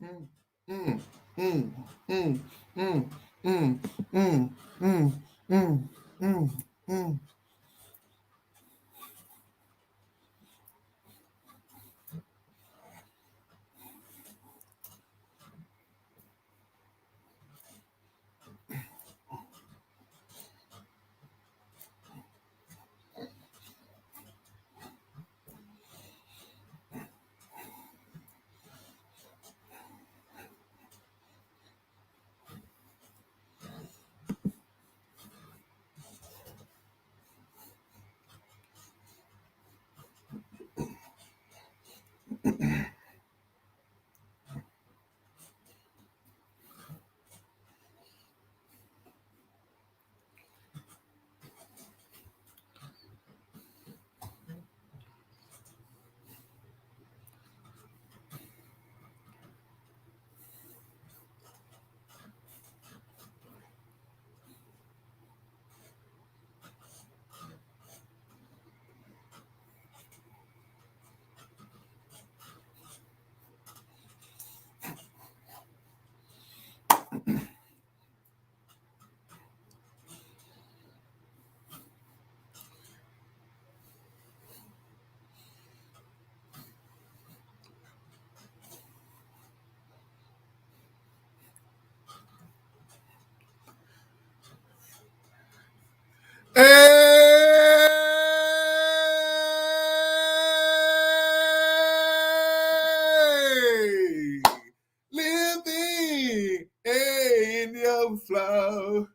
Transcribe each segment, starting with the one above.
Mm, mm, mm, mm, mm, mm, mm, mm, mm, mm, mm. Hey, living in the overflow.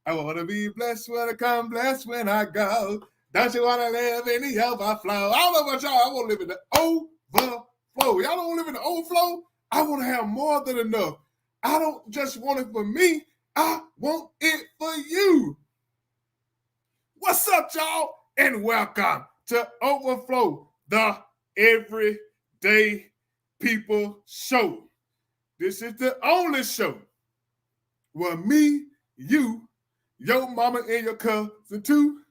I want to be blessed when I come, blessed when I go. Don't you want to live in the overflow? I don't know about y'all. I want to live in the overflow. Y'all don't live in the overflow? I want to have more than enough. I don't just want it for me. I want it for you. What's up, y'all? And welcome to Overflow, the Everyday People Show. This is the only show where me, you, your mama, and your cousin too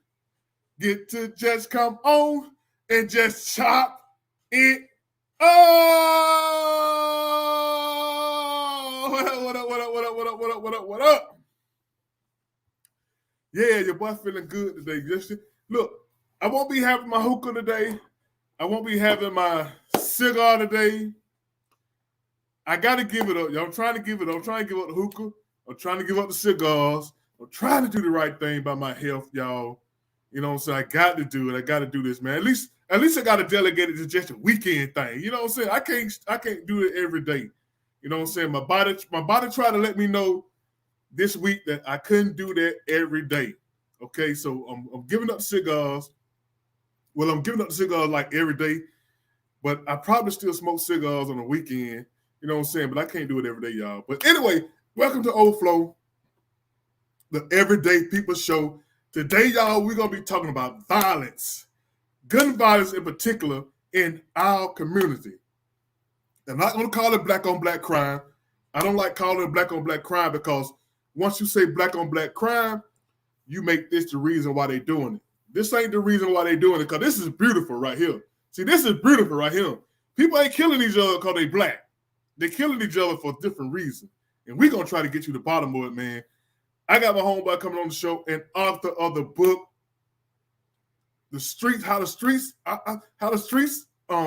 get to just come on and just chop it up. What up, what up, what up, what up, what up, what up, what up, what up? Yeah, your boy feeling good today, Justin. Look, I won't be having my hookah today. I won't be having my cigar today. I gotta give it up, y'all. I'm trying to give it up. I'm trying to give up the hookah. I'm trying to give up the cigars. I'm trying to do the right thing by my health, y'all. You know what I'm saying? I got to do it. I got to do this, man. At least I got to delegate it to just a weekend thing. You know what I'm saying? I can't do it every day. You know what I'm saying? My body tried to let me know this week that I couldn't do that every day. Okay, so I'm giving up cigars. Well, I'm giving up cigars like every day, but I probably still smoke cigars on the weekend. You know what I'm saying? But I can't do it every day, y'all. But anyway, welcome to Overflow, the Everyday People Show. Today, y'all, we're going to be talking about violence, gun violence in particular, in our community. I'm not going to call it black on black crime. I don't like calling it black on black crime because once you say black on black crime, you make this the reason why they're doing it. This ain't the reason why they're doing it because this is beautiful right here. See, this is beautiful right here. People ain't killing each other because they black. They're killing each other for different reasons. And we're going to try to get you to the bottom of it, man. I got my homeboy coming on the show and author of the book, How the Streets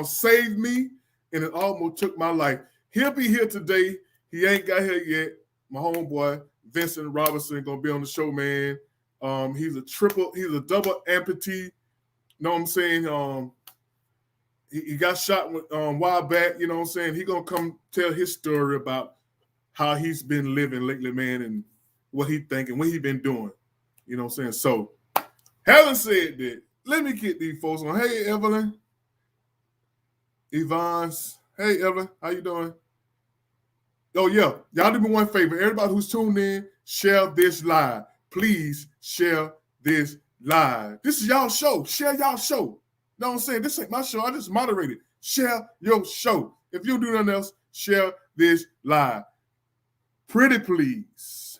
Saved Me, and it almost took my life. He'll be here today. He ain't got here yet. My homeboy, Vincent Robinson, gonna be on the show, man. He's a double amputee. Know what I'm saying? He got shot a while back, you know what I'm saying? He gonna come tell his story about how he's been living lately, man, and what he thinking, what he been doing. You know what I'm saying? So, having said that, let me get these folks on. Hey, Evelyn. Yvonne's. Hey, Evelyn. How you doing? Oh, yeah. Y'all do me one favor. Everybody who's tuned in, share this live. Please share this live. This is y'all show. Share y'all show. You know what I'm saying? This ain't my show. I just moderated. Share your show. If you do nothing else, share this live. Pretty please.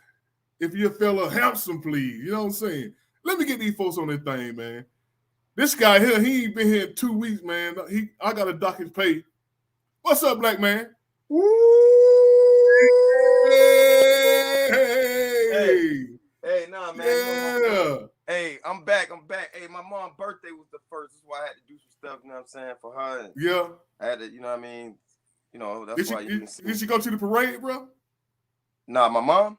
If you fella handsome, please. You know what I'm saying? Let me get these folks on this thing, man. This guy here, he ain't been here in 2 weeks, man. I got to dock his pay. What's up, black man? Hey, nah, man. Yeah. Hey, I'm back. Hey, my mom's birthday was the first. That's why I had to do some stuff, you know what I'm saying, for her. And yeah. I had to, you know what I mean? You know, that's why you can see. Did she go to the parade, bro? Nah, my mom?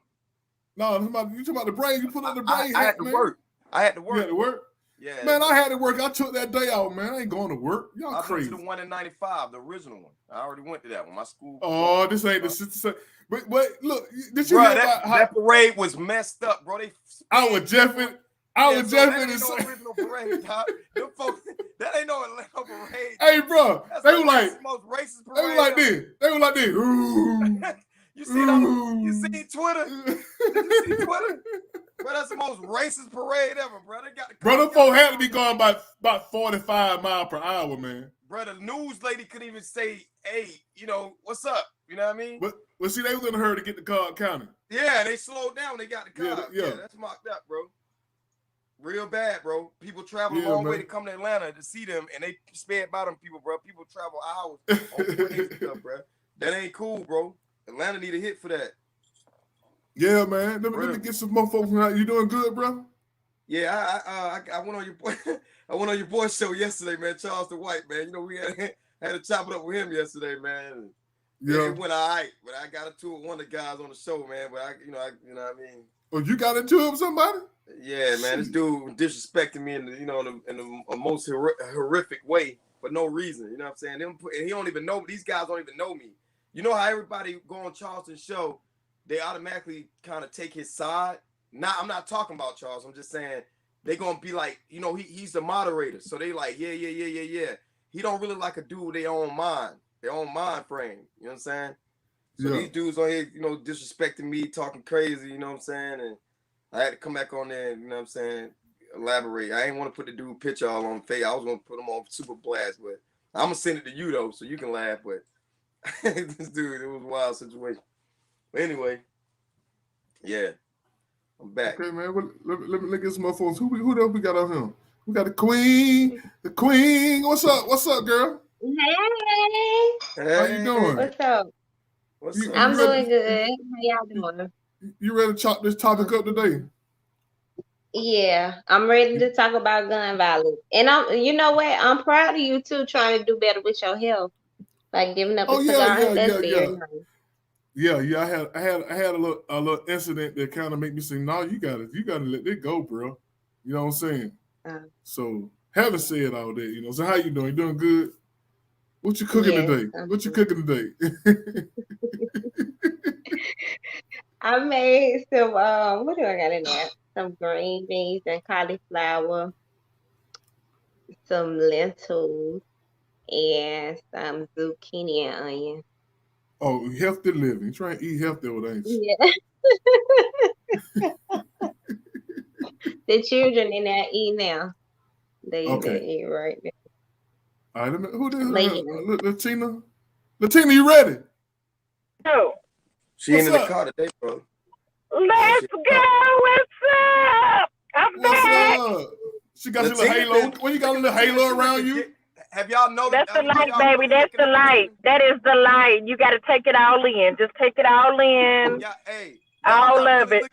No, you talking about the braid. You put on the braid. I had to work. I had to work. You had to work? Yeah. Man, I had to work. I took that day out, man. I ain't going to work. Y'all crazy. I went to the one in 95, the original one. I already went to that one. My school. Oh, this ain't the sister. But look, did you hear about how that parade was messed up, bro? I was Jeffing. That ain't no original parade, dog. Them folks, that ain't no Atlanta parade. Hey, bro, they were like most racist parade. They were like this. They were like this. Ooh. You see Twitter? Did you see Twitter? Bro, that's the most racist parade ever, bro. They got them folks had to be going about 45 miles per hour, man. Bro, the news lady couldn't even say, hey, you know, what's up? You know what I mean? But see, they was in a hurry to get the car counted. Yeah, they slowed down. They got the car. Yeah, that's mocked up, bro. Real bad, bro. People travel a long way to come to Atlanta to see them, and they sped by them people, bro. People travel hours on parades stuff, bro. That ain't cool, bro. Atlanta need a hit for that. Yeah, man. Let me get some more folks. You doing good, bro? Yeah, I went on your boy. I went on your boy show yesterday, man. Charles the White, man. You know we had to chop it up with him yesterday, man. Yeah, it went all right, but I got into it with one of the guys on the show, man. But you know what I mean. Oh, you got into it with somebody? Yeah, man. This dude disrespecting me in the most horrific way for no reason. You know what I'm saying? And he don't even know. These guys don't even know me. You know how everybody go on Charleston's show, they automatically kind of take his side. I'm not talking about Charles. I'm just saying they gonna be like, you know, he's the moderator. So they like, yeah. He don't really like a dude with their own mind frame. You know what I'm saying? So these dudes on here, you know, disrespecting me, talking crazy, you know what I'm saying? And I had to come back on there and, you know what I'm saying, elaborate. I ain't want to put the dude picture all on face. I was going to put him on Super Blast, but I'm going to send it to you, though, so you can laugh. But this dude, it was a wild situation. But anyway, yeah, I'm back. Okay, man. Well, let me get some more folks. Who else we got on here? We got the Queen. The Queen. What's up, girl? Hey. How you doing? What's up? I'm doing good. How y'all doing? You ready to chop this topic up today? Yeah, I'm ready to talk about gun violence. And you know what? I'm proud of you too, trying to do better with your health, like giving up a cigar. That's very nice. Yeah. I had a little incident that kind of made me say, "No, you gotta let it go, bro." You know what I'm saying? So having said all that, you know, so how you doing? You doing good? What you cooking today? What you cooking today? I made some. What do I got in there? Some green beans and cauliflower, some lentils, and some zucchini and onion. Oh, healthy living. You trying to eat healthy, ain't you? Yeah. The children in there eat now. They eat right now. All right, who this? Latina? Latina, you ready? No. She ain't in the car today, bro. Let's go. What's up? I'm back. What's up? She got your little halo. When you got a little halo around you? Have y'all noticed? That's the light, baby. That's the light. That is the light. You got to take it all in. Just take it all in. Yeah, hey. All of it.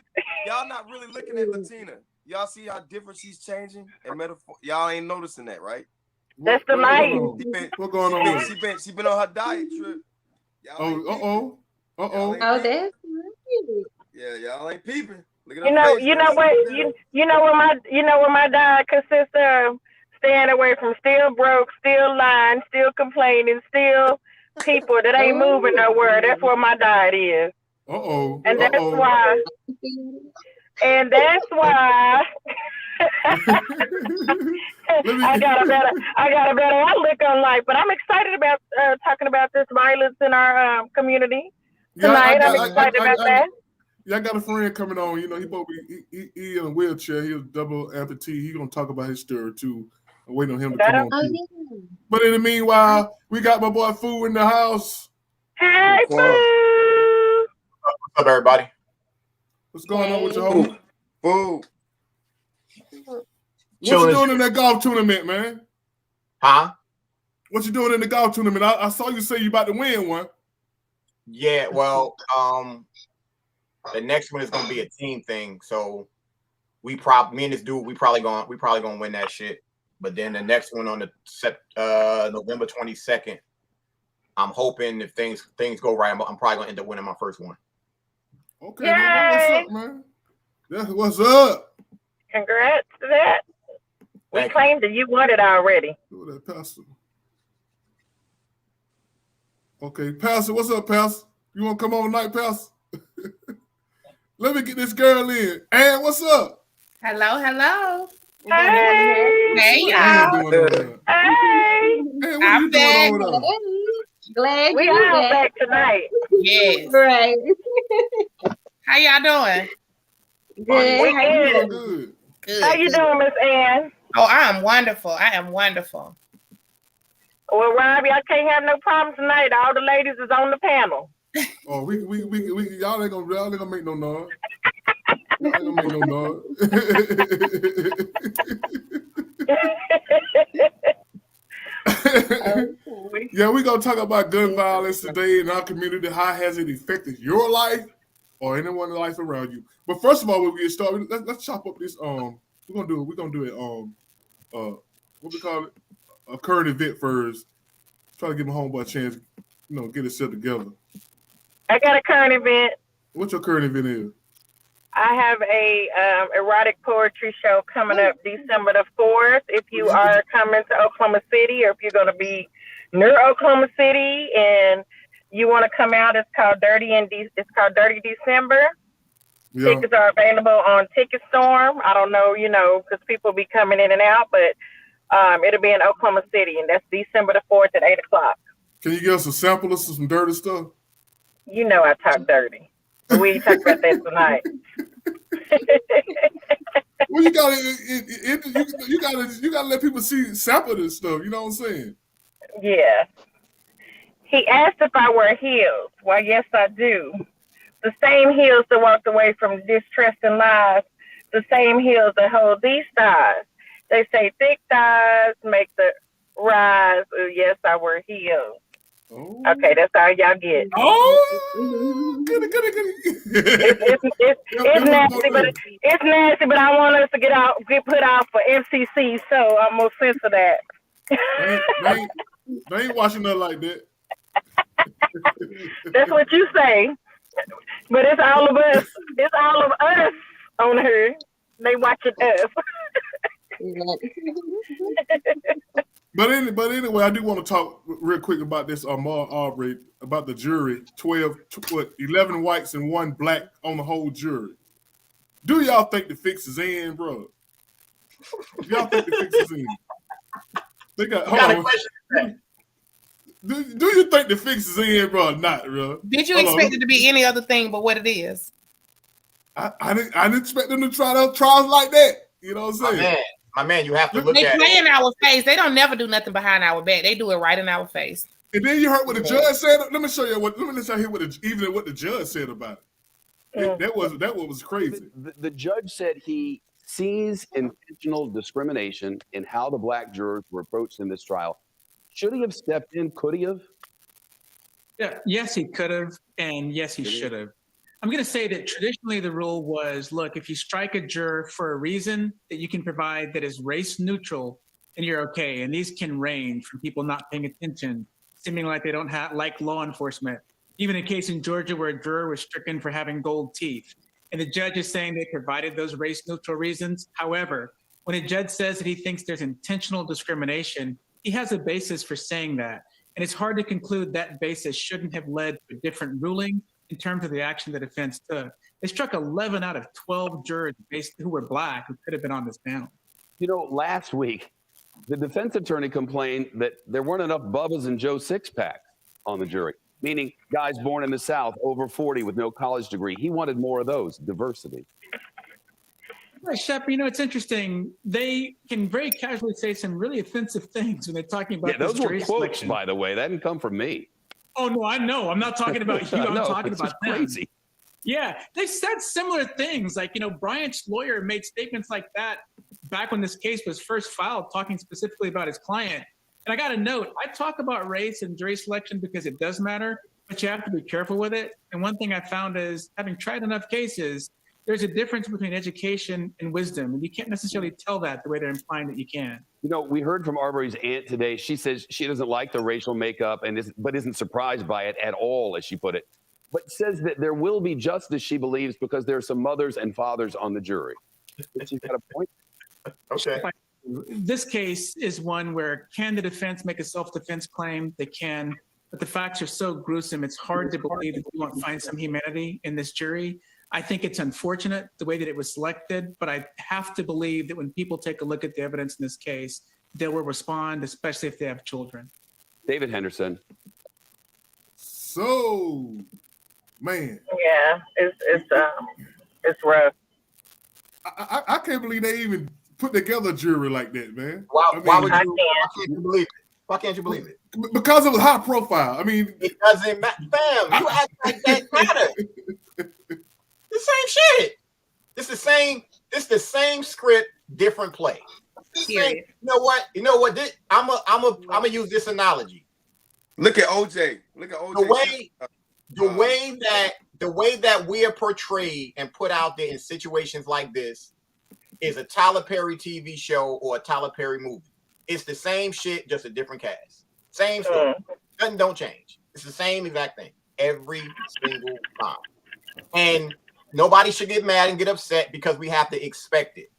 Y'all not really looking at Latina. Y'all see how different she's changing and metaphor. Y'all ain't noticing that, right? That's the light. What going on? She been on her diet trip. Oh, that's right. Yeah, y'all ain't peeping. Look at you know what my diet consists of? Staying away from still broke, still lying, still complaining, still people that ain't moving nowhere. That's what my diet is. And that's why. And that's why I got a better outlook on life. But I'm excited about talking about this violence in our community tonight. I'm excited about that. Yeah, I got a friend coming on. You know, he in a wheelchair. He's a double amputee. He's gonna talk about his story too. I'm waiting on him to come on. Yeah. But in the meanwhile, we got my boy Foo in the house. Hey, Foo! What's up, everybody? What's going on with your homie? Foo. What you doing in that golf tournament, man? Huh? What you doing in the golf tournament? I saw you say you about to win one. Yeah, well, the next one is gonna be a team thing. So me and this dude, we probably gonna win that shit. But then the next one on the November 22nd, I'm hoping if things go right, I'm probably gonna end up winning my first one. Okay, man, what's up, man? That's what's up. Congrats to that. We claimed that you won it already. Look at that, Pastor. Okay, Pastor, what's up, Pastor? You want to come on tonight, Pastor? Let me get this girl in. Ann, what's up? Hello. Hey, y'all. Hey. What are you doing over there? Glad we you're all back tonight. Yes. Right. How y'all doing? Good. How you doing? Good. How you doing, Miss Ann? Oh, I am wonderful. Well, Robbie, I can't have no problem tonight. All the ladies is on the panel. Oh, we y'all ain't gonna make no noise. Y'all ain't gonna make no noise. Yeah, we're gonna talk about gun violence today in our community. How has it affected your life or anyone's life around you? But first of all, when we get started, let's chop up this. We're gonna do it. What we call it? A current event first. Try to give my homeboy a chance, get it set together. I got a current event. What's your current event is? I have a erotic poetry show coming up December the 4th. If you are coming to Oklahoma City, or if you're going to be near Oklahoma City and you want to come out, it's called Dirty December. Yeah. Tickets are available on Ticket Storm. I don't know, because people be coming in and out, but it'll be in Oklahoma City, and that's December the 4th at 8:00. Can you give us a sample of some dirty stuff? You know I talk dirty. But we ain't talking about that tonight. Well, you gotta let people see sample this stuff. You know what I'm saying? Yeah. He asked if I wear heels. Why, yes, I do. The same heels that walked away from distrust and lies. The same heels that hold these thighs. They say thick thighs make the rise. Yes, I wear heels. Oh. Okay, that's all y'all get. Oh, goody. It's nasty, but I want us to get put out for FCC, so I'm gonna censor that. They ain't watching nothing like that. That's what you say, but it's all of us. It's all of us on her. They watching us. But anyway, I do want to talk real quick about this Aubrey, about the jury, 11 whites and 1 black on the whole jury. Do y'all think the fix is in, bro? Y'all think the fix is in? Do you think the fix is in, bro, or not, bro? Did you expect it to be any other thing but what it is? I didn't expect them to try trials like that. You know what I'm saying? My man, you have to look at it. They play in our face. They don't never do nothing behind our back. They do it right in our face. And then you heard what the judge said. Let me show you what the judge said about it. That was crazy. The judge said he sees intentional discrimination in how the black jurors were approached in this trial. Should he have stepped in? Could he have? Yeah, yes, he could have, and yes, he should have. I'm going to say that traditionally the rule was, look, if you strike a juror for a reason that you can provide that is race neutral, then you're okay. And these can range from people not paying attention, seeming like they don't like law enforcement. Even a case in Georgia where a juror was stricken for having gold teeth. And the judge is saying they provided those race neutral reasons. However, when a judge says that he thinks there's intentional discrimination, he has a basis for saying that. And it's hard to conclude that basis shouldn't have led to a different ruling in terms of the action the defense took. They struck 11 out of 12 jurors who were black who could have been on this panel. Last week, the defense attorney complained that there weren't enough Bubba's and Joe Six-Packs on the jury, meaning guys born in the South, over 40 with no college degree. He wanted more of those, diversity. Right, Shep, it's interesting. They can very casually say some really offensive things when they're talking about those were jury quotes, selection. by the way. That didn't come from me. Oh, no, I know. I'm not talking about you. I'm talking about them. Crazy. Yeah, they said similar things. Like, Bryant's lawyer made statements like that back when this case was first filed, talking specifically about his client. And I got a note. I talk about race and jury selection because it does matter. but you have to be careful with it. And one thing I found is, having tried enough cases, there's a difference between education and wisdom, and you can't necessarily tell that the way they're implying that you can. You know, we heard from Arbery's aunt today. She says she doesn't like the racial makeup but isn't surprised by it at all, as she put it. But says that there will be justice, she believes, because there are some mothers and fathers on the jury. She's got a point. Okay. This case is one where, can the defense make a self-defense claim? They can, but the facts are so gruesome, it's hard to believe that we won't find some humanity in this jury. I think it's unfortunate the way that it was selected, but I have to believe that when people take a look at the evidence in this case, they will respond, especially if they have children. David Henderson. So, man. Yeah, it's rough. I can't believe they even put together a jury like that, man. Why can't you believe it? Why can't you believe it? Because it was high profile. I mean, it doesn't matter. Fam, you act like that matter. The same shit. It's the same script, different play. You know what? I'm gonna use this analogy. Look at OJ. The way that we are portrayed and put out there in situations like this is a Tyler Perry TV show or a Tyler Perry movie. It's the same shit, just a different cast. Same story. Nothing don't change. It's the same exact thing every single time. And nobody should get mad and get upset because we have to expect it.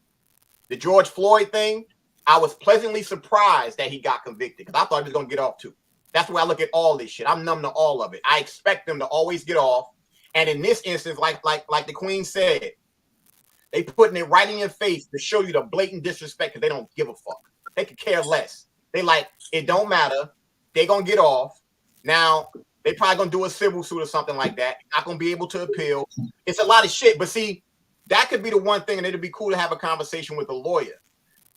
The George Floyd thing, I was pleasantly surprised that he got convicted because I thought he was going to get off too. That's the way I look at all this shit. I'm numb to all of it. I expect them to always get off. And in this instance, like the Queen said, they putting it right in your face to show you the blatant disrespect because they don't give a fuck. They could care less. They like, it don't matter. They going to get off. Now, they probably going to do a civil suit or something like that. Not going to be able to appeal. It's a lot of shit. But see, that could be the one thing, and it'd be cool to have a conversation with a lawyer.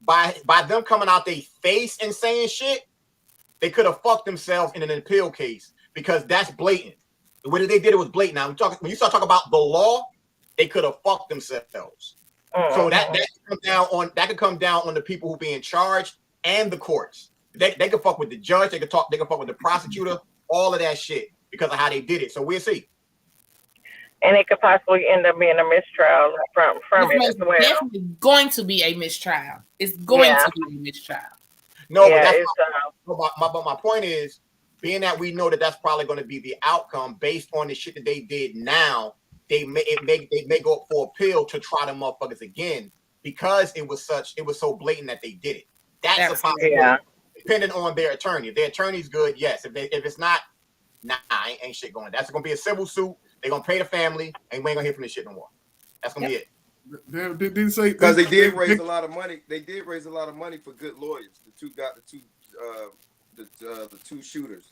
By them coming out their face and saying shit, they could have fucked themselves in an appeal case because that's blatant. The way that they did it was blatant. Now, when you start talking about the law, they could have fucked themselves. So that could come down on the people who being charged and the courts. They could fuck with the judge. They could fuck with the prosecutor. All of that shit because of how they did it. So we'll see. And it could possibly end up being a mistrial from it as well. It's definitely going to be a mistrial. It's going to be a mistrial. No, but my point is, being that we know that that's probably going to be the outcome based on the shit that they did now, they may go up for appeal to try them motherfuckers again because it was so blatant that they did it. That's a possibility. Yeah. Depending on their attorney. If their attorney's good, yes. If it's not, ain't shit going. That's gonna be a civil suit. They're gonna pay the family, and we ain't gonna hear from this shit no more. That's gonna be it. Because they did raise a lot of money. They did raise a lot of money for good lawyers. The two shooters.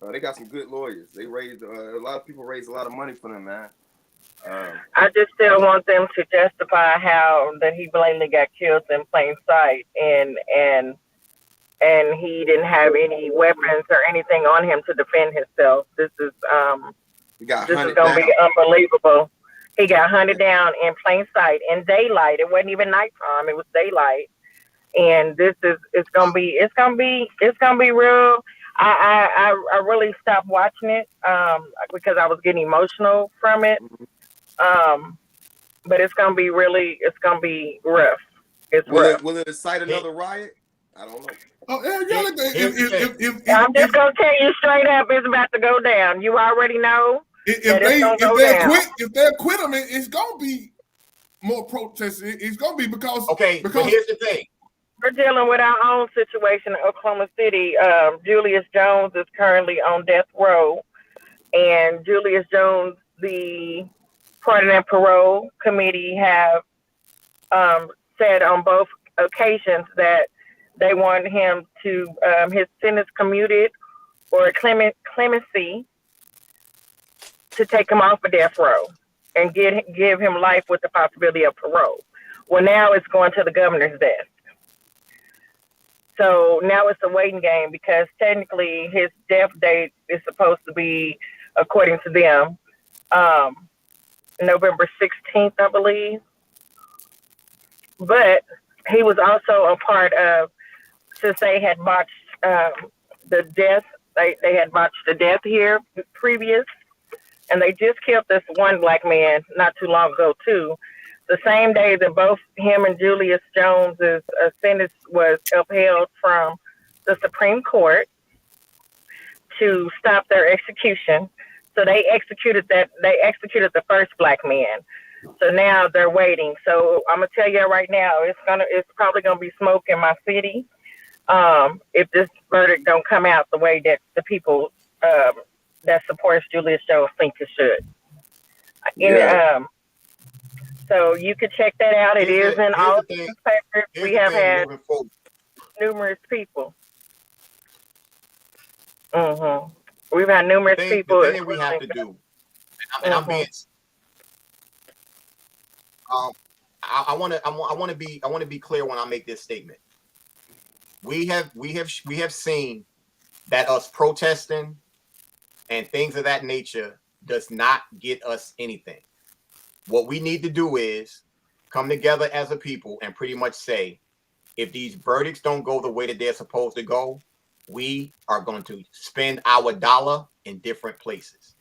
They got some good lawyers. They raised a lot of people raised a lot of money for them, man. I just still want them to justify how that he blatantly got killed in plain sight, and he didn't have any weapons or anything on him to defend himself. This is gonna be unbelievable. He got hunted down in plain sight in daylight. It wasn't even nighttime; it was daylight. And it's gonna be real. I really stopped watching it because I was getting emotional from it. But it's gonna be rough. Will it incite another riot? I don't know. I'm just gonna tell you straight up, it's about to go down. You already know. If they quit them, it's gonna be more protests. It's gonna be because here's the thing. We're dealing with our own situation in Oklahoma City. Julius Jones is currently on death row, and Julius Jones, the Pardon and Parole Committee, have said on both occasions that they want him to his sentence commuted or clemency to take him off of death row and give him life with the possibility of parole. Well, now it's going to the governor's desk. So now it's a waiting game because technically his death date is supposed to be, according to them, November 16th, I believe. But he was also a part of, since they had botched the death They had botched the death here previous, and they just killed this one black man not too long ago too. The same day that both him and Julius Jones's sentence was upheld from the Supreme Court to stop their execution. So they executed the first black man. So now they're waiting. So I'm gonna tell you right now, it's probably gonna be smoke in my city if this verdict don't come out the way that the people that supports Julius Jones think it should. Yeah. So you could check that out. It is in all the newspapers. We have had numerous people. We've had numerous people. The thing that we have to do, and I'm being, I want to be clear when I make this statement. We have seen that us protesting and things of that nature does not get us anything. What we need to do is come together as a people and pretty much say, if these verdicts don't go the way that they're supposed to go, we are going to spend our dollar in different places.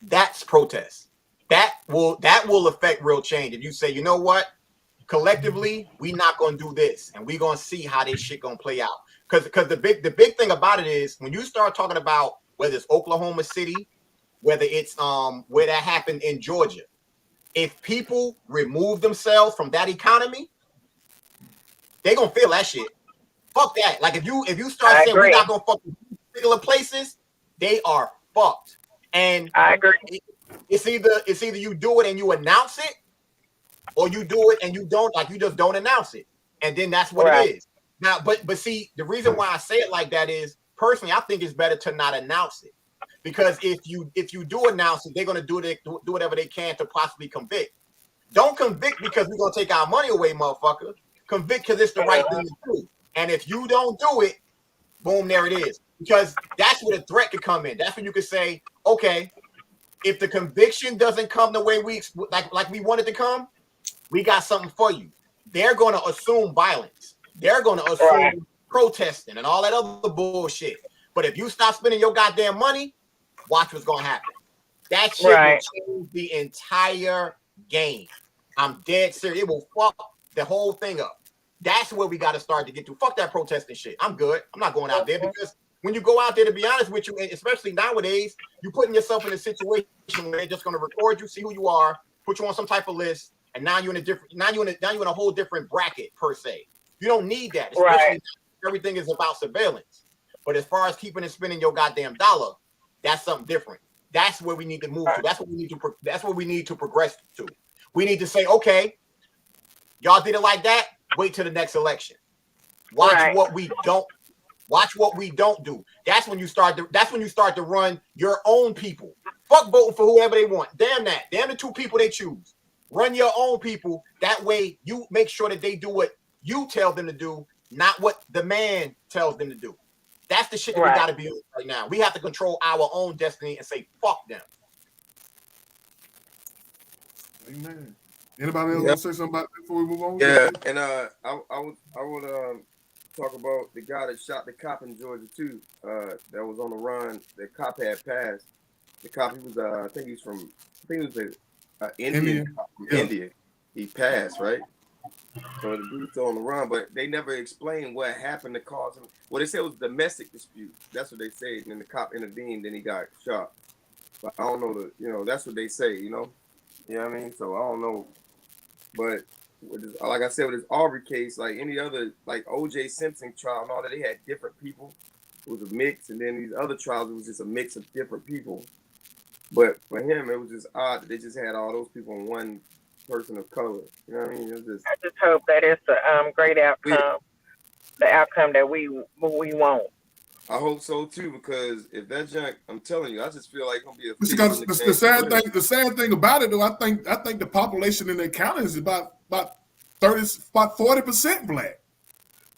That's protest. That will affect real change. If you say, you know what, collectively, we're not going to do this, and we're going to see how this shit going to play out. Because the big thing about it is when you start talking about whether it's Oklahoma City, whether it's where that happened in Georgia, if people remove themselves from that economy, they're gonna feel that shit. Fuck that. Like if you start saying we're not gonna fuck particular places, they are fucked. And I agree. It's either you do it and you announce it, or you do it and you don't, like you just don't announce it. And then that's what it is. Now, but see, the reason why I say it like that is personally, I think it's better to not announce it. Because if you do announce it, they're gonna do whatever they can to possibly convict. Don't convict because we're gonna take our money away, motherfucker. Convict because it's the right thing to do. And if you don't do it, boom, there it is. Because that's where the threat could come in. That's when you could say, okay, if the conviction doesn't come the way we like we want it to come, we got something for you. They're gonna assume violence. They're gonna assume protesting and all that other bullshit. But if you stop spending your goddamn money, watch what's gonna happen. That shit will change the entire game. I'm dead serious. It will fuck the whole thing up. That's where we got to start to get to. Fuck that protesting shit. I'm good. I'm not going out there because when you go out there, to be honest with you, especially nowadays, you're putting yourself in a situation where they're just going to record you, see who you are, put you on some type of list, and now you're in a whole different bracket per se. You don't need that. Especially everything is about surveillance. But as far as keeping and spending your goddamn dollar, that's something different. That's where we need to move to. That's what we need to progress to. We need to say, okay, y'all did it like that. Wait till the next election. Watch what we don't do. That's when you start to run your own people. Fuck voting for whoever they want. Damn that. Damn the two people they choose. Run your own people. That way you make sure that they do what you tell them to do, not what the man tells them to do. That's the shit that we got to be doing right now. We have to control our own destiny and say, fuck them. Amen. Anybody else want to say something about that before we move on? Yeah, and I would talk about the guy that shot the cop in Georgia too. That was on the run. The cop had passed. The cop, he was Indian cop from India. He passed, right? So the dude's on the run, but they never explained what happened to cause him. Well, they said it was a domestic dispute. That's what they said. And then the cop intervened, then he got shot. But I don't know that's what they say, You know what I mean? So I don't know. But like I said, with this Aubrey case, like any other, like O.J. Simpson trial and all that, they had different people. It was a mix. And then these other trials, it was just a mix of different people. But for him, it was just odd that they just had all those people in one person of color. You know what I mean? I just hope that it's a great outcome, the outcome that we want. I hope so too, because if that junk, I'm telling you, I just feel like it's gonna be the sad thing about it, though, I think the population in the county is about 40% black.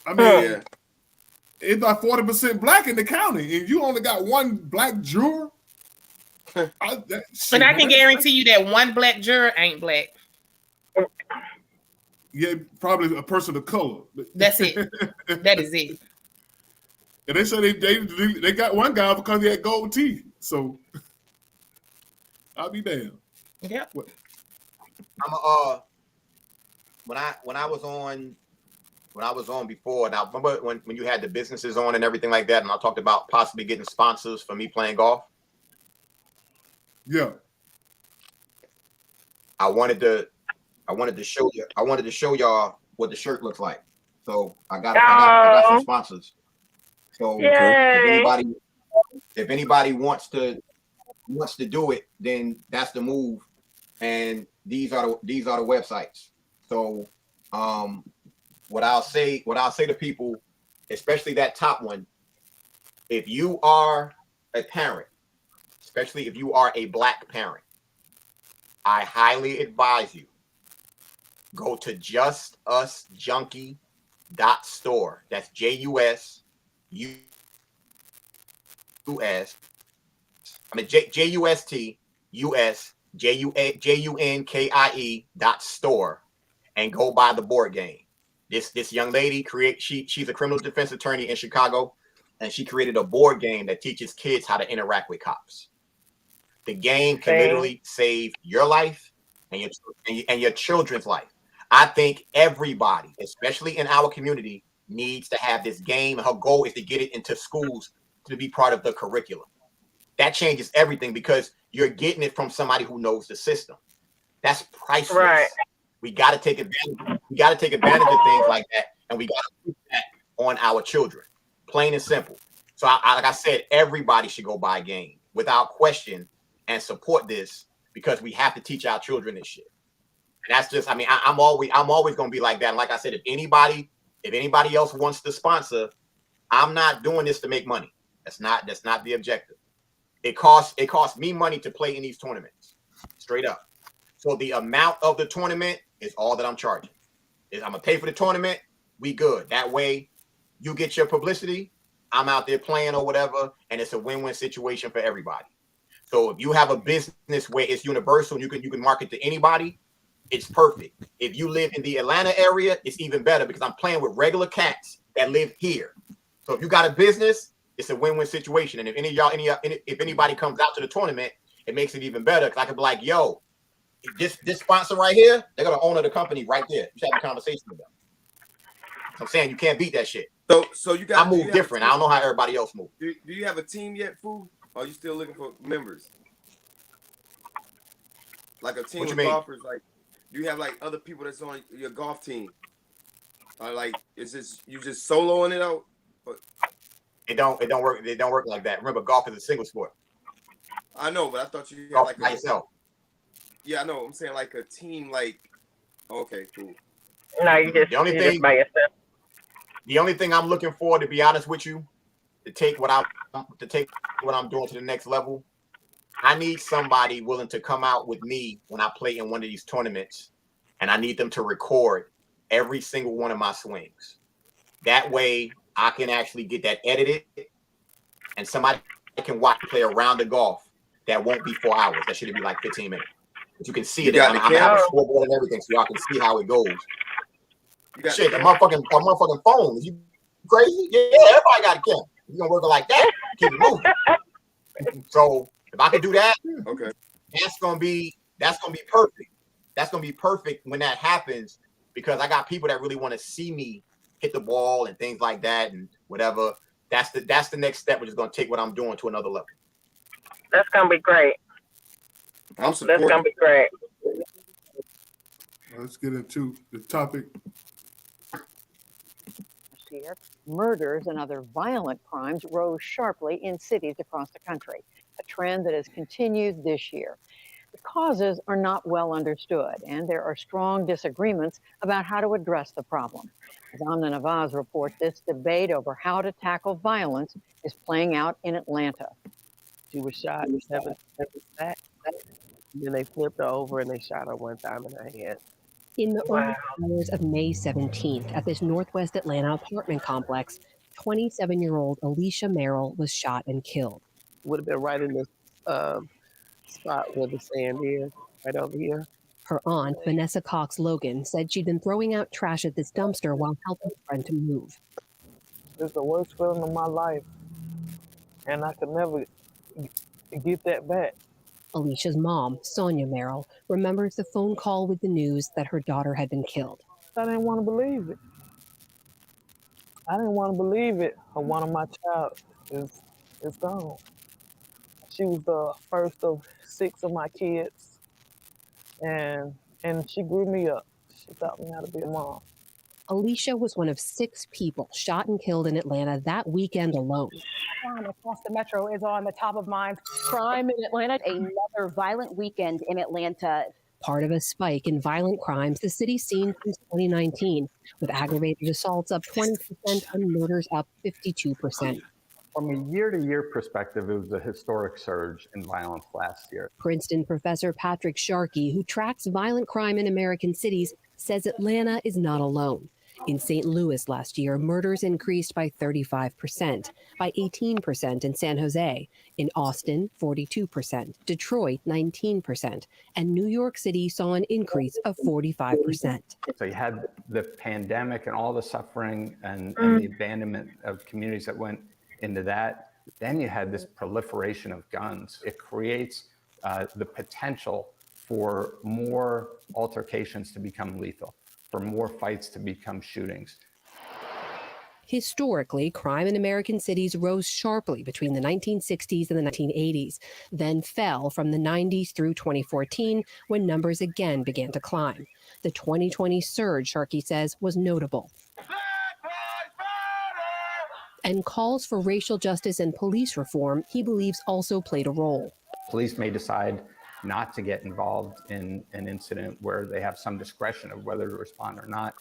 I mean, it's about 40% black in the county, and you only got one black juror. But I can guarantee you that one black juror ain't black. Yeah, probably a person of color. That's it. That is it. And they said they got one guy because he had gold teeth. So I'll be damned. Yeah. I'm when I was on before, now remember when you had the businesses on and everything like that, and I talked about possibly getting sponsors for me playing golf. Yeah. I wanted to show y'all what the shirt looks like. So I got some sponsors. So if anybody wants to do it, then that's the move. And these are the websites. So what I'll say to people, especially that top one, if you are a parent, especially if you are a Black parent, I highly advise you go to justusjunkie.store. That's JUSUS. I mean JUSTUSJUNKIE.store and go buy the board game. This young lady she's a criminal defense attorney in Chicago, and she created a board game that teaches kids how to interact with cops. The game can literally save your life and your children's life. I think everybody, especially in our community, needs to have this game. Her goal is to get it into schools to be part of the curriculum. That changes everything because you're getting it from somebody who knows the system. That's priceless. Right. We got to take advantage. We got to take advantage of things like that, and we got to put that on our children. Plain and simple. So, like I said, everybody should go buy a game without question and support this because we have to teach our children this shit. And that's just, I mean, I'm always going to be like that. And like I said, if anybody else wants to sponsor, I'm not doing this to make money. That's not the objective. It costs me money to play in these tournaments, straight up. So the amount of the tournament is all that I'm charging. I'm gonna pay for the tournament. We good. That way, you get your publicity. I'm out there playing or whatever, and it's a win-win situation for everybody. So if you have a business where it's universal and you can market to anybody, it's perfect. If you live in the Atlanta area, it's even better because I'm playing with regular cats that live here. So if you got a business, it's a win-win situation. And if if anybody comes out to the tournament, it makes it even better because I could be like, yo, this sponsor right here, they're gonna own the company right there. You should have a conversation with them. So I'm saying you can't beat that shit. So you got. I move different. I don't know how everybody else moves. Do you have a team yet, Fu? Or are you still looking for members? Like a team of golfers, like do you have like other people that's on your golf team? Or like is this you just soloing it out? It don't work like that. Remember, golf is a single sport. I know, but I thought you had golf like by yourself. Yeah, I know. I'm saying like a team, like okay, cool. No, you just by yourself. The only thing I'm looking for, to be honest with you, to take what I'm doing to the next level, I need somebody willing to come out with me when I play in one of these tournaments, and I need them to record every single one of my swings. That way, I can actually get that edited, and somebody can watch me play around the golf. That won't be 4 hours. That should be like 15 minutes. But you can see it. I'm gonna have a scoreboard and everything, so y'all can see how it goes. Shit, a motherfucking phone. Is you crazy? Yeah, everybody got a camera. You gonna work it like that? Keep it moving. So if I can do that, okay, that's gonna be perfect. That's gonna be perfect when that happens because I got people that really want to see me hit the ball and things like that and whatever. That's the next step, which is gonna take what I'm doing to another level. That's gonna be great. I'm supporting. That's gonna be great. Let's get into the topic. Year, murders and other violent crimes rose sharply in cities across the country, a trend that has continued this year. The causes are not well understood, and there are strong disagreements about how to address the problem. As Amna Nawaz reports, this debate over how to tackle violence is playing out in Atlanta. She was shot 7 back, then they flipped her over and they shot her one time in her head. In the early hours of May 17th at this Northwest Atlanta apartment complex, 27-year-old Alicia Merrill was shot and killed. Would have been right in this spot where the sand is, right over here. Her aunt, Vanessa Cox Logan, said she'd been throwing out trash at this dumpster while helping a friend to move. It's the worst feeling of my life, and I could never get that back. Alicia's mom, Sonia Merrill, remembers the phone call with the news that her daughter had been killed. I didn't want to believe it. I didn't want to believe it. One of my child is gone. She was the first of 6 of my kids, and she grew me up. She taught me how to be a mom. Alicia was one of 6 people shot and killed in Atlanta that weekend alone. Crime across the metro is on the top of minds. Crime in Atlanta, another violent weekend in Atlanta. Part of a spike in violent crimes the city's seen since 2019, with aggravated assaults up 20% and murders up 52%. From a year-to-year perspective, it was a historic surge in violence last year. Princeton professor Patrick Sharkey, who tracks violent crime in American cities, says Atlanta is not alone. In St. Louis last year, murders increased by 35%, by 18% in San Jose, in Austin, 42%, Detroit, 19%, and New York City saw an increase of 45%. So you had the pandemic and all the suffering and the abandonment of communities that went into that. Then you had this proliferation of guns. It creates the potential for more altercations to become lethal, for more fights to become shootings. Historically, crime in American cities rose sharply between the 1960s and the 1980s, then fell from the 90s through 2014 when numbers again began to climb. The 2020 surge, Sharkey says, was notable. And calls for racial justice and police reform, he believes, also played a role. Police may decide not to get involved in an incident where they have some discretion of whether to respond or not.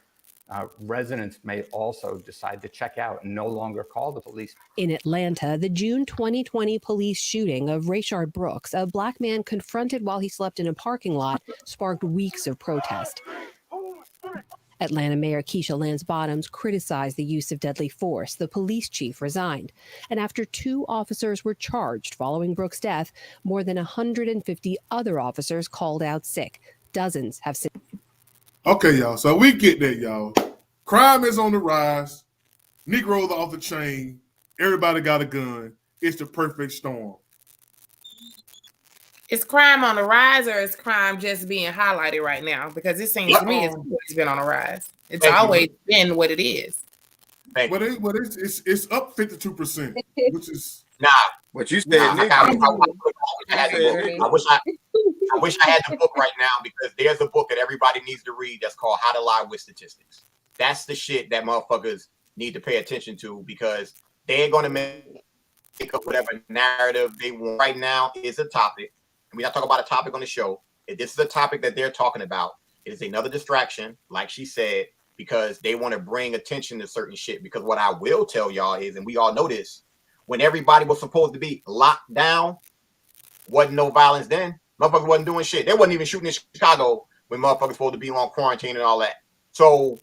Residents may also decide to check out and no longer call the police. In Atlanta, the June 2020 police shooting of Rayshard Brooks, a black man confronted while he slept in a parking lot, sparked weeks of protest. Atlanta Mayor Keisha Lance Bottoms criticized the use of deadly force. The police chief resigned. And after 2 officers were charged following Brooks' death, more than 150 other officers called out sick. Dozens have since. Okay, y'all. So we get that, y'all. Crime is on the rise. Negroes are off the chain. Everybody got a gun. It's the perfect storm. Is crime on the rise, or is crime just being highlighted right now? Because it seems to me it's always been on the rise. It's always been what it is. But it's up 52%, which is What you said. I wish I had the book right now, because there's a book that everybody needs to read that's called How to Lie with Statistics. That's the shit that motherfuckers need to pay attention to, because they're going to make up whatever narrative they want. Right now is a topic. And we're not talking about a topic on the show. If this is a topic that they're talking about, it is another distraction, like she said, because they want to bring attention to certain shit. Because what I will tell y'all is, and we all know this, when everybody was supposed to be locked down, wasn't no violence then. Motherfuckers wasn't doing shit. They wasn't even shooting in Chicago when motherfuckers supposed to be on quarantine and all that. So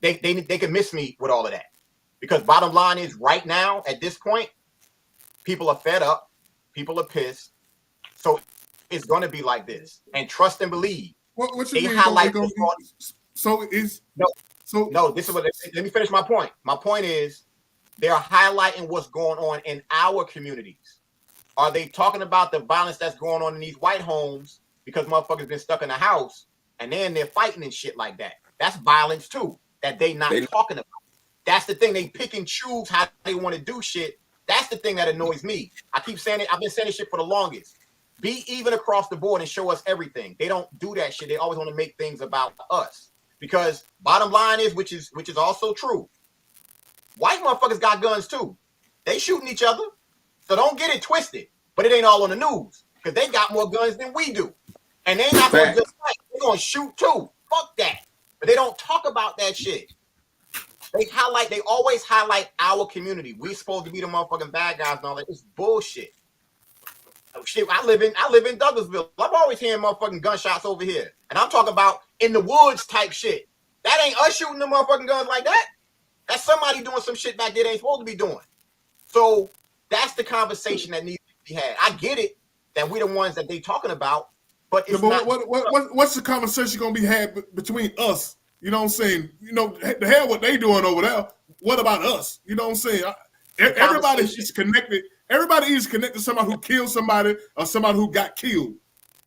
they can miss me with all of that. Because bottom line is, right now, at this point, people are fed up. People are pissed. So it's going to be like this. And trust and believe. What they highlight this. So is no. This is what. Let me finish my point. My point is, they're highlighting what's going on in our communities. Are they talking about the violence that's going on in these white homes because motherfuckers been stuck in the house and then they're fighting and shit like that? That's violence too, that they not talking about. That's the thing. They pick and choose how they want to do shit. That's the thing that annoys me. I keep saying it. I've been saying this shit for the longest. Be even across the board and show us everything. They don't do that shit. They always want to make things about us. Because bottom line is, which is also true, white motherfuckers got guns too. They shooting each other. So don't get it twisted. But it ain't all on the news, because they got more guns than we do. And they not going to just fight. They're going to shoot too. Fuck that. But they don't talk about that shit. They always highlight our community. We supposed to be the motherfucking bad guys and all that. It's bullshit. Oh, shit, I live in Douglasville. I'm always hearing motherfucking gunshots over here. And I'm talking about in the woods type shit. That ain't us shooting the motherfucking guns like that. That's somebody doing some shit back there they ain't supposed to be doing. So that's the conversation that needs to be had. I get it that we're the ones that they talking about, but it's not. What's the conversation going to be had between us You know what I'm saying? You know, the hell what they doing over there. What about us? You know what I'm saying? Everybody is connected. Everybody is connected to somebody who killed somebody or somebody who got killed.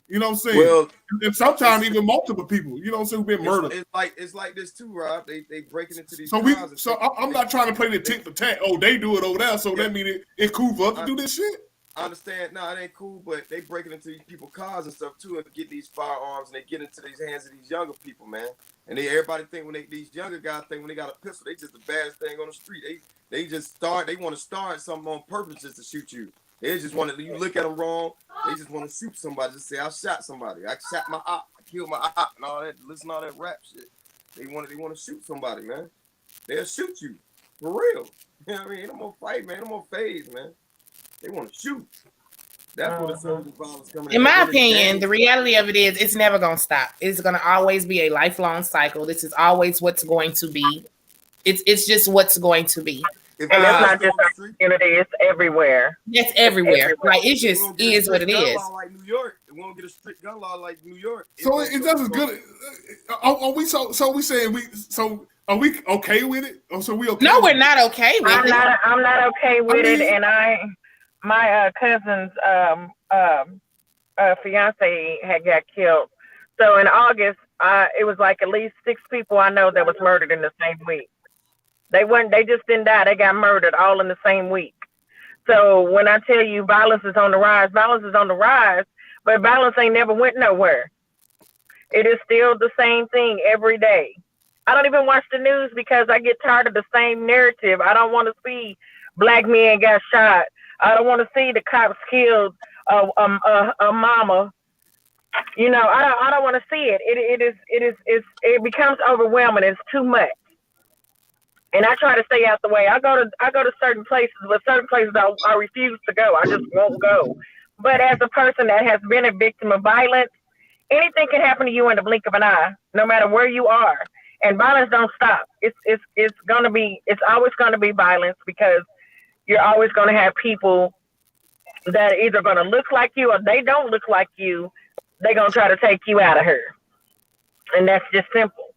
You know what I'm saying? Well, and sometimes even multiple people. You know what I'm saying? Who've been murdered. It's like this too, Rob. They breaking into these. So I'm not trying to play the tit for tat. Oh, they do it over there, so that means it's cool for us to do this shit. I understand. No, it ain't cool, but they breaking into these people's cars and stuff too, and get these firearms, and they get into these hands of these younger people, man. And everybody think these younger guys think when they got a pistol, they just the baddest thing on the street. They want to start something on purpose just to shoot you. They just want to. You look at them wrong. They just want to shoot somebody. Just say I shot somebody. I shot my op. I killed my op, and all that. Listen to all that rap shit. They want to shoot somebody, man. They'll shoot you for real. You know what I mean? Ain't no more fight, man. No more phase, man. They want to shoot. That's what it's violence coming. In my opinion, the reality of it is it's never going to stop. It's going to always be a lifelong cycle. This is always what's going to be. It's just what's going to be. And it's not just our community, it's everywhere. It's everywhere. Like, it just is what it is. Like New York. It won't get a strict gun law like New York. So it doesn't good. Are we we saying are we okay with it? Or so we okay? No, we're not okay with it. I'm not okay with it, and my cousin's fiance had got killed. So in August, it was like at least 6 people I know that was murdered in the same week. They just didn't die. They got murdered all in the same week. So when I tell you violence is on the rise, but violence ain't never went nowhere. It is still the same thing every day. I don't even watch the news because I get tired of the same narrative. I don't want to see black men got shot. I don't want to see the cops killed a mama. You know, I don't want to see it. It becomes overwhelming. It's too much. And I try to stay out the way. I go to certain places, but certain places I refuse to go. I just won't go. But as a person that has been a victim of violence, anything can happen to you in the blink of an eye, no matter where you are. And violence don't stop. It's always gonna be violence because you're always gonna have people that are either gonna look like you or they don't look like you. They're gonna try to take you out of her. And that's just simple.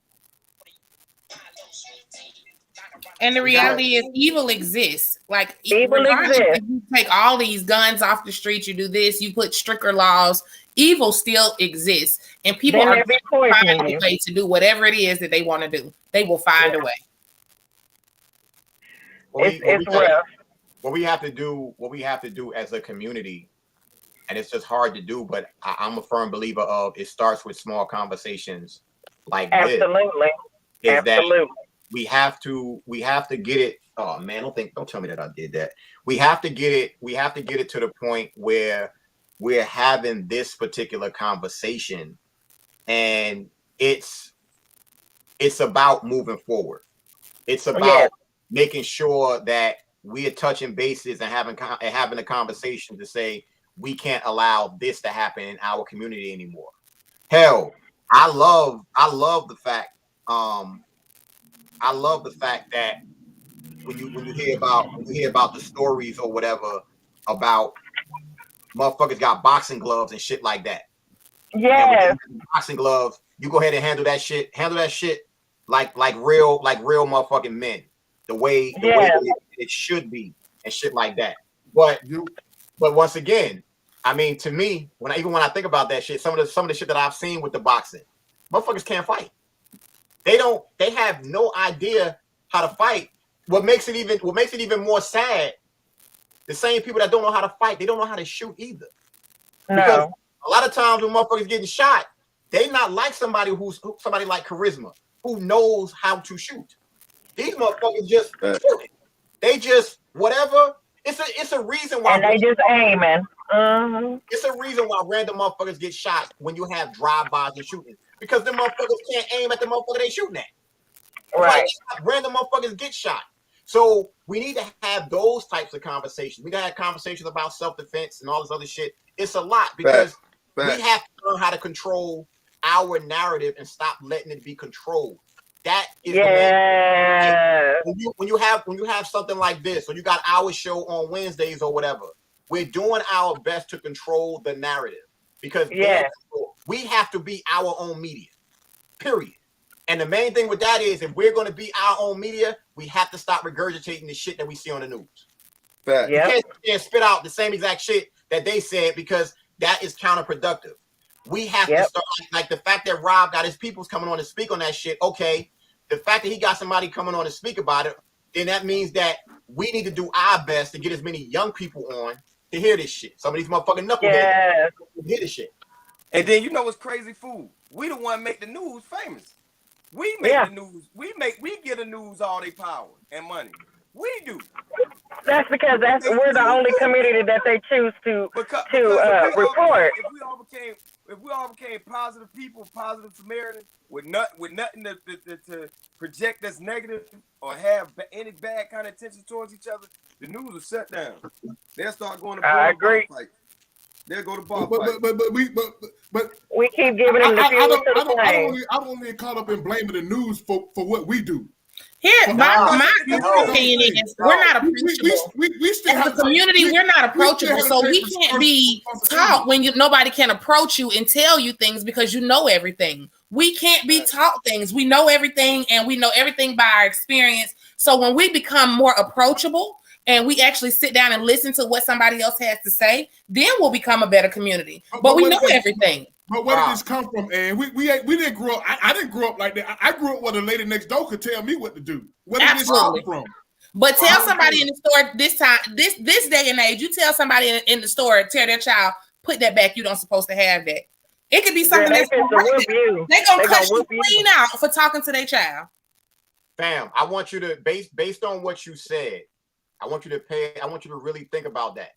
And the reality is evil exists. Like evil exists. You take all these guns off the street, you do this, you put stricter laws, evil still exists. And people are finding a way to do whatever it is that they want to do. They will find a way. What we have to do as a community, and it's just hard to do, but I'm a firm believer of it starts with small conversations like this. Absolutely. That we have to get it. Oh man, don't tell me that I did that. We have to get it to the point where we're having this particular conversation, and it's about moving forward. It's about making sure that we are touching bases and having a conversation to say we can't allow this to happen in our community anymore. Hell, I love the fact that when you hear about the stories or whatever about motherfuckers got boxing gloves and shit like that. Yeah. Boxing gloves, you go ahead and handle that shit like real motherfucking men. The way it should be and shit like that. But once again, I mean, to me, when I think about that shit, some of the shit that I've seen with the boxing, motherfuckers can't fight. They have no idea how to fight. What makes it even more sad, the same people that don't know how to fight, they don't know how to shoot either. No. Because a lot of times when motherfuckers getting shot, they not like somebody like Charisma who knows how to shoot. These motherfuckers just shoot it. They just whatever. It's a reason why. And they just aiming. Mm-hmm. It's a reason why random motherfuckers get shot when you have drive-bys and shooting. Because them motherfuckers can't aim at the motherfucker they shooting at. Right. Like, random motherfuckers get shot. So we need to have those types of conversations. We gotta have conversations about self-defense and all this other shit. It's a lot because we have to learn how to control our narrative and stop letting it be controlled. That is when you have something like this, or you got our show on Wednesdays or whatever, we're doing our best to control the narrative because we have to be our own media. Period. And the main thing with that is, if we're going to be our own media, we have to stop regurgitating the shit that we see on the news. Fact. You can't spit out the same exact shit that they said, because that is counterproductive. We have to start, like the fact that Rob got his peoples coming on to speak on that shit. Okay, the fact that he got somebody coming on to speak about it, then that means that we need to do our best to get as many young people on to hear this shit. Some of these motherfucking knuckleheads hear this shit. And then you know what's crazy, fool? We the one make the news famous. We make the news. We give the news all their power and money. We do. That's because we're the only community that they choose to report. If we all became positive people, positive Samaritans, with nothing to project that's negative or have any bad kind of attention towards each other, the news will shut down. They'll start going to I agree. Fight. They'll go to bar But we keep giving them the fuel to the flame. I don't get caught up in blaming the news for what we do. Here, my opinion is we're not approachable. We still as a community, we're not approachable, so we can't be taught when nobody can approach you and tell you things because you know everything. We can't be taught things. We know everything, and we know everything by our experience. So when we become more approachable and we actually sit down and listen to what somebody else has to say, then we'll become a better community. But we know everything. But where did this come from? And we didn't grow up. I didn't grow up like that. I grew up where the lady next door could tell me what to do. Where did this come from? But tell somebody in the store this day and age, you tell somebody in the store, tell their child, put that back. You don't supposed to have that. It could be something that's they're gonna cut you clean out for talking to their child. Fam, I want you to based on what you said, I want you to really think about that.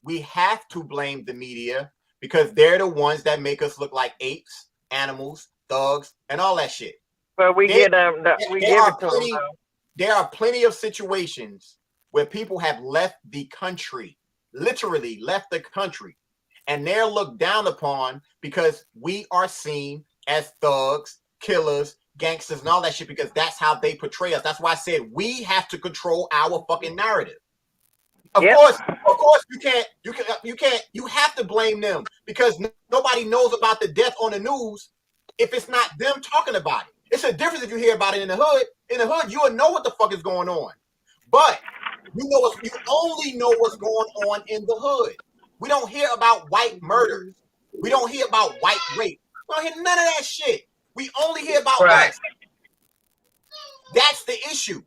We have to blame the media because they're the ones that make us look like apes, animals, thugs, and all that shit. But we give them There are plenty of situations where people have left the country, literally left the country, and they're looked down upon because we are seen as thugs, killers, gangsters, and all that shit because that's how they portray us. That's why I said we have to control our fucking narrative. Of course, you have to blame them because nobody knows about the death on the news if it's not them talking about it. It's a difference if you hear about it in the hood. In the hood, you will know what the fuck is going on. But you only know what's going on in the hood. We don't hear about white murders. We don't hear about white rape. We don't hear none of that shit. We only hear about us. That's the issue.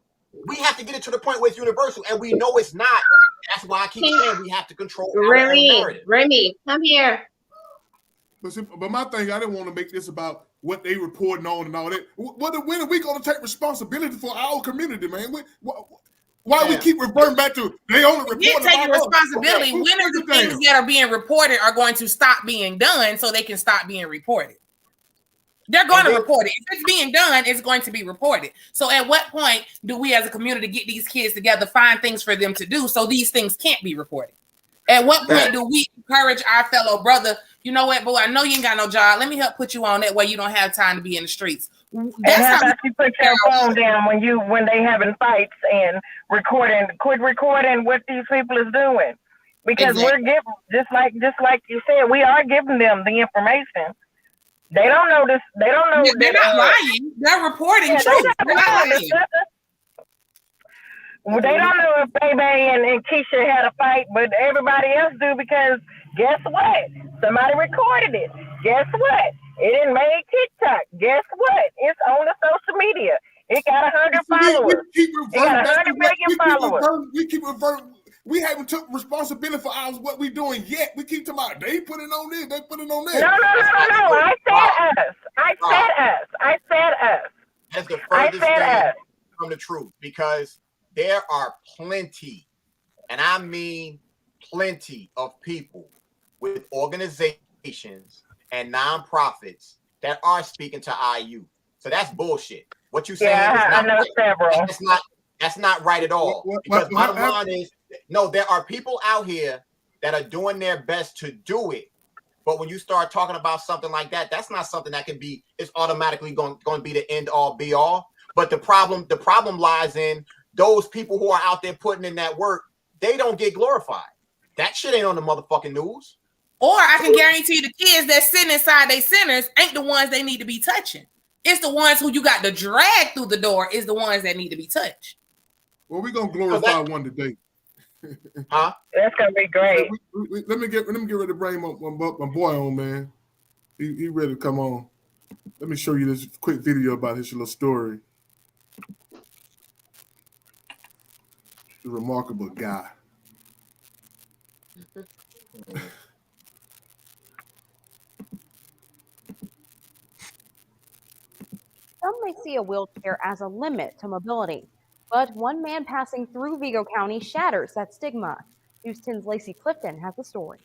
We have to get it to the point where it's universal, and we know it's not. That's why I keep saying we have to control our own narrative. Remy, come here. But my thing, I didn't want to make this about what they reporting on and all that. When are we going to take responsibility for our community, man? Why we keep reverting back to they only report? You're taking responsibility. When are the things that are being reported are going to stop being done so they can stop being reported? They're going to report it. If it's being done, it's going to be reported. So at what point do we as a community get these kids together, find things for them to do so these things can't be reported? At what point do we encourage our fellow brother, you know what, boy, I know you ain't got no job. Let me help put you on that way you don't have time to be in the streets. That's how about you put your phone down when they having fights and quit recording what these people is doing. Because we're giving, just like you said, we are giving them the information. They don't know this. They don't know. They're not lying. They're reporting truth. They're not lying. Well, they don't know if Baby and Keisha had a fight, but everybody else do because guess what? Somebody recorded it. Guess what? It didn't make TikTok. Guess what? It's on the social media. It got 100 followers. It got 100 million followers. We keep reverting. We haven't took responsibility for what we doing yet. We keep talking about they put it on this, they put it on this. No. I said us. I said us. That's the furthest thing from the truth because there are plenty, and I mean plenty of people with organizations and nonprofits that are speaking to IU. So that's bullshit. What you saying is not I know right. several. That's not right at all. Because bottom line is, no, there are people out here that are doing their best to do it. But when you start talking about something like that, that's not something that it's automatically going to be the end all be all. But the problem lies in those people who are out there putting in that work. They don't get glorified. That shit ain't on the motherfucking news. Or I can guarantee the kids that sitting inside their centers ain't the ones they need to be touching. It's the ones who you got to drag through the door is the ones that need to be touched. Well, we're gonna glorify one today. Huh? That's gonna be great. Let me get ready to bring my boy on, man. He ready to come on. Let me show you this quick video about his little story. The remarkable guy. Some may see a wheelchair as a limit to mobility, but one man passing through Vigo County shatters that stigma. News 10's Lacey Clifton has the story.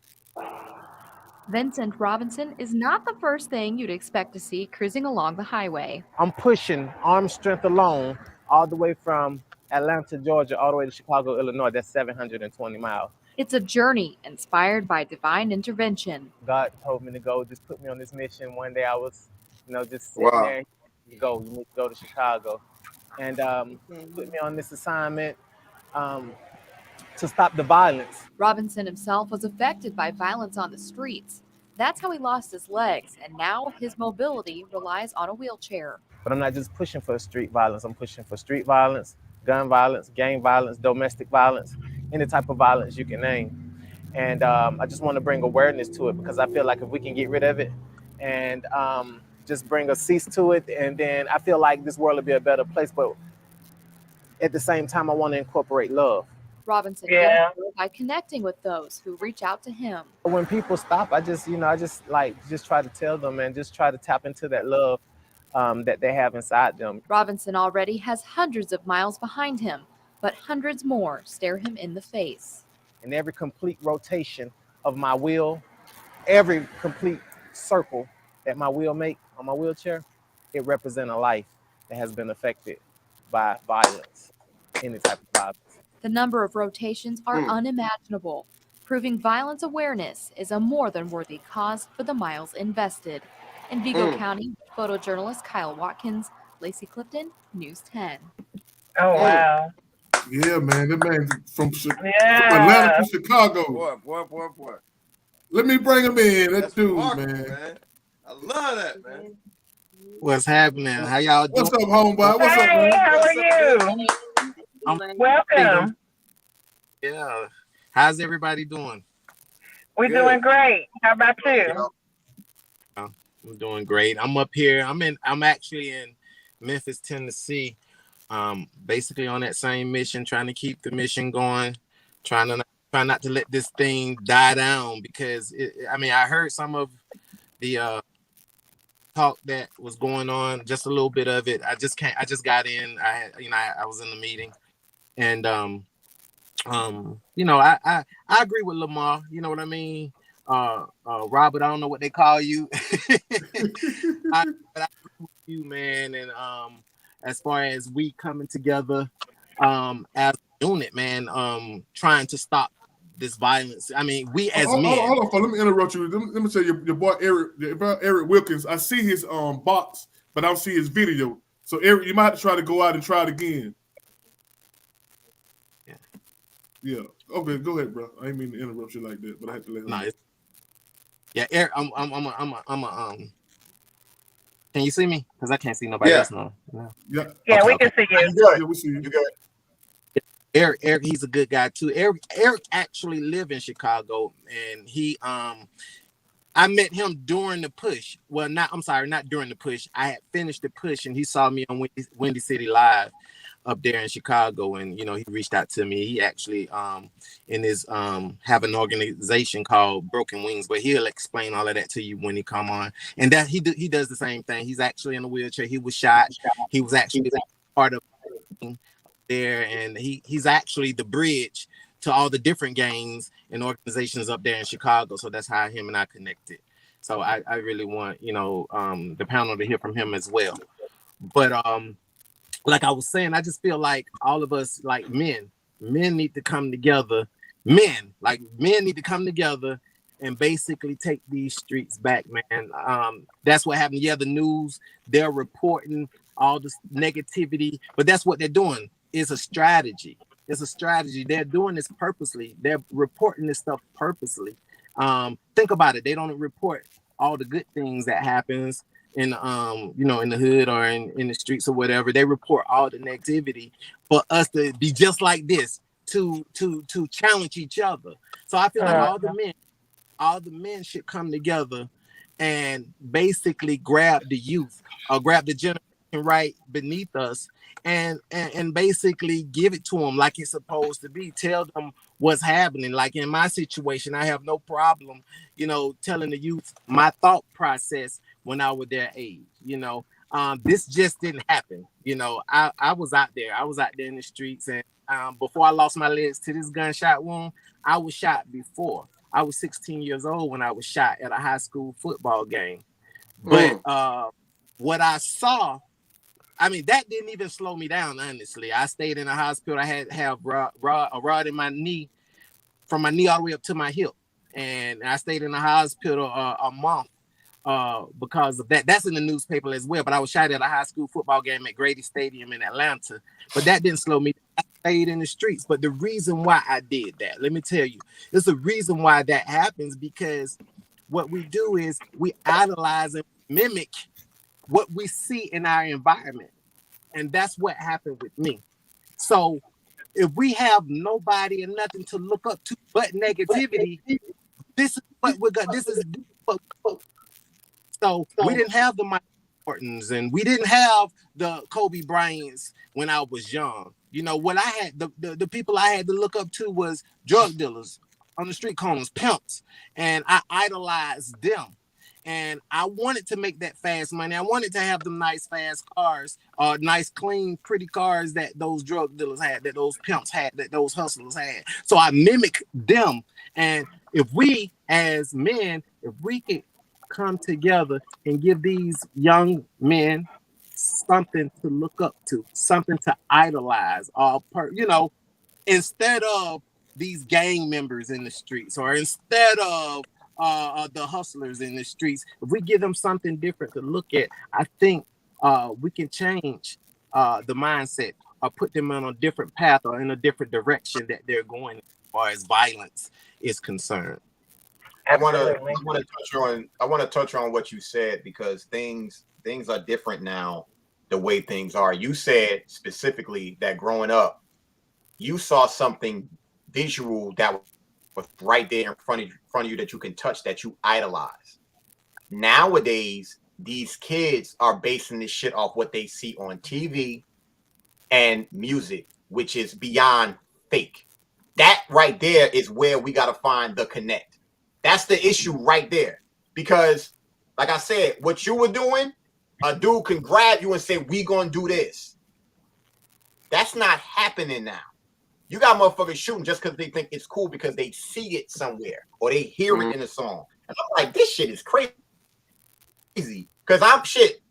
Vincent Robinson is not the first thing you'd expect to see cruising along the highway. I'm pushing arm strength alone all the way from Atlanta, Georgia, all the way to Chicago, Illinois. That's 720 miles. It's a journey inspired by divine intervention. God told me to go, just put me on this mission. One day I was, just sitting there. You need to go to Chicago. And put me on this assignment to stop the violence. Robinson himself was affected by violence on the streets. That's how he lost his legs, and now his mobility relies on a wheelchair. But I'm not just pushing for street violence. I'm pushing for street violence, gun violence, gang violence, domestic violence, any type of violence you can name. And I just want to bring awareness to it because I feel like if we can get rid of it and just bring a cease to it, and then I feel like this world will be a better place. But at the same time, I want to incorporate love. Robinson does so by connecting with those who reach out to him. When people stop, I just try to tell them and just try to tap into that love that they have inside them. Robinson already has hundreds of miles behind him, but hundreds more stare him in the face. In every complete rotation of my wheel, every complete circle that my wheel make on my wheelchair, it represents a life that has been affected by violence, any type of violence. The number of rotations are unimaginable, proving violence awareness is a more than worthy cause for the miles invested. In Vigo County, photojournalist Kyle Watkins, Lacey Clifton, News 10. Oh, wow. Yeah, man. That man from Atlanta to Chicago. Boy. Let me bring him in. That dude, man. I love that, man. What's happening? How y'all doing? What's up, homeboy? What's up, man? How are you? Welcome. Yeah. How's everybody doing? We're doing great. How about you? I'm doing great. I'm up here. I'm actually in Memphis, Tennessee. Basically on that same mission, trying to keep the mission going, try not to let this thing die down because I heard some of the talk that was going on, just a little bit of it. I just got in. I was in the meeting, and I agree with Lamar. You know what I mean? Robert, I don't know what they call you. I agree with you, man. And as far as we coming together as a unit, man, trying to stop this violence. We as men. Hold on, let me interrupt you. Let me tell you, your boy Eric Wilkins. I see his box, but I don't see his video. So Eric, you might have to try to go out and try it again. Yeah. Okay, go ahead, bro. I didn't mean to interrupt you like that, but I had to let him know. Yeah, Eric, I'm can you see me? Because I can't see nobody else now. Yeah, we can see you. Yeah, we see you. You good? Eric, he's a good guy too. Eric actually live in Chicago, and he I met him during the push. Well, not during the push. I had finished the push, and he saw me on Windy City Live up there in Chicago, and he reached out to me. He actually in his have an organization called Broken Wings, but he'll explain all of that to you when he come on. And that he does the same thing. He's actually in a wheelchair. He was shot. He was actually part of there, and he's actually the bridge to all the different gangs and organizations up there in Chicago. So that's how him and I connected. So I really want the panel to hear from him as well. But like I was saying, I just feel like all of us, like men need to come together. Men need to come together and basically take these streets back, man. That's what happened. Yeah, the news, they're reporting all this negativity, but that's what they're doing. It's a strategy. It's a strategy. They're doing this purposely. They're reporting this stuff purposely. Think about it. They don't report all the good things that happens. in in the hood or in the streets or whatever. They report all the negativity for us to be just like this, to challenge each other. So I feel like all the men should come together and basically grab the youth or grab the generation right beneath us and basically give it to them like it's supposed to be. Tell them what's happening. Like in my situation, I have no problem, telling the youth my thought process when I was their age. This just didn't happen. I was out there. I was out there in the streets, and before I lost my legs to this gunshot wound, I was shot before. I was 16 years old when I was shot at a high school football game. But what I saw, I mean, that didn't even slow me down, honestly. I stayed in a hospital. I had to have a rod in my knee, from my knee all the way up to my hip. And I stayed in the hospital a month because of that. That's in the newspaper as well. But I was shot at a high school football game at Grady Stadium in Atlanta. But that didn't slow me down. I stayed in the streets. But the reason why I did that, let me tell you, there's a reason why that happens, because what we do is we idolize and mimic what we see in our environment. And that's what happened with me. So if we have nobody and nothing to look up to but negativity, this is what we're going. This is what. So we didn't have the Mike Hortons and we didn't have the Kobe Bryants when I was young. What I had, the people I had to look up to was drug dealers on the street corners, pimps, and I idolized them. And I wanted to make that fast money. I wanted to have them nice, fast cars, nice, clean, pretty cars that those drug dealers had, that those pimps had, that those hustlers had. So I mimicked them. And if we, as men, if we can come together and give these young men something to look up to, something to idolize, instead of these gang members in the streets, or instead of the hustlers in the streets, if we give them something different to look at, I think we can change the mindset or put them on a different path or in a different direction that they're going as far as violence is concerned. I want to touch on what you said, because things are different now, the way things are. You said specifically that growing up, you saw something visual that was right there in front of you that you can touch, that you idolize. Nowadays, these kids are basing this shit off what they see on TV and music, which is beyond fake. That right there is where we got to find the connect. That's the issue right there. Because, like I said, what you were doing, a dude can grab you and say, we gonna do this. That's not happening now. You got motherfuckers shooting just because they think it's cool, because they see it somewhere or they hear it in a song. And I'm like, this shit is crazy. Because I'm shit.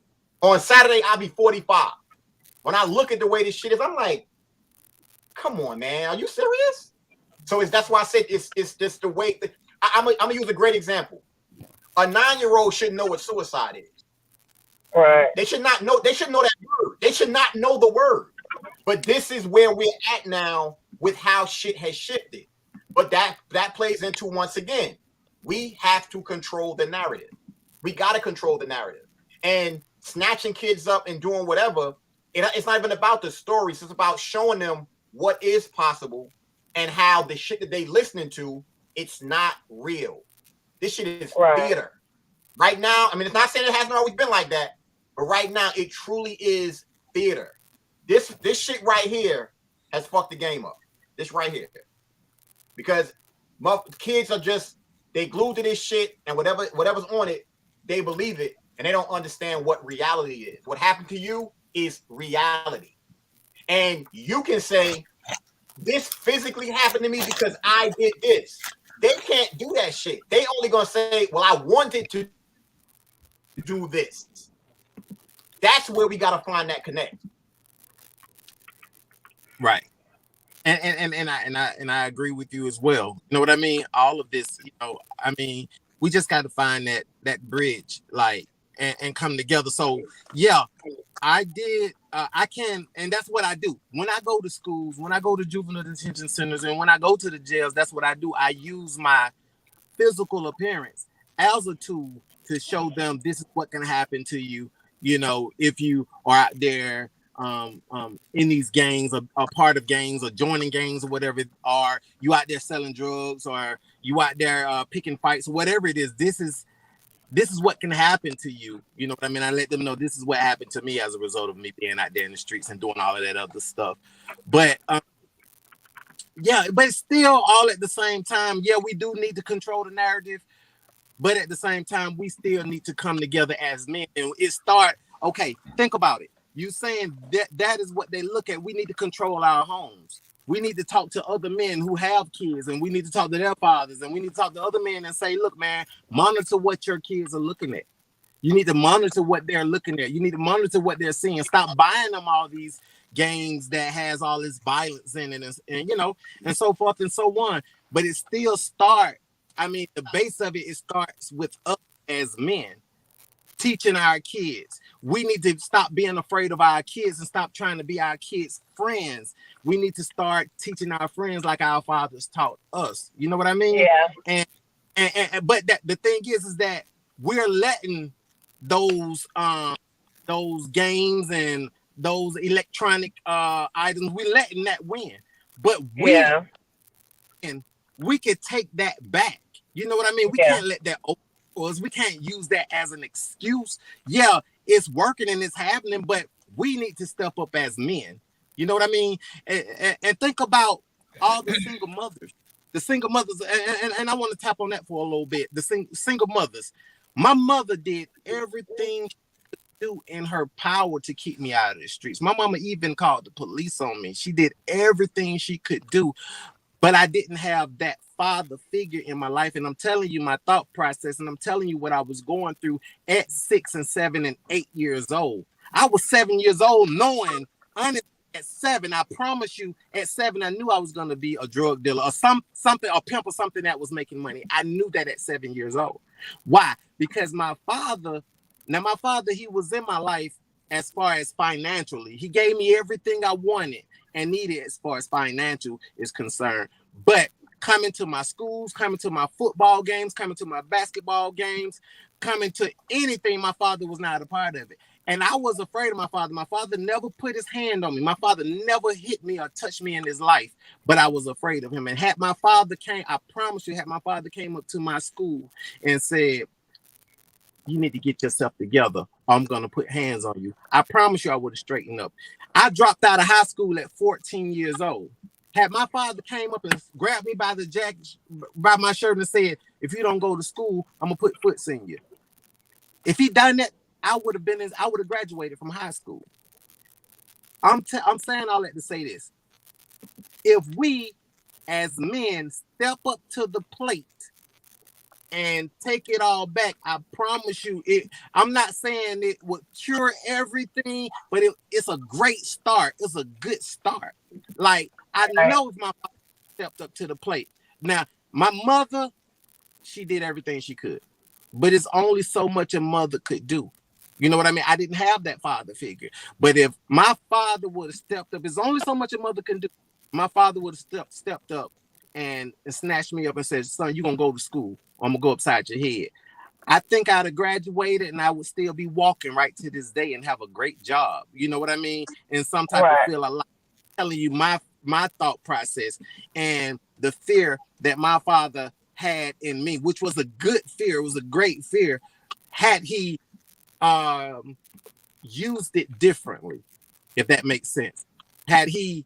On Saturday, I'll be 45. When I look at the way this shit is, I'm like, come on, man. Are you serious? So that's why I said it's just the way. I'm gonna use a great example. A 9-year-old shouldn't know what suicide is. Right. They should not know. They should know that word. They should not know the word. But this is where we're at now with how shit has shifted. But that plays into, once again, we have to control the narrative. We got to control the narrative. And snatching kids up and doing whatever, it's not even about the stories. It's about showing them what is possible and how the shit that they listening to, it's not real. This shit is theater. Right now, I mean, it's not saying it hasn't always been like that, but right now it truly is theater. This shit right here has fucked the game up. This right here. Because kids are just, they glued to this shit, and whatever's on it, they believe it, and they don't understand what reality is. What happened to you is reality. And you can say, this physically happened to me because I did this. They can't do that shit. They only gonna say, well, I wanted to do this. That's where we gotta find that connect. Right. And I agree with you as well. You know what I mean? All of this, I mean, we just got to find that bridge, like, and come together. So yeah, I did. I can, and that's what I do when I go to schools, when I go to juvenile detention centers, and when I go to the jails. That's what I do. I use my physical appearance as a tool to show them this is what can happen to you, you know, if you are out there in these gangs, or part of gangs, or joining gangs, or whatever, or you out there selling drugs, or you out there picking fights, whatever it is. This is what can happen to you. You know what I mean? I let them know this is what happened to me as a result of me being out there in the streets and doing all of that other stuff. But yeah, but still, all at the same time, yeah, we do need to control the narrative. But at the same time, we still need to come together as men. And okay, think about it. You saying that is what they look at. We need to control our homes. We need to talk to other men who have kids, and we need to talk to their fathers, and we need to talk to other men and say, look, man, monitor what your kids are looking at. You need to monitor what they're looking at. You need to monitor what they're seeing. Stop buying them all these games that has all this violence in it, and you know, and so forth and so on. But it still starts. I mean, the base of it starts with us as men teaching our kids. We need to stop being afraid of our kids and stop trying to be our kids' friends. We need to start teaching our friends like our fathers taught us. You know what I mean? Yeah. But the thing is that we're letting those games and those electronic items, we're letting that win. But we could take that back. You know what I mean? We can't let that over us. We can't use that as an excuse. Yeah, it's working and it's happening, but we need to step up as men. You know what I mean? And think about all the single mothers. The single mothers, and I want to tap on that for a little bit. The single mothers. My mother did everything she could do in her power to keep me out of the streets. My mama even called the police on me. She did everything she could do, but I didn't have that father figure in my life. And I'm telling you my thought process, and I'm telling you what I was going through at 6 and 7 and 8 years old. I was 7 years old knowing, honestly, at 7, I promise you, at 7, I knew I was going to be a drug dealer or something, a pimp or something that was making money. I knew that at 7 years old. Why? Because my father, he was in my life as far as financially. He gave me everything I wanted and needed as far as financial is concerned. But coming to my schools, coming to my football games, coming to my basketball games, coming to anything, my father was not a part of it. And I was afraid of my father. My father never put his hand on me. My father never hit me or touched me in his life, but I was afraid of him. And had my father came, I promise you, had my father came up to my school and said, you need to get yourself together, or I'm going to put hands on you, I promise you I would have straightened up. I dropped out of high school at 14 years old. Had my father came up and grabbed me by the jacket, by my shirt, and said, if you don't go to school, I'm going to put foots in you. If he done that, I would have graduated from high school. I'm saying all that to say this. If we as men step up to the plate and take it all back, I promise you, I'm not saying it would cure everything, but it's a great start. It's a good start. Like, I know if my father stepped up to the plate. Now, my mother, she did everything she could, but it's only so much a mother could do. You know what I mean? I didn't have that father figure. But if my father would have stepped up, it's only so much a mother can do. My father would have stepped up and snatched me up and said, son, you're going to go to school. I'm going to go upside your head. I think I'd have graduated and I would still be walking right to this day and have a great job. You know what I mean? In some type of feel alive. I'm telling you my thought process and the fear that my father had in me, which was a good fear. It was a great fear. Had he used it differently, if that makes sense. Had he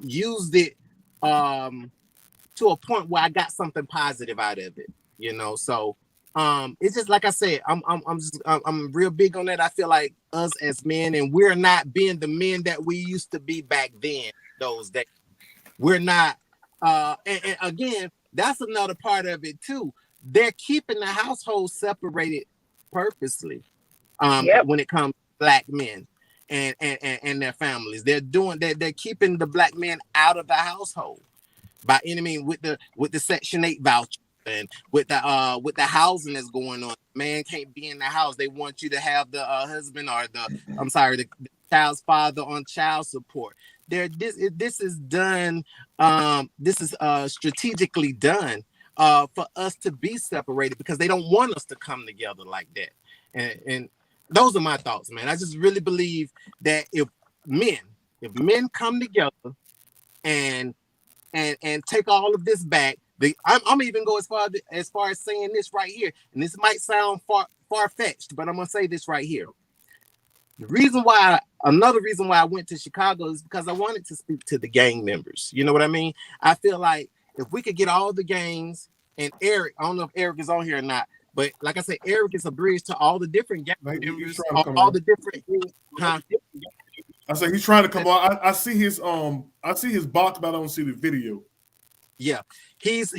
used it to a point where I got something positive out of it, you know. So it's just like I said, I'm real big on that. I feel like us as men, and we're not being the men that we used to be back then, those days. We're not and again, that's another part of it too. They're keeping the household separated purposely. When it comes to Black men and their families, they're keeping the Black men out of the household by any means with the Section 8 voucher and with the housing that's going on. Man can't be in the house. They want you to have the husband or the child's father on child support. This is done. This is strategically done for us to be separated because they don't want us to come together like that. And those are my thoughts, man. I just really believe that if men come together and take all of this back, I'm even go as far as saying this right here, and this might sound far-fetched, but I'm gonna say this right here. Another reason why I went to Chicago is because I wanted to speak to the gang members. You know what I mean? I feel like if we could get all the gangs, and Eric, I don't know if Eric is on here or not, but like I said, Eric is a bridge to all the different gang members, all the different. Huh? I said he's trying to come on. I see his box, but I don't see the video. Yeah, he's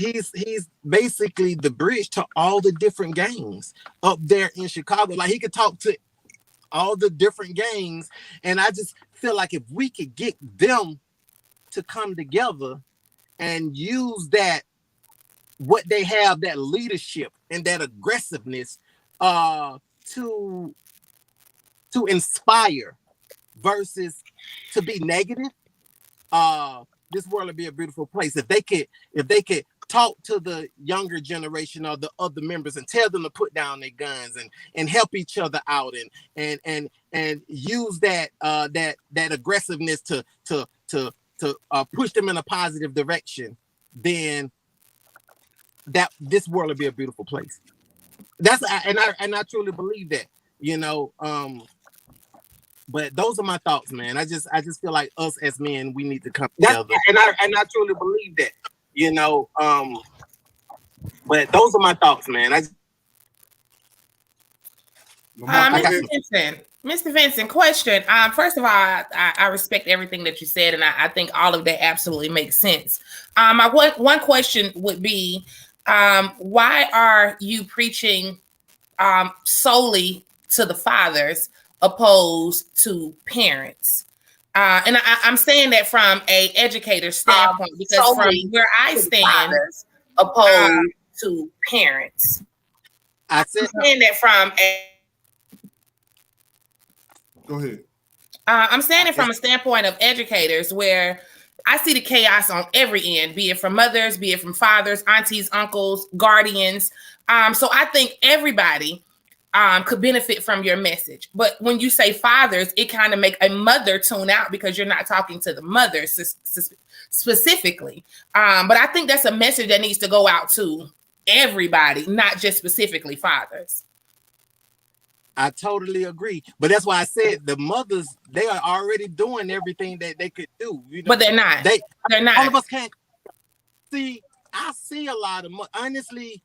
basically the bridge to all the different gangs up there in Chicago. Like he could talk to all the different gangs, and I just feel like if we could get them to come together and use that, what they have, that leadership and that aggressiveness, to inspire versus to be negative, this world would be a beautiful place. If they could talk to the younger generation or the other members and tell them to put down their guns and help each other out and use that aggressiveness to push them in a positive direction, then that this world would be a beautiful place. I truly believe that, you know. But those are my thoughts, man. I just feel like us as men, we need to come together. And I truly believe that, you know. But those are my thoughts, man. Mr. Vincent, question. First of all, I respect everything that you said, and I think all of that absolutely makes sense. My one question would be, why are you preaching solely to the fathers opposed to parents? And I'm saying that from a educator standpoint, because from where I stand, opposed to parents. I'm saying that from a. Go ahead. I'm saying it from a standpoint of educators, where I see the chaos on every end, be it from mothers, be it from fathers, aunties, uncles, guardians. So I think everybody could benefit from your message. But when you say fathers, it kind of make a mother tune out because you're not talking to the mother specifically. But I think that's a message that needs to go out to everybody, not just specifically fathers. I totally agree. But that's why I said the mothers, they are already doing everything that they could do. You know? But they're not. They're not. All of us can't see. I see a lot of, honestly,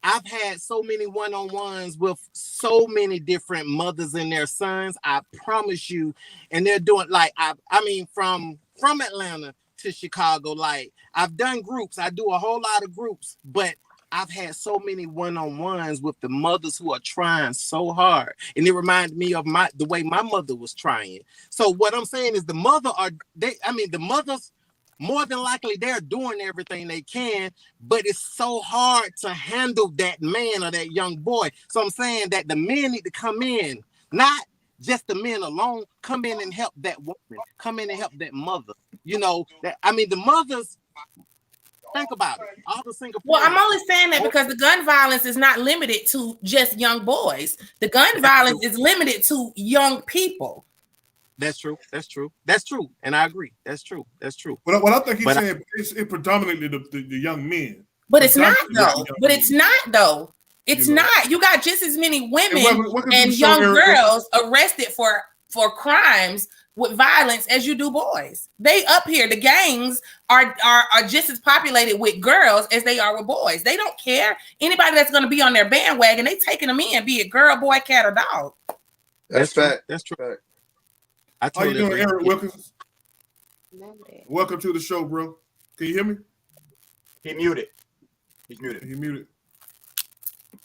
I've had so many one-on-ones with so many different mothers and their sons. I promise you. And they're doing like, I mean, from Atlanta to Chicago, like I've done groups. I do a whole lot of groups, but I've had so many one-on-ones with the mothers who are trying so hard. And it reminded me of the way my mother was trying. So what I'm saying is the mothers, more than likely, they're doing everything they can, but it's so hard to handle that man or that young boy. So I'm saying that the men need to come in, not just the men alone, come in and help that woman, come in and help that mother. You know, the mothers, think about it. All the single Well, I'm only saying that because the gun violence is not limited to just young boys. The gun violence is limited to young people. That's true. That's true. That's true. And I agree. That's true. That's true. But what I think he's saying is predominantly the young men. But it's not though. But it's not though. It's not. You got just as many women and young girls arrested for crimes with violence as you do boys. They up here, the gangs are just as populated with girls as they are with boys. They don't care. Anybody that's going to be on their bandwagon, they taking them in, be it girl, boy, cat, or dog. That's fact. That's true. How you doing, Eric Wilkins? Welcome to the show, bro. Can you hear me? He muted. He's muted. He muted.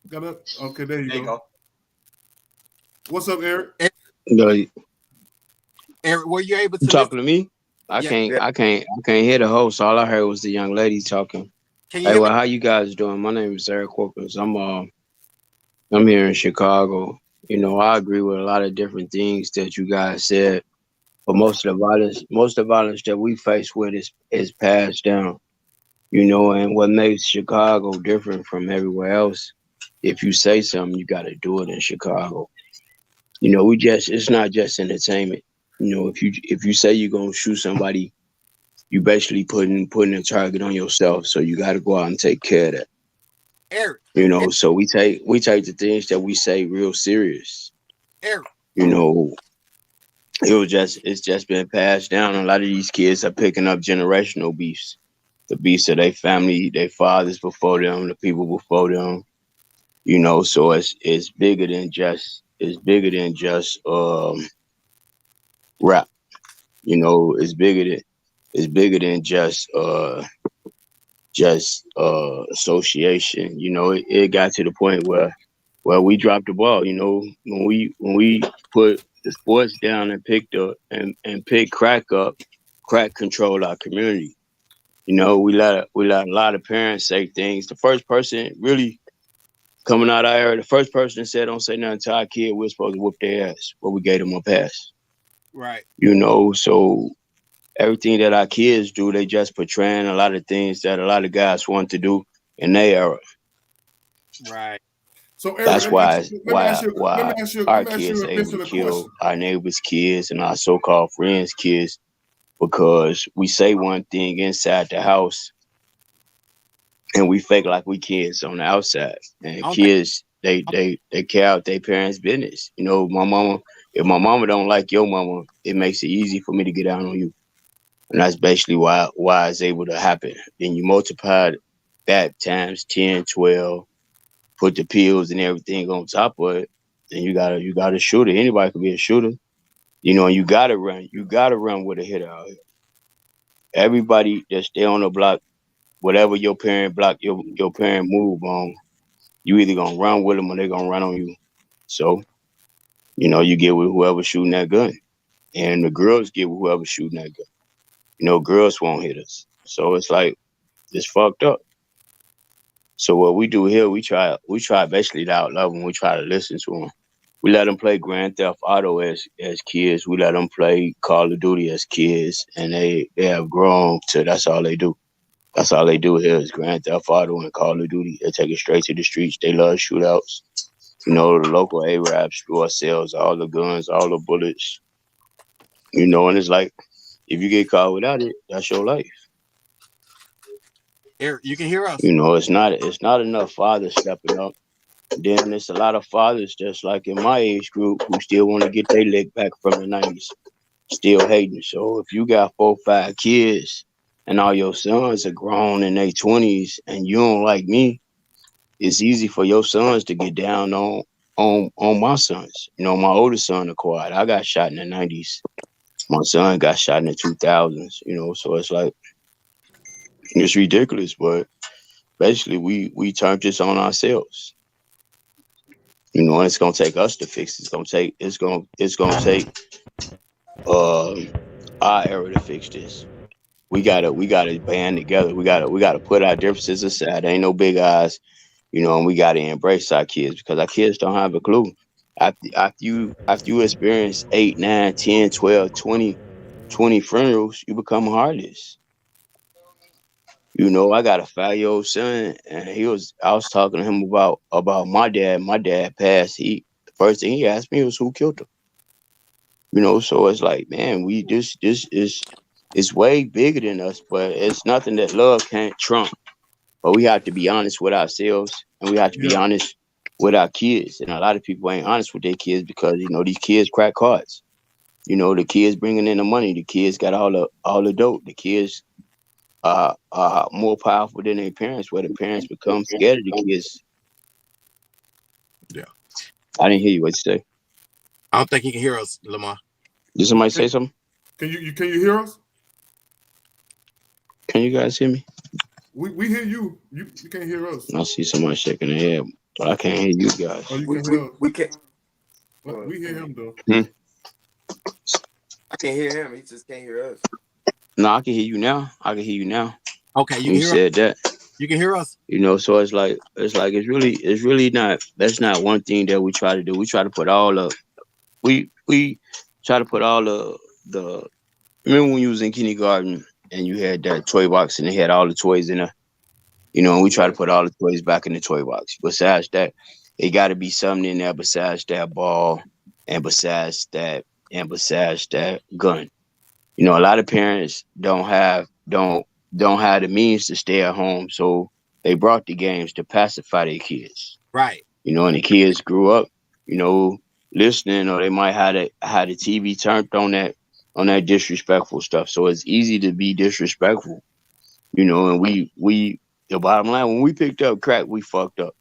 Got up? Okay, there you go. What's up, Eric? Eric, were you able to talking to me? I can't hear the host. All I heard was the young lady talking. Hey, well, how you guys doing? My name is Eric Wilkins. I'm here in Chicago. You know, I agree with a lot of different things that you guys said, but most of the violence that we face with is passed down. You know, and what makes Chicago different from everywhere else, if you say something, you got to do it in Chicago. You know, it's not just entertainment. You know, if you say you're gonna shoot somebody, you basically putting a target on yourself. So you got to go out and take care of that. Eric. You know, so we take the things that we say real serious. Eric. You know, it's just been passed down. A lot of these kids are picking up generational beefs. The beefs of their family, their fathers before them, the people before them. You know, so it's bigger than just rap. You know, it's bigger than just association. You know, it got to the point where we dropped the ball. You know, when we put the sports down and picked crack up, crack controlled our community. You know, we let a lot of parents say things. The first person really coming out of here, the first person that said don't say nothing to our kid, we're supposed to whoop their ass, but we gave them a pass. Right. You know, so everything that our kids do, they just portraying a lot of things that a lot of guys want to do in their era. Right. So Eric, that's why our kids kids are able to kill our neighbors' kids and our so-called friends' kids because we say one thing inside the house and we fake like we kids on the outside. And kids, they care out their parents' business. You know, if my mama don't like your mama, it makes it easy for me to get down on you. And that's basically why it's able to happen. Then you multiply that times 10, 12, put the pills and everything on top of it, then you got a shooter. Anybody could be a shooter. You know, and you gotta run with a hitter out here. Everybody that stay on the block, whatever your parent block your parent move on, you either gonna run with them or they gonna run on you. So, you know, you get with whoever shooting that gun. And the girls get with whoever shooting that gun. You know, girls won't hit us. So it's like, it's fucked up. So what we do here, we try basically to outlove them. We try to listen to them. We let them play Grand Theft Auto as kids. We let them play Call of Duty as kids. And they have grown to, that's all they do. That's all they do here is Grand Theft Auto and Call of Duty. They take it straight to the streets. They love shootouts. You know, the local Arab store sells all the guns, all the bullets. You know, and it's like, if you get caught without it, that's your life. Eric, you can hear us. You know, it's not enough fathers stepping up. Then there's a lot of fathers just like in my age group who still want to get their leg back from the 90s, still hating. So if you got 4 or 5 kids and all your sons are grown in their 20s and you don't like me, it's easy for your sons to get down on my sons. You know, my oldest son acquired. I got shot in the 90s. My son got shot in the 2000s, you know, so it's like, it's ridiculous, but basically we turned this on ourselves. You know, and it's gonna take us to fix it. It's gonna take our era to fix this. We gotta band together. We gotta put our differences aside. There ain't no big eyes, you know, and we gotta embrace our kids because our kids don't have a clue. After you experience 8, 9, 10, 12, 20 funerals, you become heartless. You know, I got a 5-year-old son, and I was talking to him about my dad. My dad passed. The first thing he asked me was who killed him. You know, so it's like, man, this is way bigger than us, but it's nothing that love can't trump. But we have to be honest with ourselves, and we have to be honest with our kids. And a lot of people ain't honest with their kids because, you know, these kids crack cards. You know, the kids bringing in the money. The kids got all the dope. The kids are more powerful than their parents, where the parents become scared of the kids. Yeah. I didn't hear you. What you say? I don't think he can hear us, Lamar. Did somebody say something? Can you hear us? Can you guys hear me? We hear you. You can't hear us. I see somebody shaking their head, but I can't hear you guys. Oh, you can hear us. We can't. We hear him though. I can hear him. He just can't hear us. No, I can hear you now. Okay, you said that. You can hear us. You know, so it's really not. That's not one thing that we try to do. We try to put all the. We try to put all the. Remember when you was in kindergarten and you had that toy box and it had all the toys in there? You know, and we try to put all the toys back in the toy box. Besides that, it got to be something in there besides that ball and besides that gun. You know, a lot of parents don't have the means to stay at home, so they brought the games to pacify their kids. Right. You know, and the kids grew up, you know, listening, or they might had the TV turned on that disrespectful stuff. So it's easy to be disrespectful, you know. And we the bottom line, when we picked up crack, we fucked up.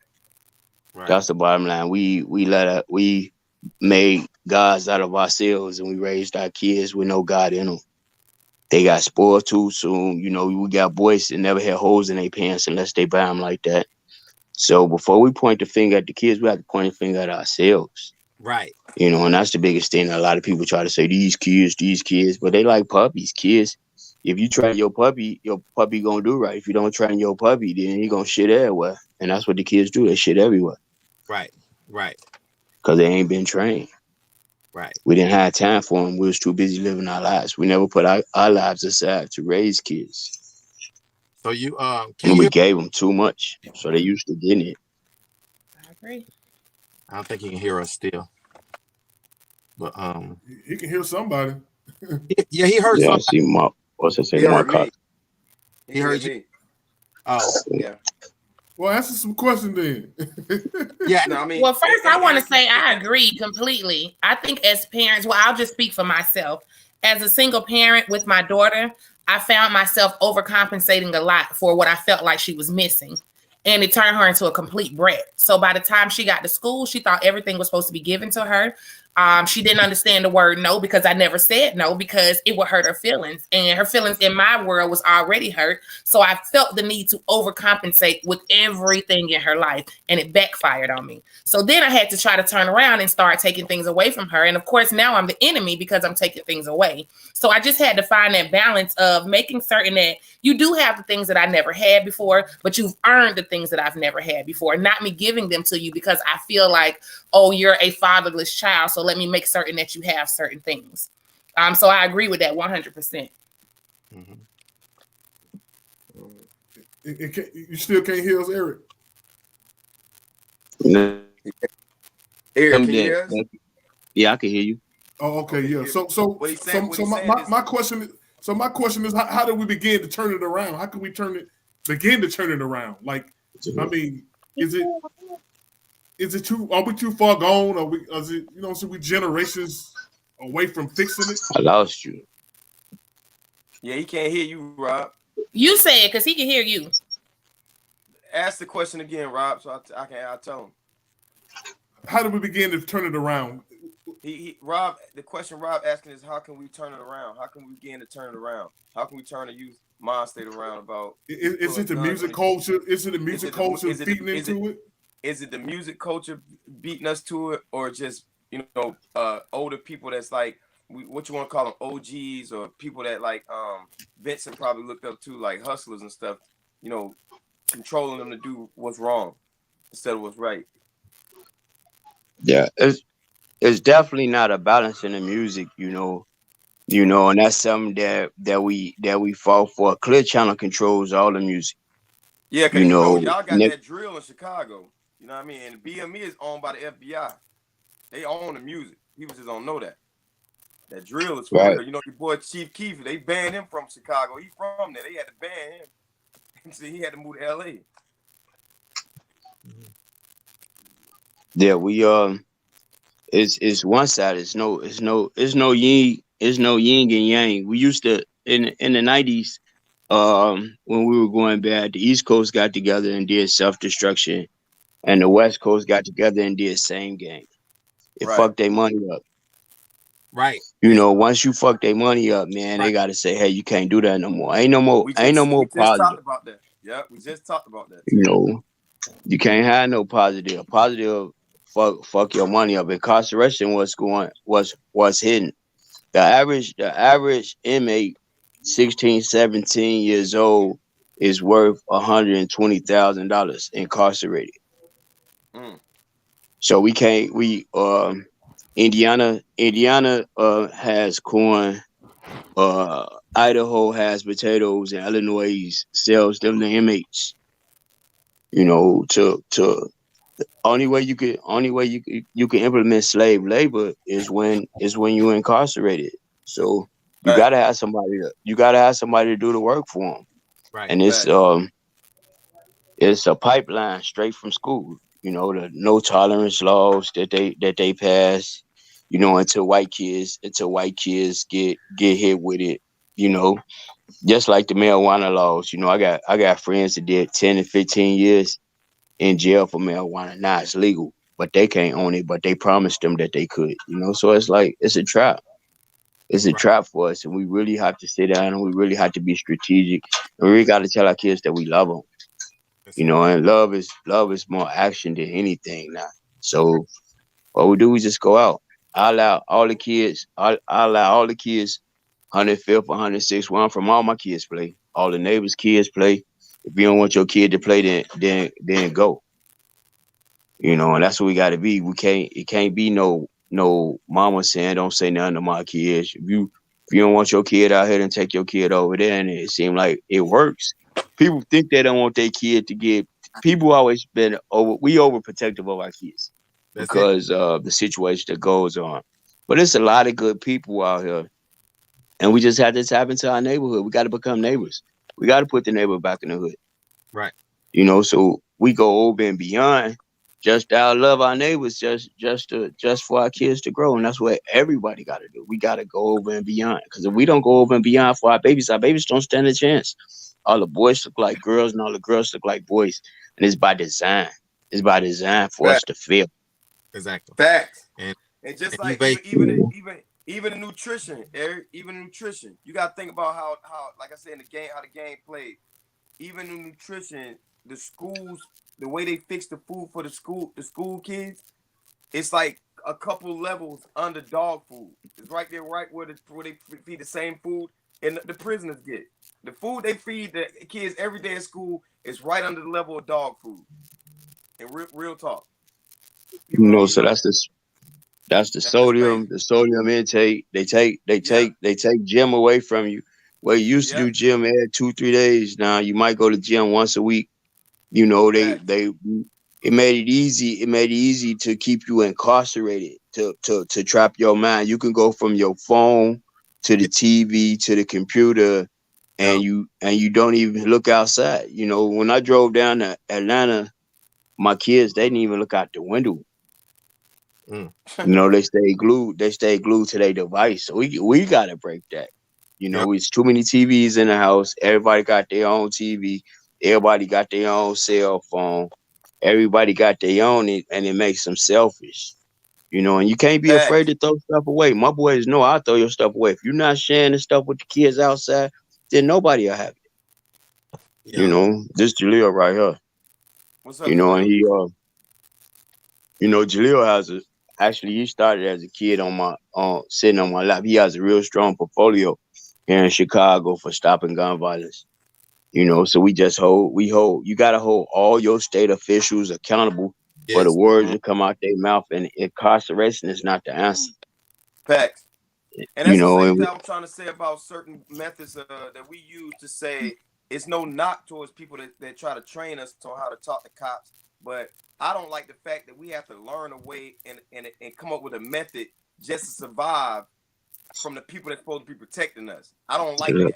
Right. That's the bottom line. We made gods out of ourselves, and we raised our kids with no God in them. They got spoiled too soon. You know, we got boys that never had holes in their pants unless they buy them like that. So before we point the finger at the kids, we have to point the finger at ourselves. Right. You know, and that's the biggest thing that a lot of people try to say, these kids, but they like puppies. Kids, if you train your puppy gonna do right. If you don't train your puppy, then he gonna shit everywhere. And that's what the kids do. They shit everywhere. Right. Right. Because they ain't been trained. Right. We didn't have time for them. We was too busy living our lives. We never put our lives aside to raise kids. So you we gave them too much, so they used to getting it. I agree. I don't think he can hear us still, but he can hear somebody. Yeah, he heard. Yeah, somebody. I see Mark. What's it say? He Mark. heard me. He heard you. Oh, yeah. Well, answer some questions then. Yeah. No, I mean, well, first I want to say I agree completely. I think as parents, well, I'll just speak for myself. As a single parent with my daughter, I found myself overcompensating a lot for what I felt like she was missing. And it turned her into a complete brat. So by the time she got to school, she thought everything was supposed to be given to her. She didn't understand the word no because I never said no because it would hurt her feelings. And her feelings in my world was already hurt. So I felt the need to overcompensate with everything in her life. And it backfired on me. So then I had to try to turn around and start taking things away from her. And of course, now I'm the enemy because I'm taking things away. So I just had to find that balance of making certain that you do have the things that I never had before, but you've earned the things that I've never had before, not me giving them to you because I feel like, oh, you're a fatherless child, so let me make certain that you have certain things. So I agree with that 100%. Mm-hmm. You still can't hear us, Eric? No. Eric, can you hear us? Yeah, I can hear you. Oh, okay, yeah. So my question is how do we begin to turn it around? How can we begin to turn it around? Like, I mean, is it too? Are we too far gone? Is it, you know, so we generations away from fixing it? I lost you. Yeah, he can't hear you, Rob. You say it because he can hear you. Ask the question again, Rob, so I'll tell him. How do we begin to turn it around? Rob, the question Rob asking is how can we turn it around? How can we begin to turn it around? How can we turn the youth mind state around about? Is it the music culture? Is it the music culture feeding into it? Is it the music culture beating us to it, or just, you know, older people that's like, what you want to call them, OGs, or people that like Vincent probably looked up to, like hustlers and stuff, you know, controlling them to do what's wrong instead of what's right. Yeah, it's definitely not a balance in the music, you know, and that's something that we fought for. Clear Channel controls all the music. Yeah, because you know y'all got that drill in Chicago. You know what I mean? And BME is owned by the FBI. They own the music. People just don't know that. That drill is for real. You know, your boy Chief Keef, they banned him from Chicago. He from there. They had to ban him. So he had to move to LA. Yeah, we it's one side. It's no yin and yang. We used to in the 90s, when we were going bad, the East Coast got together and did self-destruction, and the West Coast got together and did same game. It fucked their money up. Right. You know, once you fuck their money up, man, they gotta say, hey, you can't do that no more. Ain't no more positive. We just talked about that. Yeah, we just talked about that. You know, you can't have no positive. Positive fuck your money up. Incarceration was hidden. The average inmate, 16, 17 years old, is worth $120,000 incarcerated. So Indiana has corn, Idaho has potatoes, and Illinois sells them to inmates. You know, to only way you can implement slave labor is when you incarcerated. So you gotta have somebody to do the work for them. Right. And it's a pipeline straight from school. You know, the no tolerance laws that they pass. You know, until white kids get hit with it. You know, just like the marijuana laws. You know, I got friends that did 10 and 15 years in jail for marijuana. Now it's legal, but they can't own it. But they promised them that they could. You know, so it's like it's a trap. It's a trap for us, and we really have to sit down and we really have to be strategic. And we really got to tell our kids that we love them. You know, and love is more action than anything now. So what we do is just go out. I allow all the kids. I allow all the kids. 105th, 106th. Where I'm from, all my kids play. All the neighbors' kids play. If you don't want your kid to play, then go. You know, and that's what we got to be. It can't be no mama saying don't say nothing to my kids. If you don't want your kid out here, then take your kid over there. And it seems like it works. People think they don't want their kid to get. People always been overprotective of our kids because of the situation that goes on. But it's a lot of good people out here, and we just had to tap into our neighborhood. We got to become neighbors. We got to put the neighbor back in the hood. Right. You know, so we go over and beyond just to love our neighbors, just for our kids to grow, and that's what everybody got to do. We got to go over and beyond, because if we don't go over and beyond for our babies don't stand a chance. All the boys look like girls, and all the girls look like boys, and it's by design. It's by design for us to fail. Exactly. Facts. And just and like even in nutrition, Eric, even in nutrition, you got to think about how like I said in the game, how the game played. Even in nutrition, the schools, the way they fix the food for the school kids, it's like a couple levels under dog food. It's right there, right where they feed the same food and the prisoners get. The food they feed the kids every day at school is right under the level of dog food. And real talk. You know, so that's the sodium intake. They take gym away from you. Where you used to do gym every 2-3 days, now you might go to gym once a week. You know, it made it easy. It made it easy to keep you incarcerated, to trap your mind. You can go from your phone to the TV to the computer, and you don't even look outside. You know, when I drove down to Atlanta, my kids, they didn't even look out the window. You know, they stay glued to their device. So we gotta break that. You know, it's too many TVs in the house. Everybody got their own TV. Everybody got their own cell phone. Everybody got their own, and it makes them selfish. You know, and you can't be afraid to throw stuff away. My boys know I'll throw your stuff away. If you're not sharing the stuff with the kids outside, then nobody will have it. You know, this Jaleel right here. What's up, you know, Jaleel? and he you know, Jaleel actually he started as a kid sitting on my lap. He has a real strong portfolio here in Chicago for stopping gun violence. You know, so you gotta hold all your state officials accountable for the words that come out their mouth, and incarceration is not the answer. Facts. And that's the same thing I'm trying to say about certain methods that we use to say it's no knock towards people that try to train us on how to talk to cops. But I don't like the fact that we have to learn a way and come up with a method just to survive from the people that's supposed to be protecting us. I don't like that.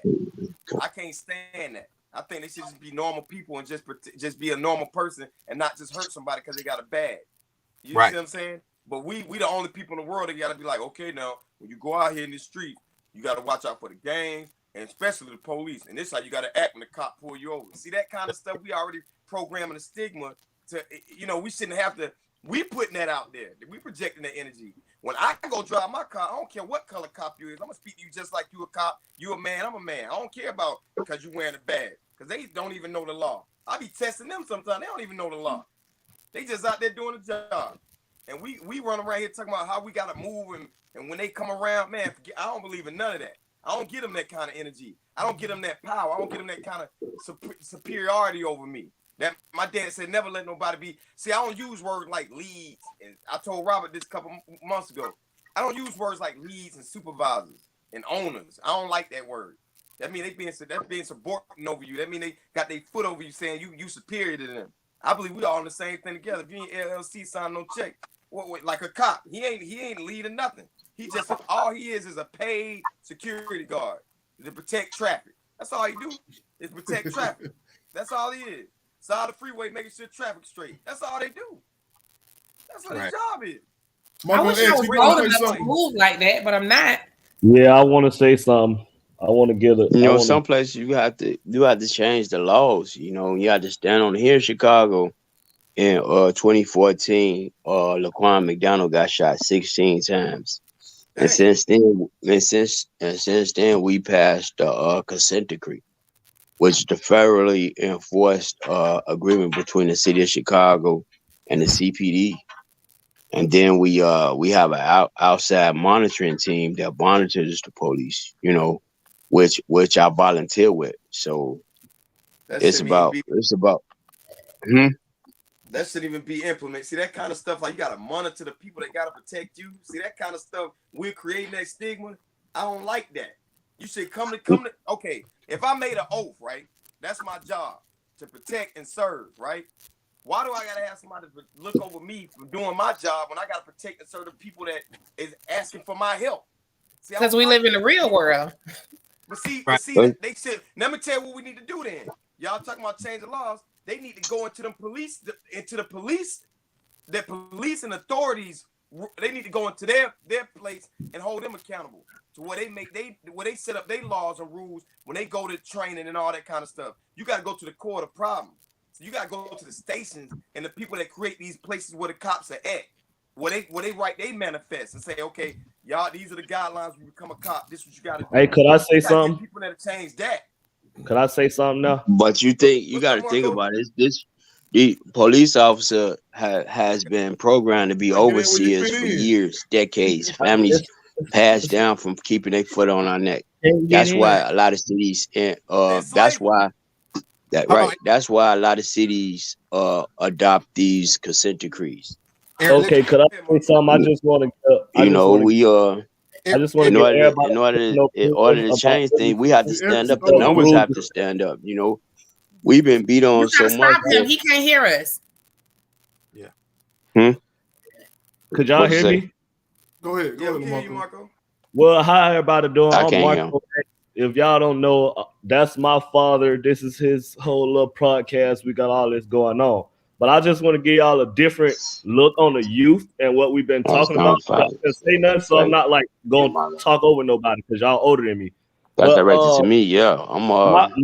I can't stand that. I think they should just be normal people and just be a normal person and not just hurt somebody because they got a badge. You see what I'm saying? But we the only people in the world that got to be like, okay, now when you go out here in the street, you got to watch out for the gangs and especially the police. And this is how you got to act when the cop pull you over. See that kind of stuff? We already programming the stigma to, you know, we shouldn't have to. We putting that out there. We projecting that energy. When I go drive my car, I don't care what color cop you is. I'm gonna speak to you just like you a cop. You a man. I'm a man. I don't care about because you wearing a badge because they don't even know the law. I be testing them sometimes. They don't even know the law. They just out there doing the job. And we run around here talking about how we gotta move and when they come around, man, I don't believe in none of that. I don't give them that kind of energy. I don't give them that power. I don't give them that kind of superiority over me. That my dad said, never let nobody be. See, I don't use words like leads. And I told Robert this a couple months ago. I don't use words like leads and supervisors and owners. I don't like that word. That means that's being subordinate over you. That means they got their foot over you saying you superior to them. I believe we all in the same thing together. If you ain't LLC, sign no check. What, like a cop? He ain't leading nothing. He just all he is a paid security guard to protect traffic. That's all he do is protect traffic. That's all he is. Side of the freeway, making sure traffic's straight. That's all they do. That's what his job is. I wish I was old enough to move like that, but I'm not. Yeah, I want to say something. I want to get it. You know, some places you have to change the laws. You know, you have to stand on here in Chicago in 2014. Laquan McDonald got shot 16 times, and since then, we passed the consent decree, which is the federally enforced agreement between the city of Chicago and the CPD. And then we have an outside monitoring team that monitors the police, you know, which I volunteer with. So That it's about. That shouldn't even be implemented. See, that kind of stuff, like you gotta monitor the people that gotta protect you. See, that kind of stuff, we're creating that stigma. I don't like that. You should come to okay, if I made an oath, right? That's my job, to protect and serve, right? Why do I gotta have somebody to look over me for doing my job when I gotta protect and serve the people that is asking for my help? Because we live in the real world. But see, they said, let me tell you what we need to do then. Y'all talking about changing laws. They need to go into the police and authorities. They need to go into their place and hold them accountable to where they set up their laws and rules when they go to training and all that kind of stuff. You got to go to the core of the problem. So you got to go to the stations and the people that create these places where the cops are at. Where they write, they manifest and say, okay, y'all, these are the guidelines when you become a cop. This is what you got to do. Hey, could I say something? People that change that. Could I say something now? But you got to think about it. The police officer has been programmed to be overseers for years, decades. Families passed down from keeping their foot on our neck. That's why a lot of cities, that's why a lot of cities adopt these consent decrees. Okay, could I say something? I just want to. In order to change things, we have to stand up. The numbers have to stand up. You know, we've been beat on so much. Stop him. He can't hear us. Yeah. Could y'all hear me? Go ahead, Marco. Well, how everybody doing? I I'm can't Marco. If y'all don't know, that's my father. This is his whole little podcast. We got all this going on. But I just want to give y'all a different look on the youth and what we've been talking about. I can't say nothing, so I'm not like going to talk over nobody because y'all older than me. That's directed to me. Yeah, I'm actually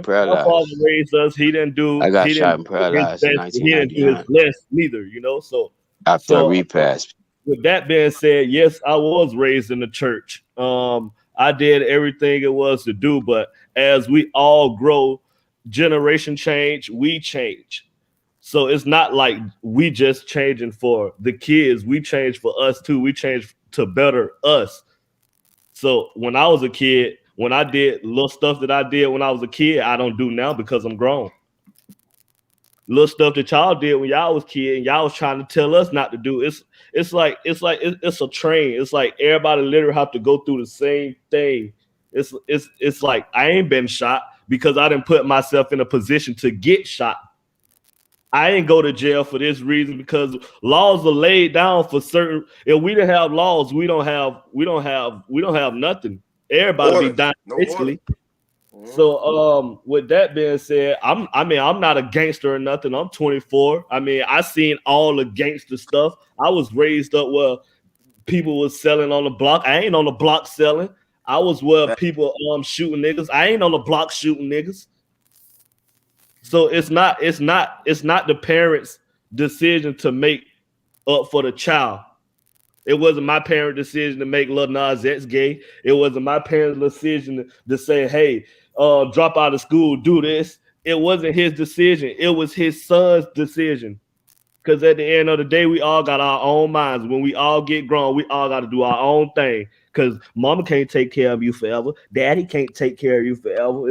paralyzed. My father raised us. He didn't do. I got shot and paralyzed in 1999. He didn't do his best neither, you know. So after a repass. With that being said, yes, I was raised in the church. I did everything it was to do, but as we all grow, generation change, we change. So it's not like we just changing for the kids. We change for us too. We change to better us. So when I was a kid, when I did little stuff that I did when I was a kid, I don't do now because I'm grown. Little stuff that y'all did when y'all was kid and y'all was trying to tell us not to do. It's a train. It's like everybody literally have to go through the same thing. It's like I ain't been shot because I didn't put myself in a position to get shot. I ain't go to jail for this reason because laws are laid down for certain. If we didn't have laws, we don't have nothing. Everybody be dying basically. So with that being said, I'm not a gangster or nothing. I'm 24. I mean, I seen all the gangster stuff. I was raised up where people was selling on the block. I ain't on the block selling. I was where people shooting niggas. I ain't on the block shooting niggas. So it's not the parents' decision to make up for the child. It wasn't my parents' decision to make Lil Nas X gay. It wasn't my parents' decision to say, hey, drop out of school, do this. It wasn't his decision. It was his son's decision. Because at the end of the day, we all got our own minds. When we all get grown, we all got to do our own thing. Because mama can't take care of you forever. Daddy can't take care of you forever.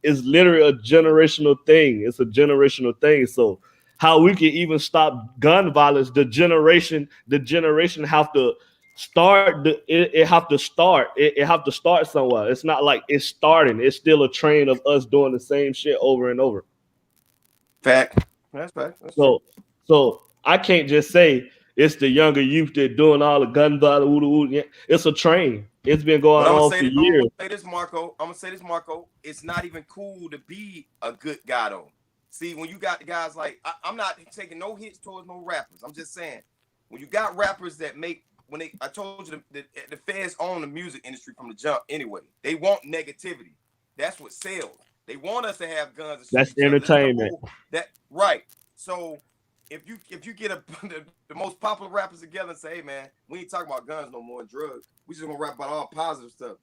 It's literally a generational thing. It's a generational thing. So how we can even stop gun violence, the generation have to start. It have to start somewhere. It's not like it's starting. It's still a train of us doing the same shit over and over. Fact. That's right. That's so I can't just say it's the younger youth that doing all the gun violence. It's a train. It's been But going I'm on gonna for say years. this, Marco. I'm gonna say this, Marco. It's not even cool to be a good guy though. See, when you got the guys like I'm not taking no hits towards no rappers. I'm just saying, when you got rappers that make I told you the feds own the music industry from the jump anyway. They want negativity. That's what sells. They want us to have guns and shoot That's each other. entertainment. That right. So if you get the most popular rappers together and say, hey man, we ain't talking about guns no more and drugs. We just gonna rap about all positive stuff.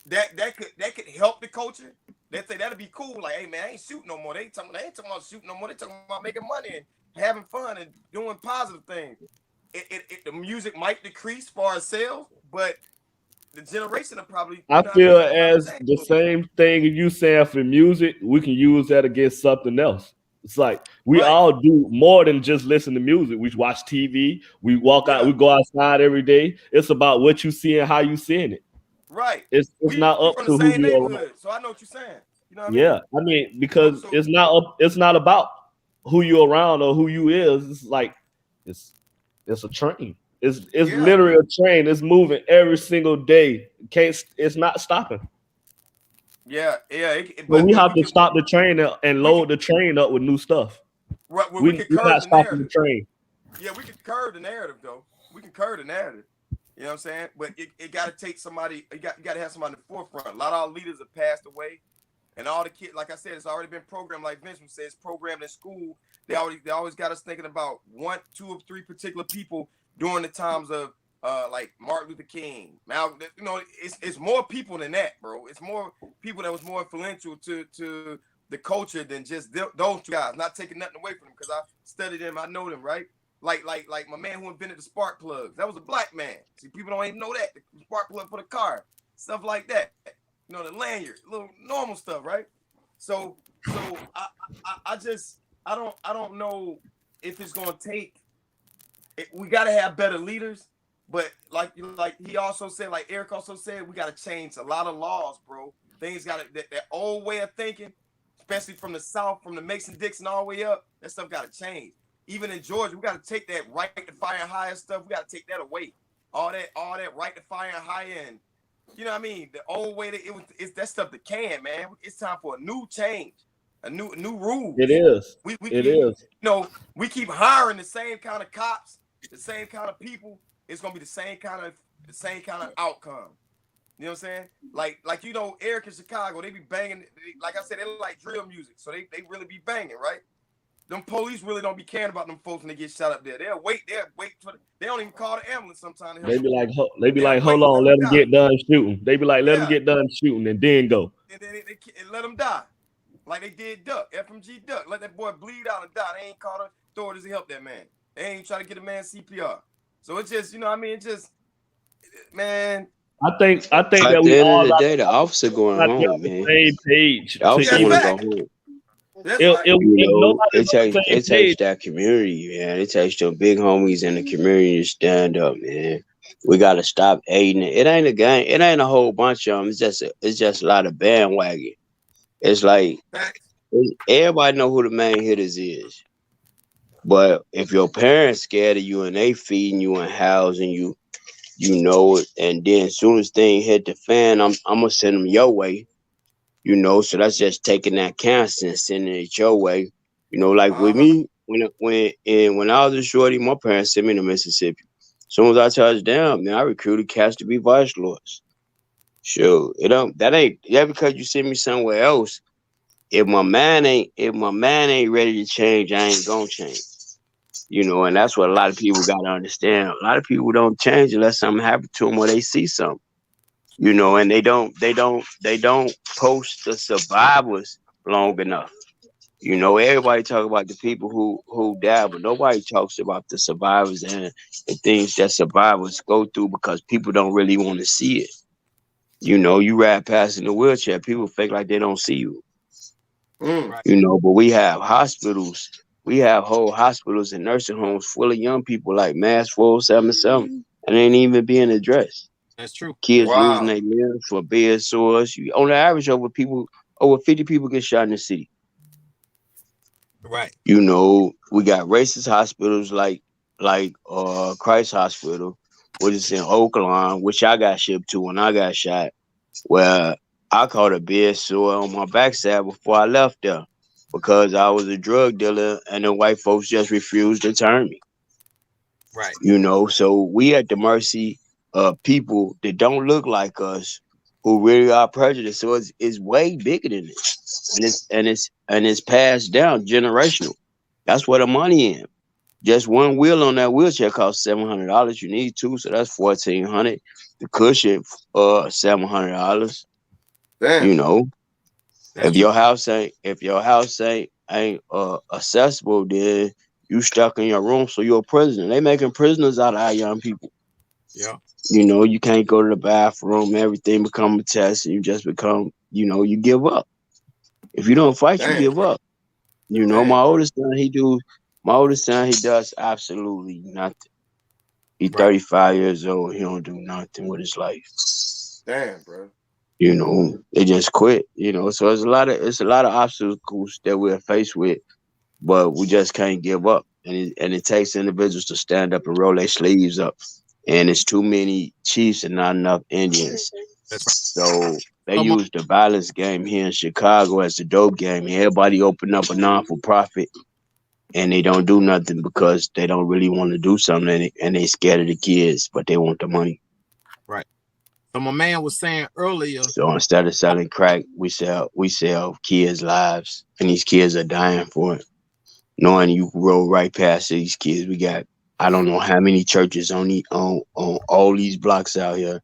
That could help the culture. They say that'd be cool. Like, hey man, I ain't shooting no more. They ain't talking about shooting no more. They talking about making money and having fun and doing positive things. The music might decrease as far as sales, but the generation will probably. I feel as the same thing you saying for music, we can use that against something else. It's like we all do more than just listen to music. We watch TV, we walk out, we go outside every day. It's about what you see and how you seeing it. Right. It's not up from to the who same you are. neighborhood, so I know what you're saying. You know what Yeah, I mean, because it's not about who you around or who you is. It's like it's a train. It's literally a train. It's moving every single day. It's not stopping. Yeah. But we have to stop the train and load the train up with new stuff. Right, well, We're we can curve not the stopping narrative. the train. Yeah, we can curve the narrative though. We can curve the narrative. You know what I'm saying? But it got to take somebody. You got to have somebody in the forefront. A lot of our leaders have passed away, and all the kids, like I said, it's already been programmed. Like Vincent says, programmed in school. They always got us thinking about 1, 2, or 3 particular people during the times of like Martin Luther King. Now, you know, it's more people than that, bro. It's more people that was more influential to the culture than just those guys. Not taking nothing away from them because I studied them. I know them, right? Like my man who invented the spark plugs. That was a black man. See, people don't even know that. The spark plug for the car. Stuff like that. You know, the lanyard, little normal stuff, right? So I don't know if it's gonna take we gotta have better leaders, but like he also said, like Eric also said, we gotta change a lot of laws, bro. Things gotta that old way of thinking, especially from the South, from the Mason-Dixon all the way up, that stuff gotta change. Even in Georgia, we got to take that right to fire and hire stuff. We got to take that away. All that right to fire and hire, and you know what I mean. The old way that it's that stuff that can, man. It's time for a new change, a new rule. It is. It is. You know, we keep hiring the same kind of cops, the same kind of people. It's gonna be the same kind of outcome. You know what I'm saying? Like you know, Eric in Chicago, they be banging. Like I said, they like drill music, so they really be banging, right? Them police really don't be caring about them folks when they get shot up there. They'll wait for they don't even call the ambulance sometimes. They be like, hold on, let them get done shooting. They be like, let them get done shooting and then go. And then they let them die. Like they did Duck, FMG Duck. Let that boy bleed out and die. They ain't called authorities to help that man. They ain't trying to get a man CPR. So it's just, you know what I mean? It's just, man. I think that we all the day, the officer going home, man. Same page. The officer want to go home. It takes that community, man. It takes them big homies in the community to stand up, man. We gotta stop hating it. It ain't a gang. It ain't a whole bunch of them. It's just a lot of bandwagon. It's like everybody know who the main hitters is, but if your parents scared of you and they feeding you and housing you, you know it. And then as soon as things hit the fan, I'm gonna send them your way. You know, so that's just taking that cancer and sending it your way. You know, like with me, when I was a shorty, my parents sent me to Mississippi. As soon as I touched down, man, I recruited cats to be vice lords. Sure, that ain't because you send me somewhere else. If my man ain't ready to change, I ain't gonna change. You know, and that's what a lot of people gotta understand. A lot of people don't change unless something happens to them or they see something. You know, and they don't post the survivors long enough. You know, everybody talk about the people who died, but nobody talks about the survivors and the things that survivors go through because people don't really want to see it. You know, you ride past in the wheelchair, people fake like they don't see you. You know, but we have hospitals. We have whole hospitals and nursing homes full of young people like Mass 477 and they ain't even being addressed. That's true. Kids losing their limbs for bed sores. On the average, over 50 people get shot in the city. Right. You know, we got racist hospitals like Christ Hospital, which is in Oakland, which I got shipped to when I got shot, where I caught a bed sore on my backside before I left there because I was a drug dealer and the white folks just refused to turn me. Right. You know, so we at the mercy of people that don't look like us who really are prejudiced. So it's way bigger than this. And it's passed down generational. That's where the money in. Just one wheel on that wheelchair costs $700. You need two, so that's $1,400. The cushion, $700. Damn. You know, if your house ain't accessible, then you stuck in your room, so you're a prisoner. They making prisoners out of our young people. Yeah. You know, you can't go to the bathroom. Everything become a test, and you just become, you give up. If you don't fight, you give up. You know, my oldest son, he does absolutely nothing. He's 35 years old. He don't do nothing with his life. Damn, bro. You know, they just quit. You know, so it's a lot of obstacles that we're faced with, but we just can't give up. And it takes individuals to stand up and roll their sleeves up. And it's too many chiefs and not enough Indians. So they use the violence game here in Chicago as the dope game. Everybody open up a non-for-profit and they don't do nothing because they don't really want to do something and they scared of the kids, but they want the money. Right. So my man was saying earlier. So instead of selling crack, we sell kids' lives, and these kids are dying for it. Knowing you roll right past these kids, we got I don't know how many churches on all these blocks out here,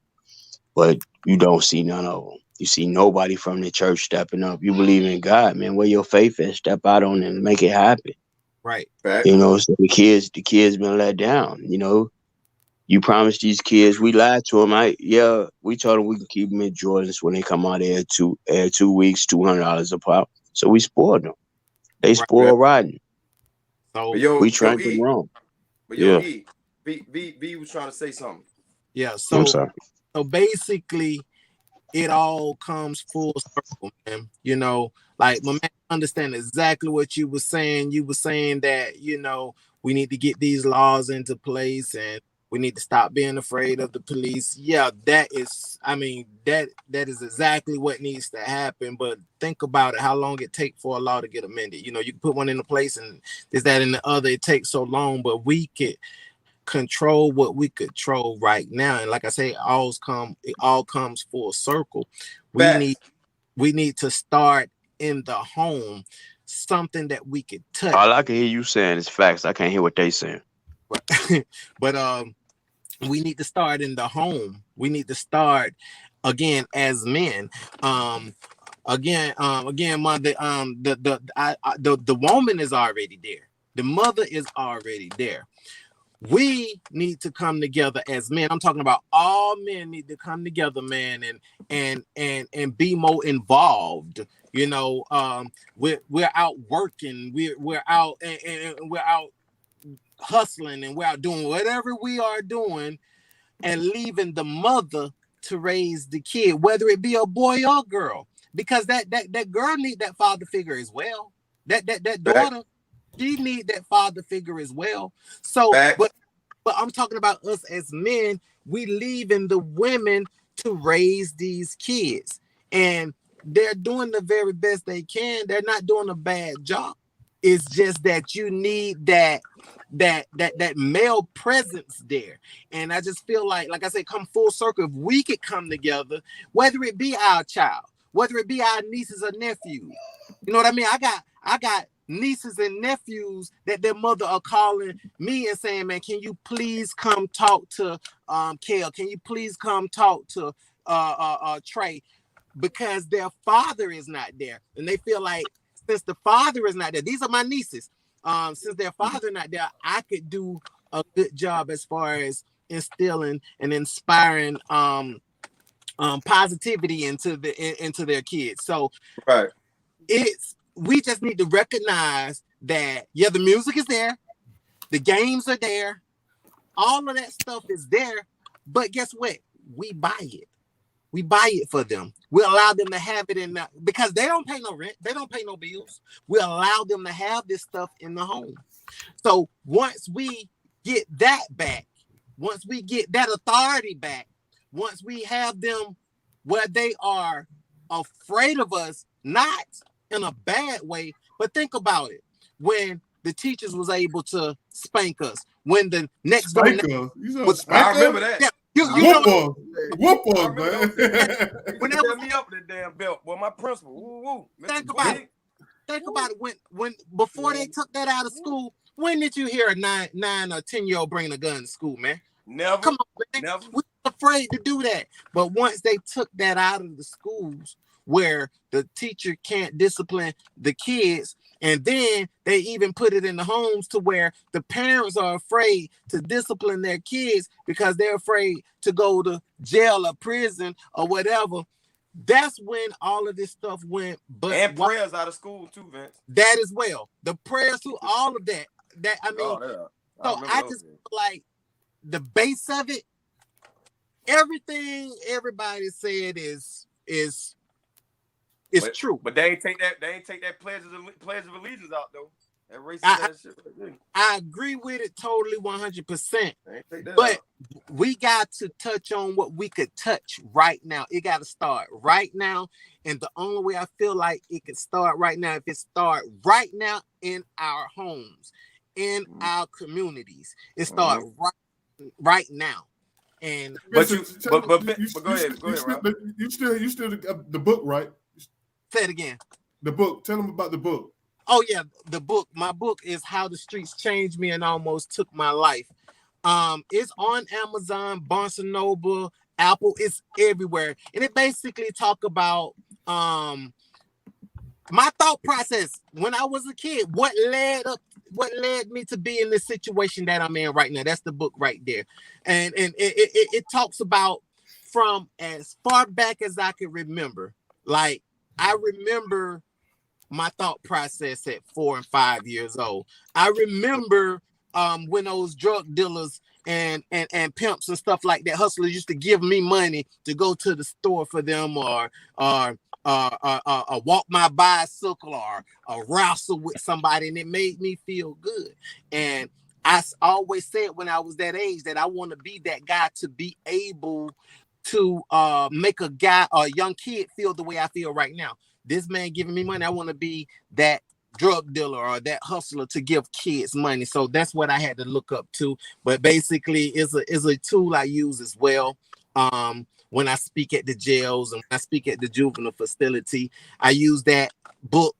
but you don't see none of them. You see nobody from the church stepping up. You believe in God, man. Where your faith is, step out on it and make it happen. Right. You know, so the kids been let down. You know, you promised these kids. We lied to them. We told them we can keep them in Jordans when they come out there 2 weeks, $200 a pop. So we spoiled them. They spoiled riding. So we trained them wrong. But yeah. V was trying to say something. Yeah. I'm sorry. So basically, it all comes full circle, man. You know, like my man understand exactly what you were saying. You were saying that, you know, we need to get these laws into place and we need to stop being afraid of the police. Yeah, that is is exactly what needs to happen. But think about it, how long it take for a law to get amended. You know, you can put one into place and this, that, and the other. It takes so long, but we could control what we control right now. And like I say, it all comes full circle. We need to start in the home, something that we could touch. All I can hear you saying is facts. I can't hear what they saying. But we need to start in the home. We need to start again as men. Again, mother. The woman is already there. The mother is already there. We need to come together as men. I'm talking about all men need to come together, man, and be more involved. You know, we're out working. We're out and we're out hustling, and we're out doing whatever we are doing, and leaving the mother to raise the kid, whether it be a boy or girl, because that girl need that father figure as well. That daughter, she need that father figure as well. So, but I'm talking about us as men. We leaving the women to raise these kids, and they're doing the very best they can. They're not doing a bad job. It's just that you need that male presence there. And I just feel like I said, come full circle. If we could come together, whether it be our child, whether it be our nieces or nephews, you know what I mean? I got nieces and nephews that their mother are calling me and saying, man, can you please come talk to Kel? Can you please come talk to Trey? Because their father is not there. And they feel like since the father is not there, these are my nieces. Since their father not there, I could do a good job as far as instilling and inspiring positivity into their kids. So we just need to recognize that the music is there, the games are there, all of that stuff is there, but guess what? We buy it. We buy it for them. We allow them to have it because they don't pay no rent. They don't pay no bills. We allow them to have this stuff in the home. So once we get that back, once we get that authority back, once we have them where they are afraid of us, not in a bad way, but think about it. When the teachers was able to spank us, when the next door was I remember that. Yeah, whoop us, man. Whenever me up with that damn belt, well, my principal. Think about it. Think about it. When before they took that out of school, when did you hear a 9 or 10-year-old bring a gun to school, man? Never. Come on, man. Never. We're afraid to do that. But once they took that out of the schools where the teacher can't discipline the kids, and then they even put it in the homes to where the parents are afraid to discipline their kids because they're afraid to go to jail or prison or whatever. That's when all of this stuff went. And prayers out of school too, Vince. That as well. The prayers to all of that. I just feel like the base of it, everything everybody said is true. But they ain't take that pledge of allegiance out though. That racist shit right there. I agree with it totally 100%. But we got to touch on what we could touch right now. It got to start right now. And the only way I feel like it could start right now, if it start right now in our homes, in our communities, it start right now. And go ahead, Rob. You still the book, right? Say it again. The book. Tell them about the book. Oh yeah, the book. My book is How the Streets Changed Me and Almost Took My Life. It's on Amazon, Barnes & Noble, Apple. It's everywhere, and it basically talk about my thought process when I was a kid. What led me to be in this situation that I'm in right now. That's the book right there, and it talks about from as far back as I can remember. Like I remember my thought process at 4 and 5 years old. I remember when those drug dealers and pimps and stuff like that, hustlers used to give me money to go to the store for them or walk my bicycle or wrestle with somebody, and it made me feel good. And I always said when I was that age that I want to be that guy to be able to make a young kid feel the way I feel right now. This man giving me money, I want to be that drug dealer or that hustler to give kids money. So that's what I had to look up to. But basically, it's a tool I use as well. When I speak at the jails and when I speak at the juvenile facility, I use that book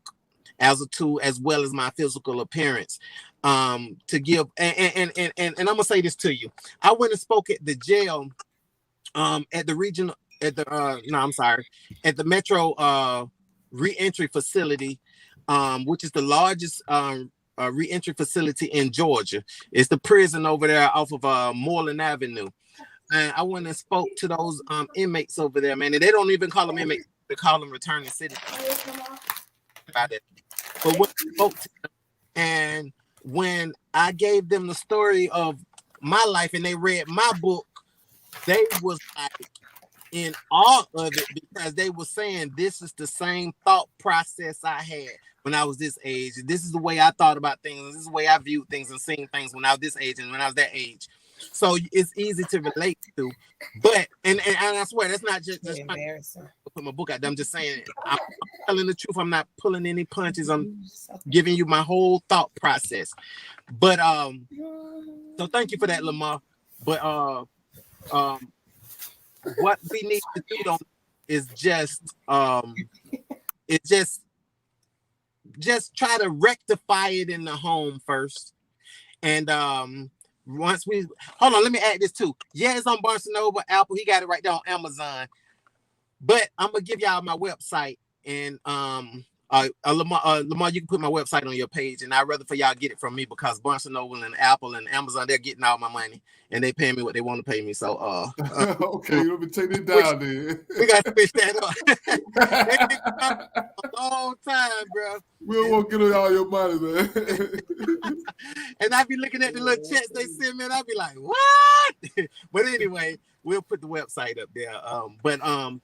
as a tool as well as my physical appearance to give. And I'm gonna say this to you. I went and spoke at the jail at the regional at the Metro reentry facility, which is the largest reentry facility in Georgia. It's the prison over there off of Moreland Avenue. And I went and spoke to those inmates over there, man. And they don't even call them inmates; they call them returning citizens. About it. But when I spoke to them, and when I gave them the story of my life, and they read my book, they was like in awe of it because they were saying this is the same thought process I had when I was this age. This is the way I thought about things. This is the way I viewed things and seen things when I was this age and when I was that age. So it's easy to relate to. But and I swear that's not just embarrassing. Put my book out there. I'm just saying I'm telling the truth. I'm not pulling any punches. I'm giving you my whole thought process. But so thank you for that, Lamar. But what we need to do though is just try to rectify it in the home first. And once we hold on, let me add this too. Yeah, it's on Barnes & Noble, Apple. He got it right there on Amazon. But I'm gonna give y'all my website, and Lamar, you can put my website on your page, and I'd rather for y'all get it from me because Barnes & Noble and Apple and Amazon, they're getting all my money and they paying me what they want to pay me. So okay, let me take it down then. We got to switch that up. A long time, bro. We don't want to get all your money, man. And I be looking at the little checks they send me, and I be like, what? But anyway, we'll put the website up there. But no,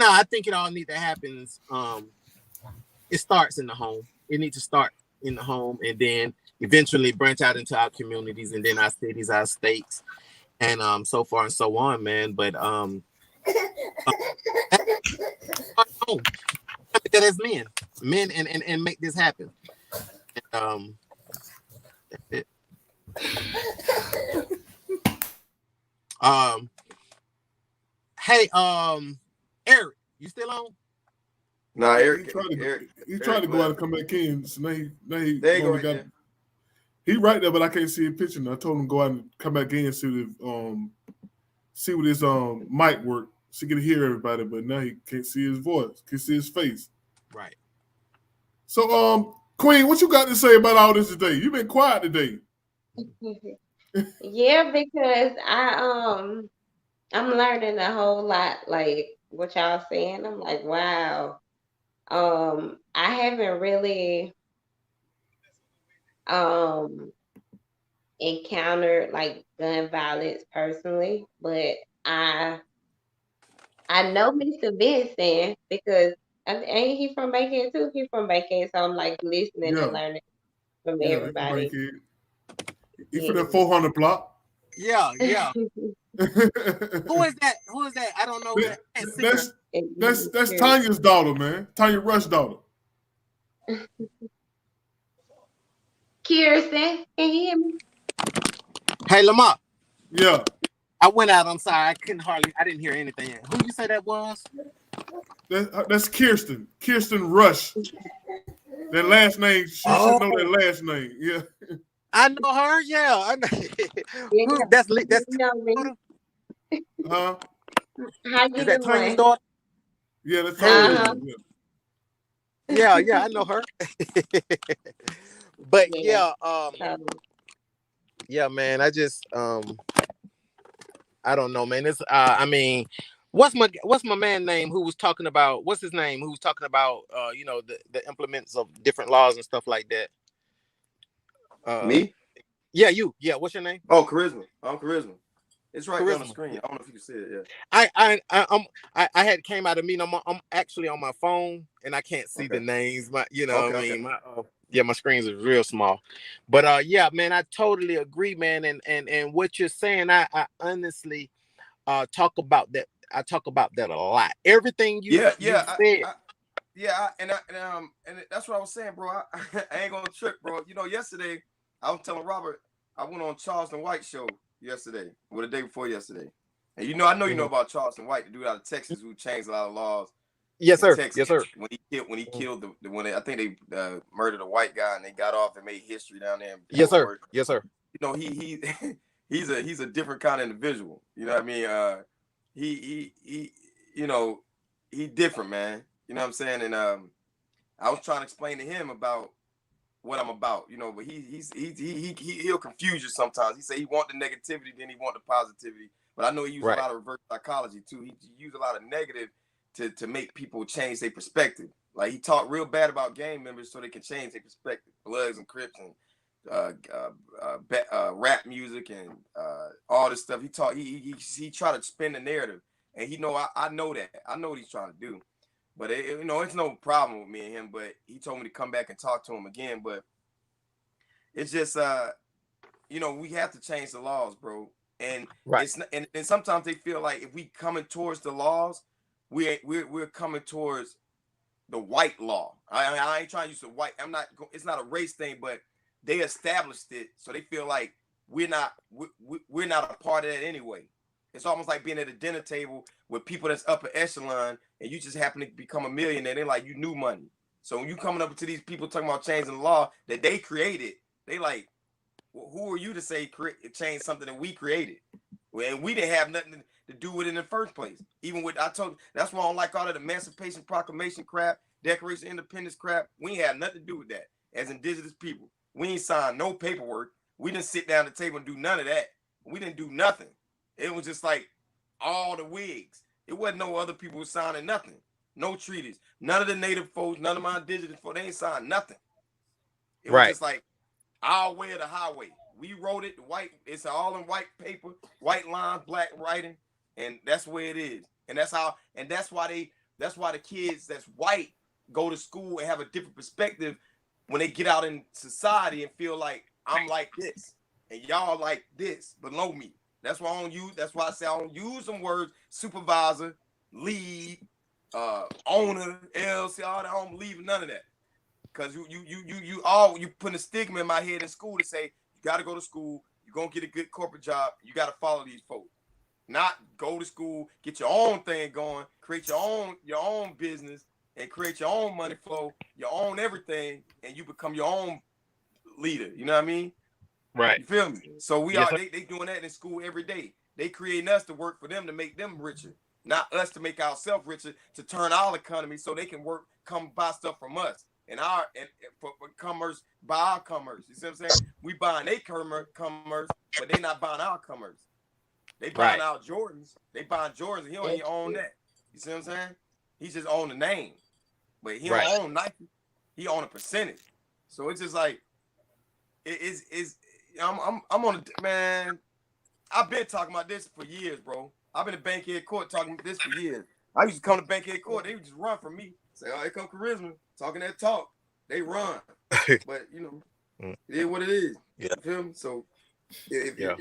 I think it all need to happen. It starts in the home. It needs to start in the home, and then eventually branch out into our communities, and then our cities, our states, and so far and so on, man. But that as men, and make this happen. And, that's it. Hey, Eric, you still on? Nah, Eric. He tried to go out and come back in. So now he there you go. Right there. He right there, but I can't see a picture. And I told him to go out and come back in and see what his mic work. So he can hear everybody, but now he can't see his voice, can't see his face. Right. So, Queen, what you got to say about all this today? You've been quiet today. Yeah, because I'm learning a whole lot, like what y'all saying. I'm like, wow. I haven't really encountered like gun violence personally, but I know Mr. Vincent because ain't he from Bankhead too? He's from Bankhead, so I'm like listening and learning from everybody. He's from the 400 block. Yeah. Who is that? I don't know. That's Tanya's daughter, man. Tanya Rush's daughter. Kirsten, can you hear me? Hey, Lamar. Yeah. I went out. I'm sorry. I didn't hear anything. Who you say that was? That's Kirsten. Kirsten Rush. That last name, she should know that last name. Yeah. I know her. Yeah. I know. That's How you is that doing? Tanya's daughter? Yeah, that's Tanya's. Yeah, I know her. But yeah, man. I just I don't know, man. It's I mean, what's my man name who was talking about? What's his name? Who was talking about the implements of different laws and stuff like that? Me? Yeah, you. Yeah, what's your name? Oh, Charisma. I'm Charisma. It's right there on the screen. I don't know if you can see it. Yeah. I had came out of meeting. I'm actually on my phone and I can't see the names. My my screens is real small. But yeah, man, I totally agree, man. And what you're saying, I honestly talk about that. I talk about that a lot. Everything you said. And that's what I was saying, bro. I ain't gonna trip, bro. Yesterday I was telling Robert I went on Charleston White show yesterday, or the day before yesterday. And I know you know about Charleston White, the dude out of Texas who changed a lot of laws. Yes, sir. Texas, yes, sir. When he killed I think they murdered a white guy and they got off and made history down there. Yes, sir. Yes, sir. He's a different kind of individual. You know what I mean? He different, man. You know what I'm saying? And I was trying to explain to him about what I'm about, but he'll confuse you sometimes. He say he want the negativity, then he want the positivity. But I know he uses a lot of reverse psychology too. He used a lot of negative to make people change their perspective. Like he talked real bad about gang members so they can change their perspective. Bloods and Crips and rap music and all this stuff. He tried to spin the narrative, and I know that. I know what he's trying to do. But it's no problem with me and him. But he told me to come back and talk to him again. But it's just we have to change the laws, bro. And and sometimes they feel like if we coming towards the laws, we're coming towards the white law. I ain't trying to use the white. It's not a race thing, but they established it, so they feel like we're not a part of that anyway. It's almost like being at a dinner table with people that's upper echelon, and you just happen to become a millionaire. They're like, you knew money. So when you coming up to these people talking about changing the law that they created, they like, well, who are you to say change something that we created? And we didn't have nothing to do with it in the first place. Even with that's why I don't like all that Emancipation Proclamation crap. Declaration of Independence crap. We ain't have nothing to do with that. As indigenous people, we ain't signed no paperwork. We didn't sit down at the table and do none of that. We didn't do nothing. It was just like all the wigs. It wasn't no other people who signing nothing. No treaties. None of the native folks, none of my indigenous folks, they ain't signed nothing. It was just like our way of the highway. We wrote it white. It's all in white paper, white lines, black writing, and that's where it is. And that's how. And that's why the kids that's white go to school and have a different perspective when they get out in society and feel like I'm like this and y'all like this below me. That's why I don't use. That's why I say I don't use some words: supervisor, lead, owner, LC. All that. I don't believe in none of that. Because you putting a stigma in my head in school to say you got to go to school, you're gonna get a good corporate job, you got to follow these folks. Not go to school, get your own thing going, create your own business, and create your own money flow, your own everything, and you become your own leader. You know what I mean? Right. You feel me? So they doing that in school every day. They creating us to work for them to make them richer, not us to make ourselves richer, to turn our economy so they can come buy stuff from us. And for commerce, buy our commerce. You see what I'm saying? We buying their commerce, but they not buying our commerce. They buying our Jordans. They buying Jordans. He don't even own that. You see what I'm saying? He just own the name, but he don't own Nike. He own a percentage. So it's just like I'm on a man. I've been talking about this for years, bro. I've been in Bankhead Court talking about this for years. I used to come to Bankhead Court. They would just run from me. Say, oh, here come Charisma talking that talk. They run, but you know, it is what it is. Yeah. You feel me? So if you're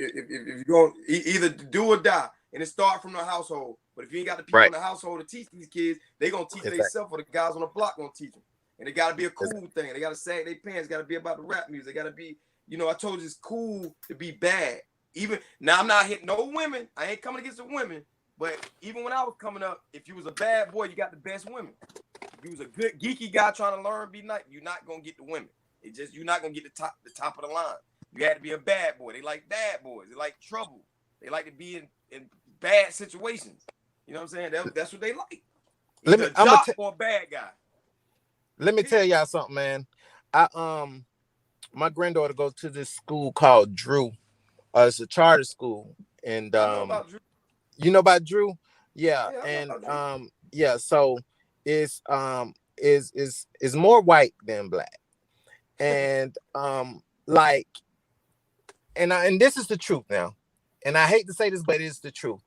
going either do or die, and it start from the household. But if you ain't got the people in the household to teach these kids, they gonna teach themselves, or the guys on the block gonna teach them. And it gotta be a cool thing. They gotta sag their pants. Gotta be about the rap music. They gotta be, you know, I told you it's cool to be bad. Even now, I'm not hitting no women. I ain't coming against the women. But even when I was coming up, if you was a bad boy, you got the best women. If you was a good geeky guy trying to learn, be nice, you're not gonna get the women. It just you're not gonna get the top of the line. You had to be a bad boy. They like bad boys. They like trouble. They like to be in bad situations. You know what I'm saying? That's what they like. Either a jock or a bad guy. Let me tell y'all something, man. My granddaughter goes to this school called Drew. It's a charter school, and you know about Drew? Yeah, and yeah. So it's more white than black, and like, and this is the truth now, and I hate to say this, but it's the truth.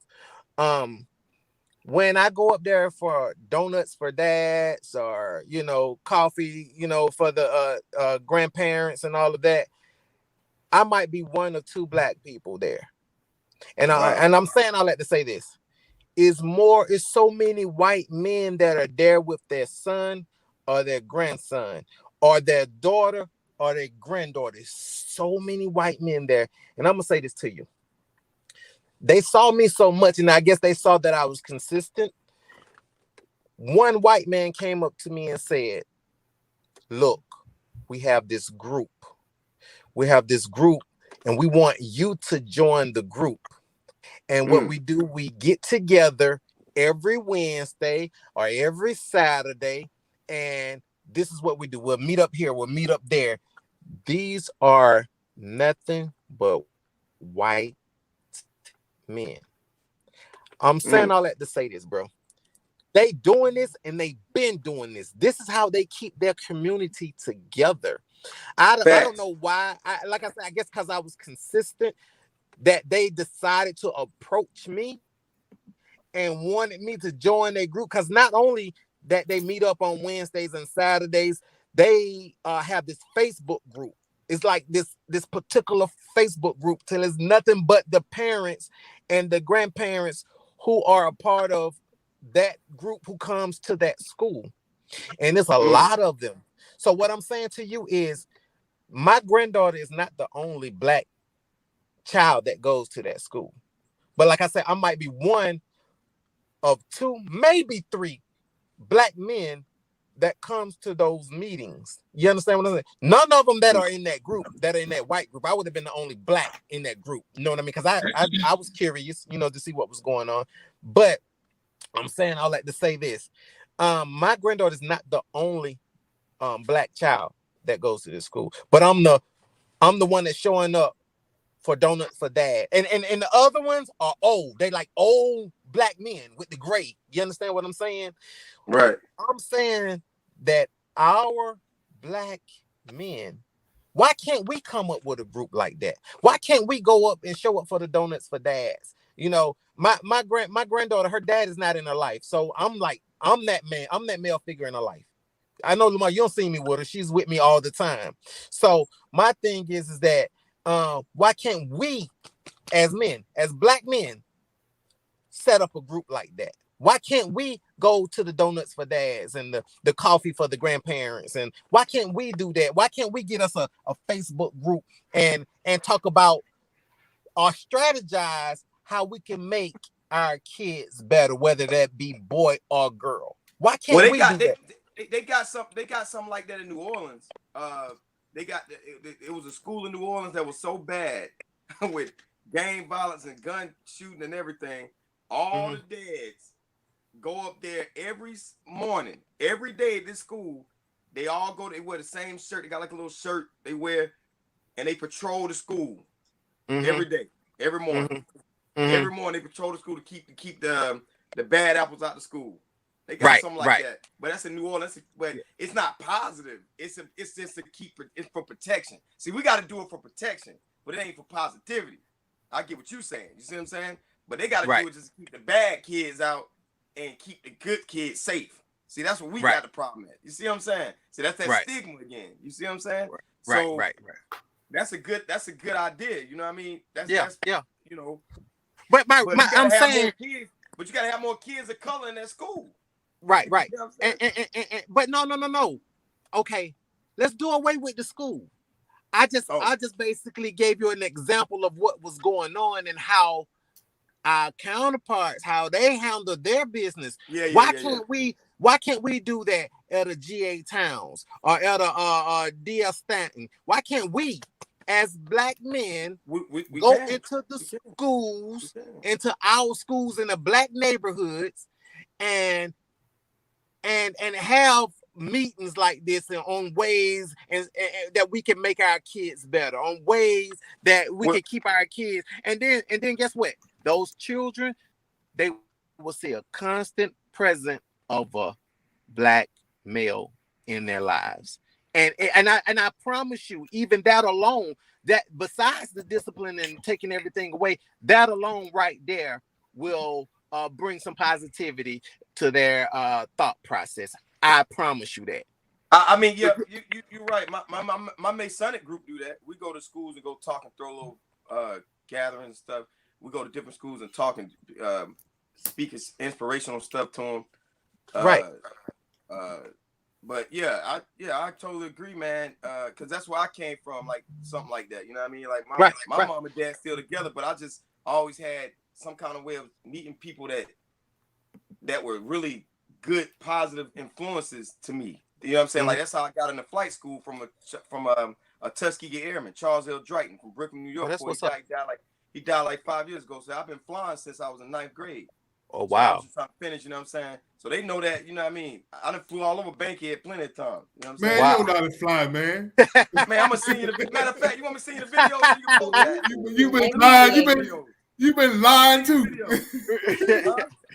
When I go up there for donuts for dads, or you know, coffee, you know, for the grandparents and all of that, I might be one or two black people there. And I'm saying all that to say this. It's so many white men that are there with their son or their grandson or their daughter or their granddaughter. So many white men there. And I'm gonna say this to you. They saw me so much, and I guess they saw that I was consistent. One white man came up to me and said, look, we have this group. And we want you to join the group. And what we do, we get together every Wednesday or every Saturday, and this is what we do. We'll meet up here, we'll meet up there. These are nothing but white men. I'm saying all that to say this, bro. They doing this, and they've been doing this. This is how they keep their community together. I don't know why. Like I said, I guess because I was consistent, that they decided to approach me and wanted me to join their group. Because not only that they meet up on Wednesdays and Saturdays, they have this Facebook group. It's like this particular Facebook group till it's nothing but the parents and the grandparents who are a part of that group who comes to that school. And it's a lot of them. So what I'm saying to you is, my granddaughter is not the only black child that goes to that school. But like I said, I might be one of two, maybe three black men that comes to those meetings. You understand what I'm saying? None of them that are in that group, that are in that white group. I would have been the only black in that group. You know what I mean? Because I was curious, you know, to see what was going on. But I'm saying all that to say this. My granddaughter is not the only black child that goes to this school, but I'm the one that's showing up for donuts for dad. And the other ones are old. They like old black men with the gray. You understand what I'm saying? Right. I'm saying that our black men, why can't we come up with a group like that? Why can't we go up and show up for the donuts for dads? You know, my granddaughter, her dad is not in her life. So I'm that man. I'm that male figure in her life. I know, Lamar, you don't see me with her. She's with me all the time. So my thing is that why can't we, as men, as black men, set up a group like that? Why can't we go to the donuts for dads and the coffee for the grandparents? And why can't we do that? Why can't we get us a Facebook group and talk about or strategize how we can make our kids better, whether that be boy or girl? Why can't we do that? They got something like that in New Orleans. It was a school in New Orleans that was so bad with gang violence and gun shooting and everything. All the dads go up there every morning, every day at this school. They all go. They wear the same shirt. They got like a little shirt they wear, and they patrol the school every day, every morning. Every morning they patrol the school to keep the bad apples out of school. They got something like that, but that's in New Orleans. But it's not positive. It's just to keep it. It's for protection. See, we got to do it for protection, but it ain't for positivity. I get what you're saying. You see what I'm saying? But they got to do it just to keep the bad kids out and keep the good kids safe. See, that's what we got the problem at. You see what I'm saying? See, that's that stigma again. You see what I'm saying? Right. That's a good idea. You know what I mean? That's you know. But I'm saying, but you gotta have more kids of color in that school. Right. You know but no. Okay, let's do away with the school. I just basically gave you an example of what was going on and how our counterparts, how they handle their business. Why can't we do that at a GA Towns or at a D.L. Stanton? Why can't we, as black men, we go into the schools, into our schools in the black neighborhoods, and have meetings like this on ways and that we can make our kids better, on ways that we can keep our kids, and then guess what? Those children, they will see a constant presence of a black male in their lives. And I promise you, even that alone, that besides the discipline and taking everything away, that alone right there will bring some positivity to their thought process. I promise you that. I mean, yeah, you're right. My Masonic group do that. We go to schools and go talk and throw little gatherings and stuff. We go to different schools and talk and speak inspirational stuff to them. But yeah, I totally agree, man. Because that's where I came from, like something like that. You know what I mean? Like my mom and dad still together, but I just always had some kind of way of meeting people that were really good, positive influences to me. You know what I'm saying? Like that's how I got into flight school from a Tuskegee Airman, Charles L. Drayton from Brooklyn, New York. He died like 5 years ago. So I've been flying since I was in 9th grade. Oh wow! So I was just trying to finish. You know what I'm saying? So they know that. You know what I mean? I done flew all over Bankhead plenty of times. You know what I'm saying? Man, you don't know how to fly, man. Man, I'm gonna send you the matter of fact. You want me to send you the video? So you can post that? You've been lying. You've been lying too.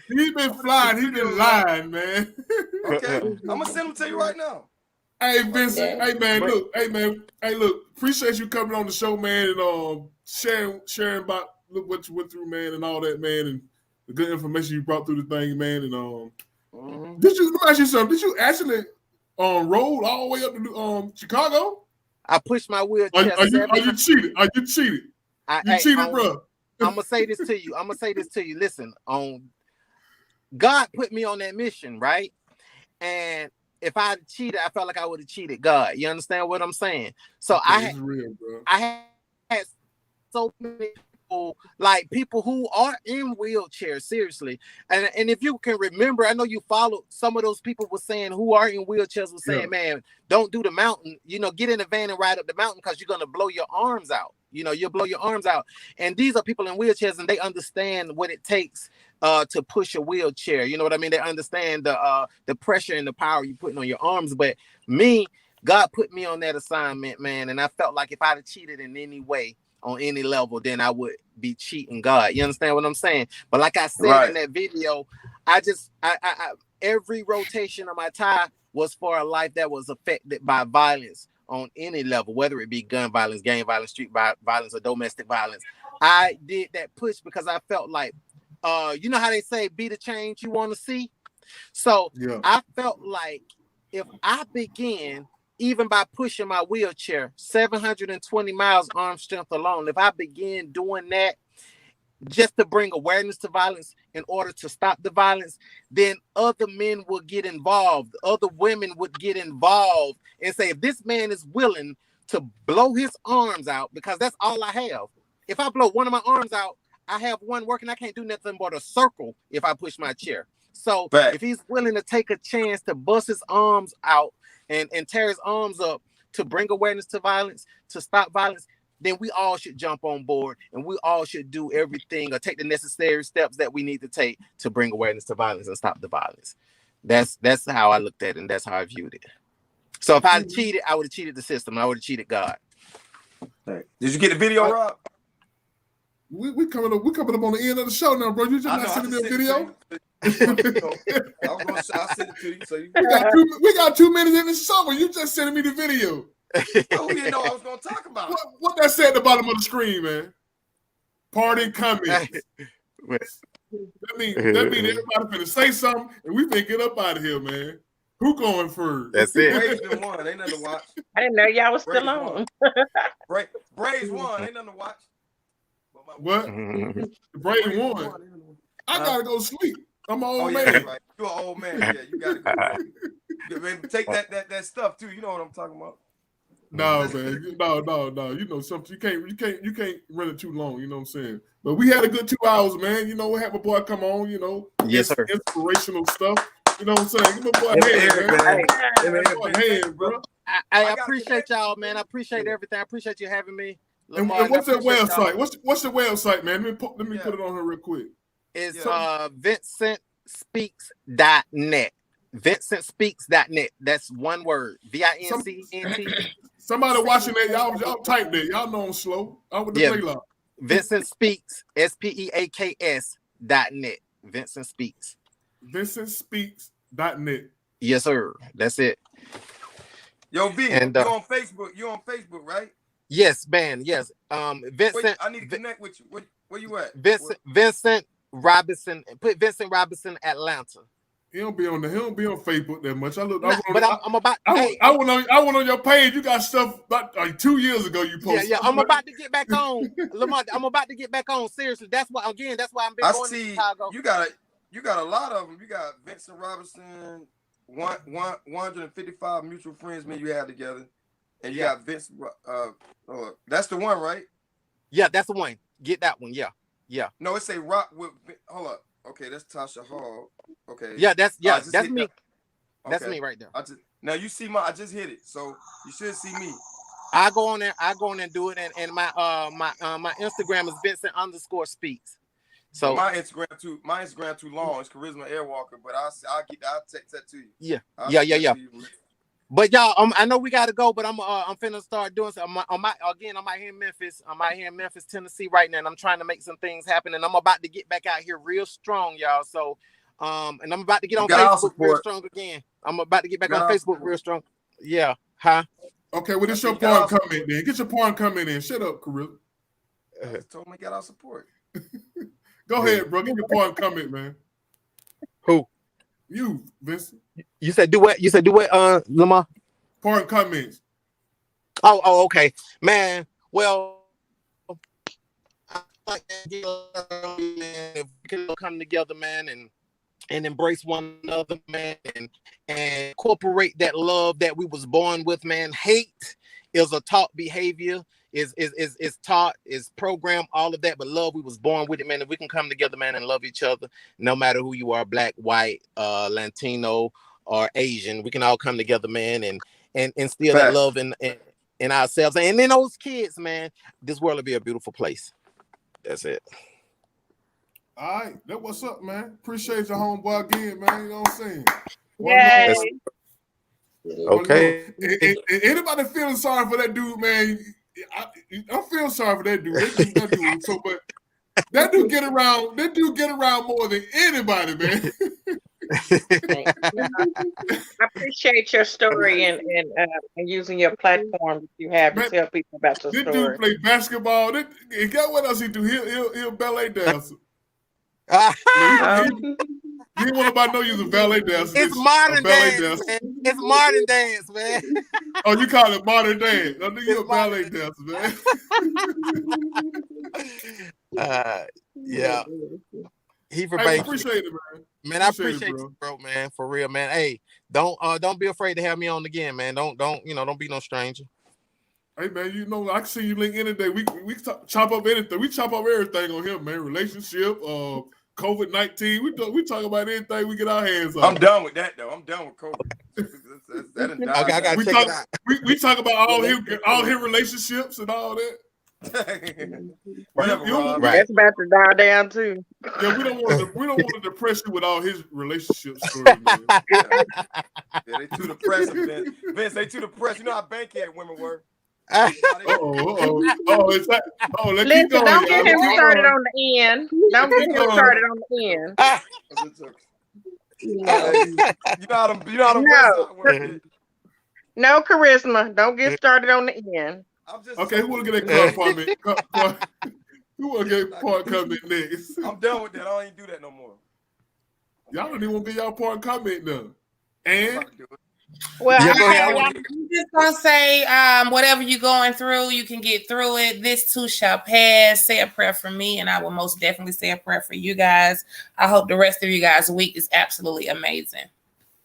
He's been flying. He's been lying, man. Okay, I'm gonna send them to you right now. Hey Vincent, hey man, look. Appreciate you coming on the show, man, and sharing about what you went through, man, and all that, man, and the good information you brought through the thing, man. And let me ask you something. Did you actually roll all the way up to Chicago? I pushed my wheelchair. Are you cheated? You cheated, bro. I'm gonna say this to you. Listen, God put me on that mission, right? And if I had cheated, I felt like I would have cheated God. You understand what I'm saying? So I had so many people, like people who are in wheelchairs, seriously. And if you can remember, I know you followed some of those people were saying who are in wheelchairs were saying, man, don't do the mountain. You know, get in the van and ride up the mountain because you're gonna blow your arms out. You know, you'll blow your arms out. And these are people in wheelchairs and they understand what it takes to push a wheelchair. You know what I mean? They understand the pressure and the power you're putting on your arms. But me, God put me on that assignment, man, and I felt like if I'd have cheated in any way on any level, then I would be cheating God. You understand what I'm saying? But like I said in that video, I every rotation of my tie was for a life that was affected by violence on any level, whether it be gun violence, gang violence, street violence, or domestic violence. I did that push because I felt like, you know how they say, be the change you want to see? So I felt like if I begin, even by pushing my wheelchair, 720 miles arm strength alone, if I begin doing that just to bring awareness to violence in order to stop the violence, then other men will get involved. Other women would get involved and say, if this man is willing to blow his arms out, because that's all I have. If I blow one of my arms out, I have one working. I can't do nothing but a circle if I push my chair. So if he's willing to take a chance to bust his arms out and tear his arms up to bring awareness to violence, to stop violence, then we all should jump on board and we all should do everything or take the necessary steps that we need to take to bring awareness to violence and stop the violence. That's how I looked at it, and that's how I viewed it. So if I had cheated, I would have cheated the system. I would have cheated God. Did you get the video, Rob? We coming up on the end of the show now, bro. You just not sending me a video. I'll send it to you. So we got 2 minutes in the show. You just sending me the video. Oh, you didn't know I was going to talk about it. What that said at the bottom of the screen, man? Party comments. That mean everybody finna say something, and we finna get up out of here, man. Who going first? That's it. Braves been won. Ain't nothing to watch. I didn't know y'all was still on. Braves won. Ain't nothing to watch. What? The Braves won. I gotta go sleep. I'm an old man. Right. You're an old man. Yeah, you gotta go. Take that stuff too. You know what I'm talking about. No, man. No. You know something. You can't run it too long. You know what I'm saying? But we had a good 2 hours, man. You know, we had my boy come on. You know, yes, sir. Inspirational stuff. You know what I'm saying? Give my boy a hand, bro. I appreciate y'all, man. I appreciate everything. I appreciate you having me. Lamar, and what's that website? What's the website, man? Let me put it on here real quick. It's VincentSpeaks.net. VincentSpeaks.net. That's one word. VINCENT. Somebody watching that, y'all type that. Y'all know I'm slow. I'm with the play lock. Vincent Speaks, SPEAKS.net. Vincent Speaks. VincentSpeaks.net. Yes, sir. That's it. Yo, V, and, you on Facebook? You on Facebook, right? Yes, man. Yes. Vincent. I need to connect with you. Where you at? Vincent Robinson. Put Vincent Robinson Atlanta. He don't be on Facebook that much. I went on your page. You got stuff about like 2 years ago. You posted. Yeah. I'm about to get back on. Lamar, I'm about to get back on. Seriously, that's why I'm been going to Chicago. You got a lot of them. You got Vincent Robinson, 155 mutual friends. Me, you have together, and you got Vince. That's the one, right? Yeah, that's the one. Get that one. Yeah. No, it say rock with. Hold up. Okay, that's Tasha Hall. Okay. Yeah, that's me. That's me right there. Now you see I just hit it, so you should see me. I go on there and do it, and my Instagram is Vincent_speaks. So my Instagram too long. It's Charisma Airwalker, but I'll text that to you. Yeah. But y'all, I know we gotta go, but I'm finna start doing something. I'm out here in Memphis. I'm out here in Memphis, Tennessee right now, and I'm trying to make some things happen. And I'm about to get back out here real strong, y'all. So, and I'm about to get on Facebook real strong again. I'm about to get back on Facebook real strong. Yeah. Huh? Okay, well, this your porn comment then. Get your porn comment in. Shut up, Carilla. Told me got our support. Go ahead, bro. Get your porn comment, man. Who? You, Vincent. You said do what? Lamar? Porn comments. Oh, okay. Man, well, I like that, if we can come together, man, and embrace one another, man, and incorporate that love that we was born with, man. Hate is a taught behavior, is taught, is programmed, all of that, but love, we was born with it, man. If we can come together, man, and love each other, no matter who you are, black, white, Latino, or Asian, we can all come together, man, and instill that love in ourselves, and in those kids, man. This world will be a beautiful place. That's it. All right, that what's up, man. Appreciate your homeboy again, man. You know what I'm saying? Yay. Okay. Anybody feeling sorry for that dude, man? I'm feeling sorry for that dude. That dude. So, but that dude get around. That dude get around more than anybody, man. I appreciate your story and using your platform that you have to tell people about your This story. dude play basketball. And guess what else he do? He'll ballet dancer. He ain't want nobody to know you was a ballet dancer. It's modern dance, man. It's modern dance, man. Oh, you call it modern dance? I think you're a ballet dancer, man. Yeah. He for Hey, appreciate it, man. Man, I appreciate you, bro, man. For real, man. Hey, don't be afraid to have me on again, man. Don't be no stranger. Hey, man, you know I can see you link any day. We chop up anything. We chop up everything on here, man. Relationship, COVID-19. We talk about anything we get our hands on. I'm done with that though. I'm done with COVID. Okay, I gotta check it out. We talk about all his relationships and all that. Whatever, That's about to die down too. Yeah, we don't want to depress you with all his relationship stories, man. Yeah, they too depressed, Vince. They too depressed. You know how bankhead women were. Let's Listen, keep going, don't get him y'all. started on the end. Don't get him started on the end. You know how them No charisma. Don't get started on the end. Okay, who want to get that comment? Who want to get part comment next? I'm done with that. I don't even do that no more. Y'all don't even want to get y'all part comment done. And well, I'm just gonna say, whatever you're going through, you can get through it. This too shall pass. Say a prayer for me, and I will most definitely say a prayer for you guys. I hope the rest of you guys' week is absolutely amazing.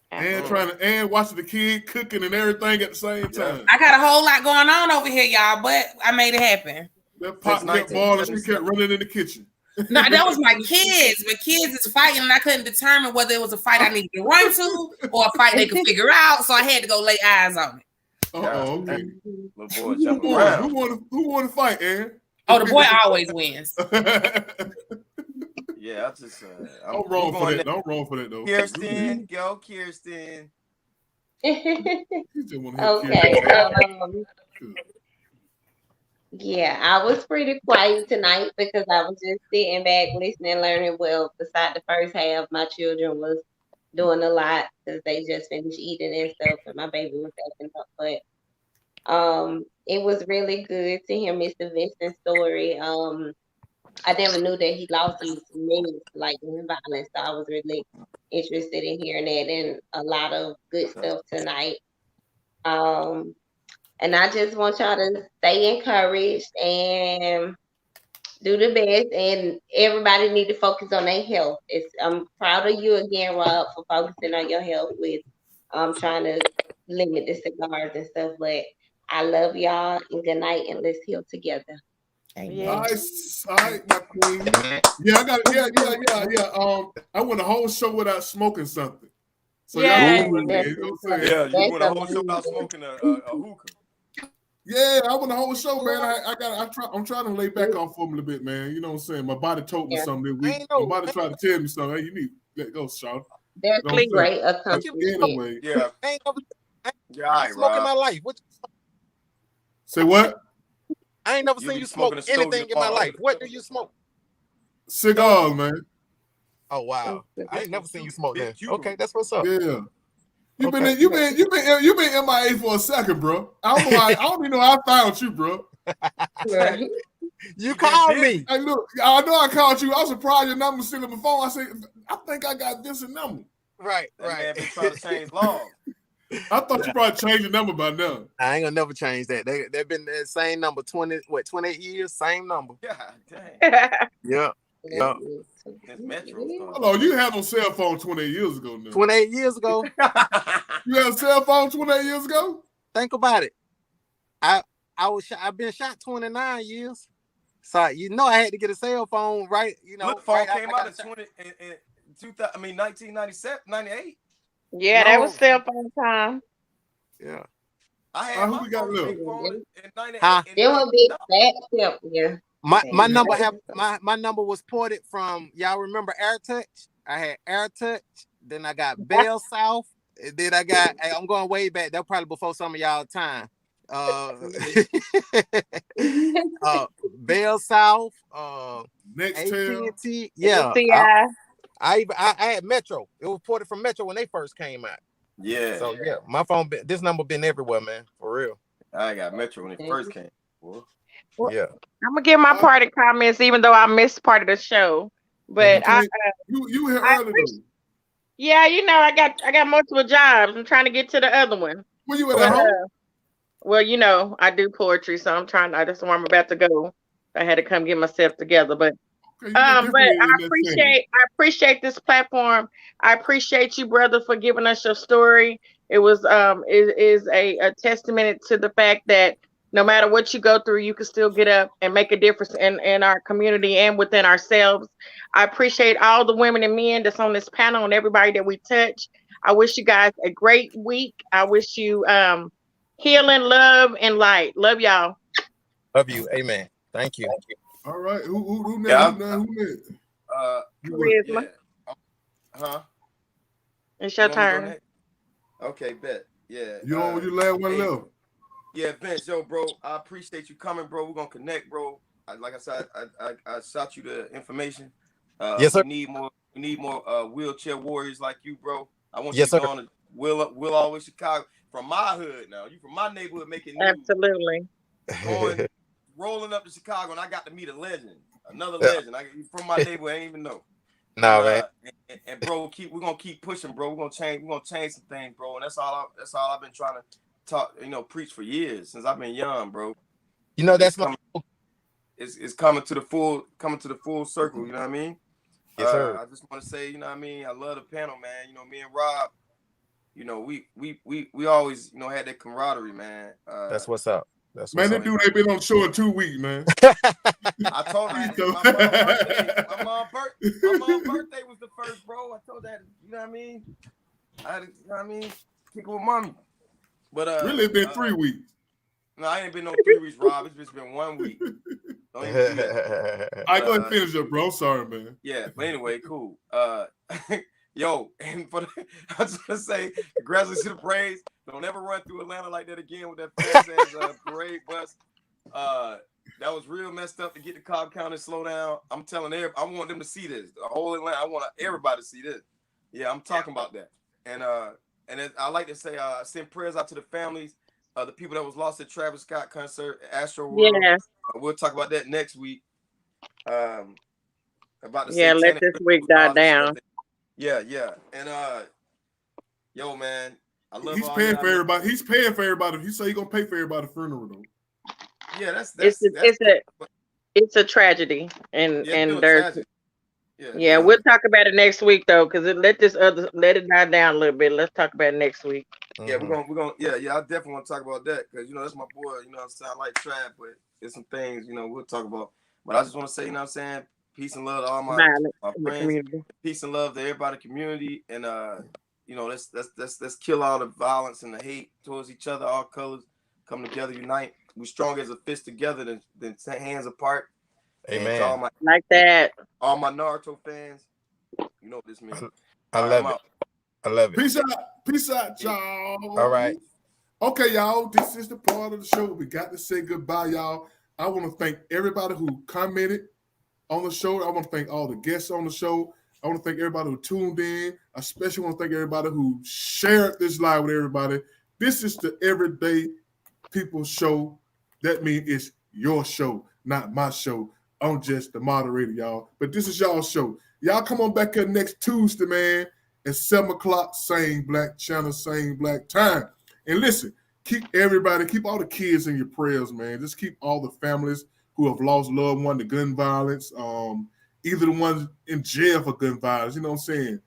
And watching the kid cooking and everything at the same time. I got a whole lot going on over here, y'all, but I made it happen. That pot kept boiling. She kept running in the kitchen. No, that was my kids, but kids is fighting, and I couldn't determine whether it was a fight I needed to run to or a fight they could figure out, so I had to go lay eyes on it. Okay. Little boy jumping around. Who won the fight, Aaron? Oh, the boy always wins. Yeah, I just I'm wrong for that. I'm wrong for that though. Kirsten, go Kirsten. Okay. Yeah, I was pretty quiet tonight because I was just sitting back, listening, learning. Well, beside the first half, my children was doing a lot because they just finished eating and stuff, and my baby was acting up. But it was really good to hear Mr. Vincent's story. I never knew that he lost his many like in violence, so I was really interested in hearing that and a lot of good stuff tonight. And I just want y'all to stay encouraged and do the best. And everybody need to focus on their health. I'm proud of you again, Rob, for focusing on your health with trying to limit the cigars and stuff. But I love y'all and good night, and let's heal together. Nice. All right, my queen. Yeah, I got it. Yeah. I went a whole show without smoking something. So you went a whole show without smoking a hookah. Yeah, I went the whole show, man. I'm trying to lay back off for him a little bit, man. You know what I'm saying? My body told me something this week. My body tried to tell me something. Hey, you need to let go, Sean. That's great. Anyway. Yeah. I ain't smoking my life. Say what? I ain't never seen you smoke anything in my life. What do you smoke? Cigars, man. Oh wow! I ain't never seen you smoke that. Okay, that's what's up. Yeah. You've been MIA for a second, bro. I don't even know how I found you, bro. You called me. Hey, look, I know I called you. I was surprised your number was still on my phone. I said, I think I got Vincent's number. Right. Man been trying to change laws. I thought you probably changed the number by now. I ain't gonna never change that. They've been that same number 28 years, same number. God dang. Yeah. Hello, you had no cell phone 28 years ago now. 28 years ago. You had a cell phone 28 years ago? Think about it. I've been shot 29 years. So I had to get a cell phone, right? Flip phone came out in 1997, 98. Yeah, that was cell phone time. Yeah. I had who we got left? There will be that step, yeah. My number was ported from, y'all remember Air Touch? I had Air Touch, then I got Bell South, and then I'm going way back. That probably before some of y'all time. Bell South, AT&T, yeah. I had Metro. It was ported from Metro when they first came out. Yeah. So yeah, my phone, this number been everywhere, man, for real. I got Metro when it first came. Well, yeah. I'm gonna give my part of comments, even though I missed part of the show. But you here early though. Yeah, I got multiple jobs. I'm trying to get to the other one. Where you at home? Well, I do poetry, so that's where I'm about to go. I had to come get myself together, but I appreciate this platform. I appreciate you, brother, for giving us your story. It was it is a testament to the fact that no matter what you go through, you can still get up and make a difference in our community and within ourselves. I appreciate all the women and men that's on this panel and everybody that we touch. I wish you guys a great week. I wish you healing, love, and light. Love y'all. Love you. Amen. Thank you. All right. Who next? Charisma. Huh? It's your turn. Okay, bet. Yeah. You last one left. Yeah, Vince, yo, bro. I appreciate you coming, bro. We're gonna connect, bro. Like I said, I shot you the information. Yes, sir. We need more wheelchair warriors like you, bro. I want yes, you sir. going to Will Always Chicago from my hood now. You from my neighborhood making news. Absolutely. Rolling up to Chicago, and I got to meet a legend, another legend. From my neighborhood, I didn't even know. No, man. And bro, we're gonna keep pushing, bro. We're gonna change some things, bro. And that's all I've been trying to talk, preach for years since I've been young, bro. That's it's coming to the full circle. You know what I mean? Yes, sir. I just want to say, you know what I mean. I love the panel, man. Me and Rob, we always, had that camaraderie, man. That's what's up. Man, that dude ain't been on the show in 2 weeks, man. I told you my mom's birthday was the first, bro. I told that, you know what I mean? Kick it with mommy. But really, it's been 3 weeks. No, I ain't been no 3 weeks, Rob. It's just been 1 week. Don't even do that. I go ahead and finish up, bro. Sorry, man. Yeah, but anyway, cool. Yo, and I was gonna say, congratulations to the Braves. Don't ever run through Atlanta like that again with that fast ass parade bus. That was real messed up to get the Cobb County slow down. I'm telling everybody, I want them to see this. The whole Atlanta, I want everybody to see this. Yeah, I'm talking about that. And I like to say, send prayers out to the families, the people that was lost at Travis Scott concert, Astro World. Yeah. We'll talk about that next week. About the let this week die down. Yeah. And yo, man, I love. He's paying for everybody. He's paying for everybody. He said he's gonna pay for everybody's funeral though. Yeah, it's a tragedy, and there's. Tragic. Yeah, we'll talk about it next week though, because let it die down a little bit. Let's talk about it next week. Yeah, we're gonna I definitely want to talk about that because that's my boy. I sound like trap, but there's some things we'll talk about. But I just want to say, what I'm saying, peace and love to all my friends. Peace and love to everybody in the community, and let's kill all the violence and the hate towards each other. All colors come together, unite. We're strong as a fist together than hands apart. Amen. All my, like that. All my Naruto fans, you know what this means. I love it. I love it. Peace out, y'all. All right. Okay, y'all. This is the part of the show. We got to say goodbye, y'all. I want to thank everybody who commented on the show. I want to thank all the guests on the show. I want to thank everybody who tuned in. I especially want to thank everybody who shared this live with everybody. This is the Everyday People show. That means it's your show, not my show. I'm just the moderator, y'all. But this is y'all's show. Y'all come on back here next Tuesday, man, at 7 o'clock, same black channel, same black time. And listen, keep all the kids in your prayers, man. Just keep all the families who have lost loved one to gun violence, either the ones in jail for gun violence, you know what I'm saying?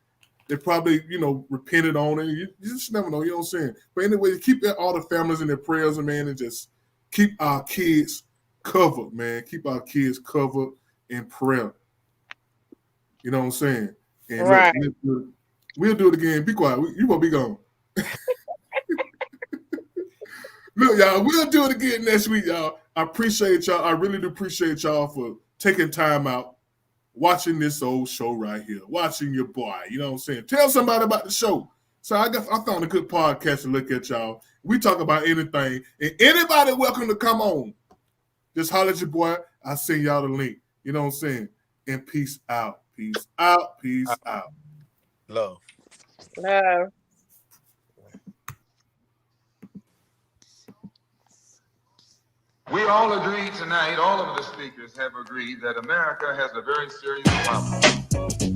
They probably, repented on it. You just never know, you know what I'm saying? But anyway, keep all the families in their prayers, man, and just keep our kids covered, man. Keep our kids covered in prayer. You know what I'm saying? And right. Look, we'll do it again. Be quiet. You won't be gone. Look, y'all, we'll do it again next week, y'all. I appreciate y'all. I really do appreciate y'all for taking time out, watching this old show right here, watching your boy. You know what I'm saying? Tell somebody about the show. So I found a good podcast to look at, y'all. We talk about anything. And anybody welcome to come on. Just holler at your boy. I'll send y'all the link. You know what I'm saying? And peace out. Peace out. Peace out. Love. Love. We all agreed tonight, all of the speakers have agreed that America has a very serious problem.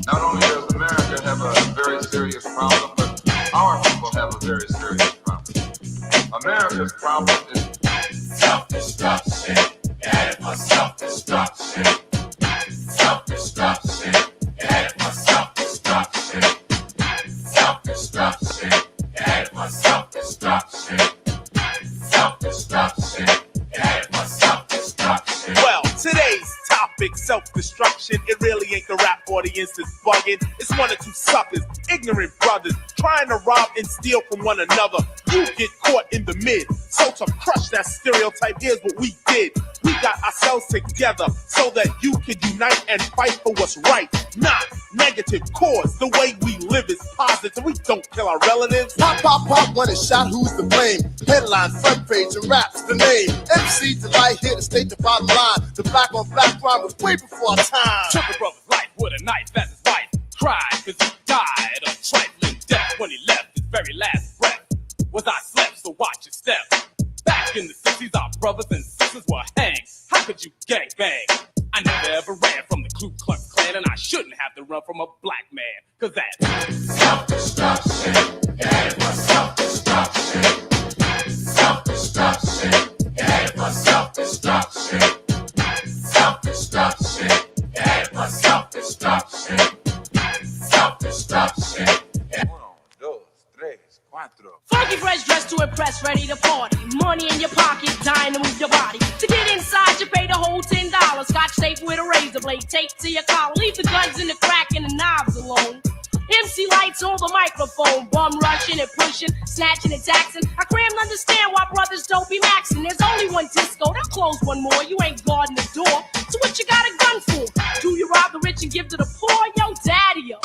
Not only does America have a very serious problem, but our people have a very serious problem. America's problem is self-destruction. Headed for self-destruction. Self-destruction. Headed for self-destruction. Self-destruction. Headed for self-destruction. Self-destruction. Well, today's topic, self-destruction, it really ain't the rap audience that's bugging. It's one or two suckers, ignorant brothers, trying to rob and steal from one another. You get caught in the mid. So to crush that stereotype, here's what we did. We got ourselves together so that you can unite and fight for what's right. Not negative cause. The way we live is positive. We don't kill our relatives. Pop, pop, pop, when it's shot, who's to blame? Headline, front page, and rap's the name. MC Delight here to state the bottom line. The black on black crime was way before our time. Triple brother's life with a knife as his wife cried cause he died a trifling death when he left his very last breath. Was I slept, so watch your step. Back in the 60s, our brothers and sisters were hanged. How could you gang bang? I never ever ran from the Ku Klux Klan, and I shouldn't have to run from a black man, cause that's self-destruction. Headed for self-destruction. Self-destruction. Headed for self-destruction. Self-destruction. Headed for self-destruction. Self-destruction. Funky fresh dressed to impress, ready to party. Money in your pocket, dying to move your body. To get inside, you pay the whole $10. Scotch tape with a razor blade taped to your collar. Leave the guns in the crack and the knobs alone. MC Lights on the microphone, bum rushing and pushing, snatching and taxing. I crammed understand why brothers don't be maxing. There's only one disco, they'll close one more. You ain't guarding the door, so what you got a gun for? Do you rob the rich and give to the poor? Yo, daddy-o.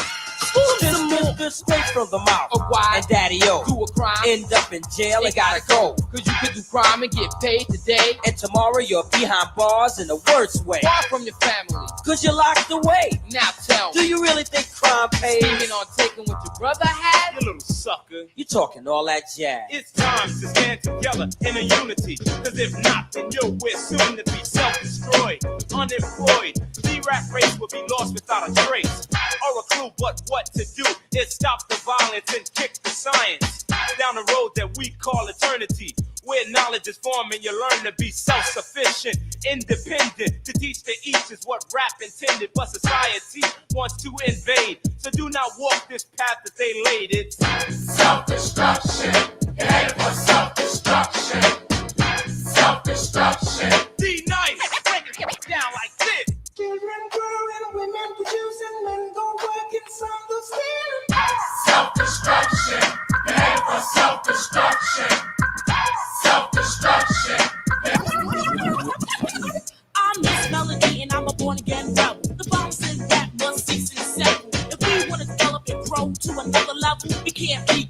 This straight from the mouth of why and daddy-o. Do a crime, end up in jail and gotta go. Cause you could do crime and get paid today, and tomorrow you're behind bars in the worst way. Far from your family, cause you're locked away. Now tell me, do you really think crime pays? Scheming on taking what your brother had? you little sucker. You talking all that jazz. It's time to stand together in a unity. Cause if not, then we're soon to be self-destroyed, unemployed. The rap race will be lost without a trace or a clue. But what to do is stop the violence and kick the science down the road that we call eternity, where knowledge is formed and you learn to be self-sufficient, independent. To teach the each is what rap intended, but society wants to invade. So do not walk this path that they laid. It's self-destruction. Headed for self-destruction. Self-destruction. D-Nice, break it down like this. Children growing, women producing, men go working, some go stealing. Self-destruction. Headed for self-destruction. Self-destruction. I'm Miss Melody and I'm a born-again rebel. The bombs in rap must cease and settle. If we want to develop and grow to another level, we can't be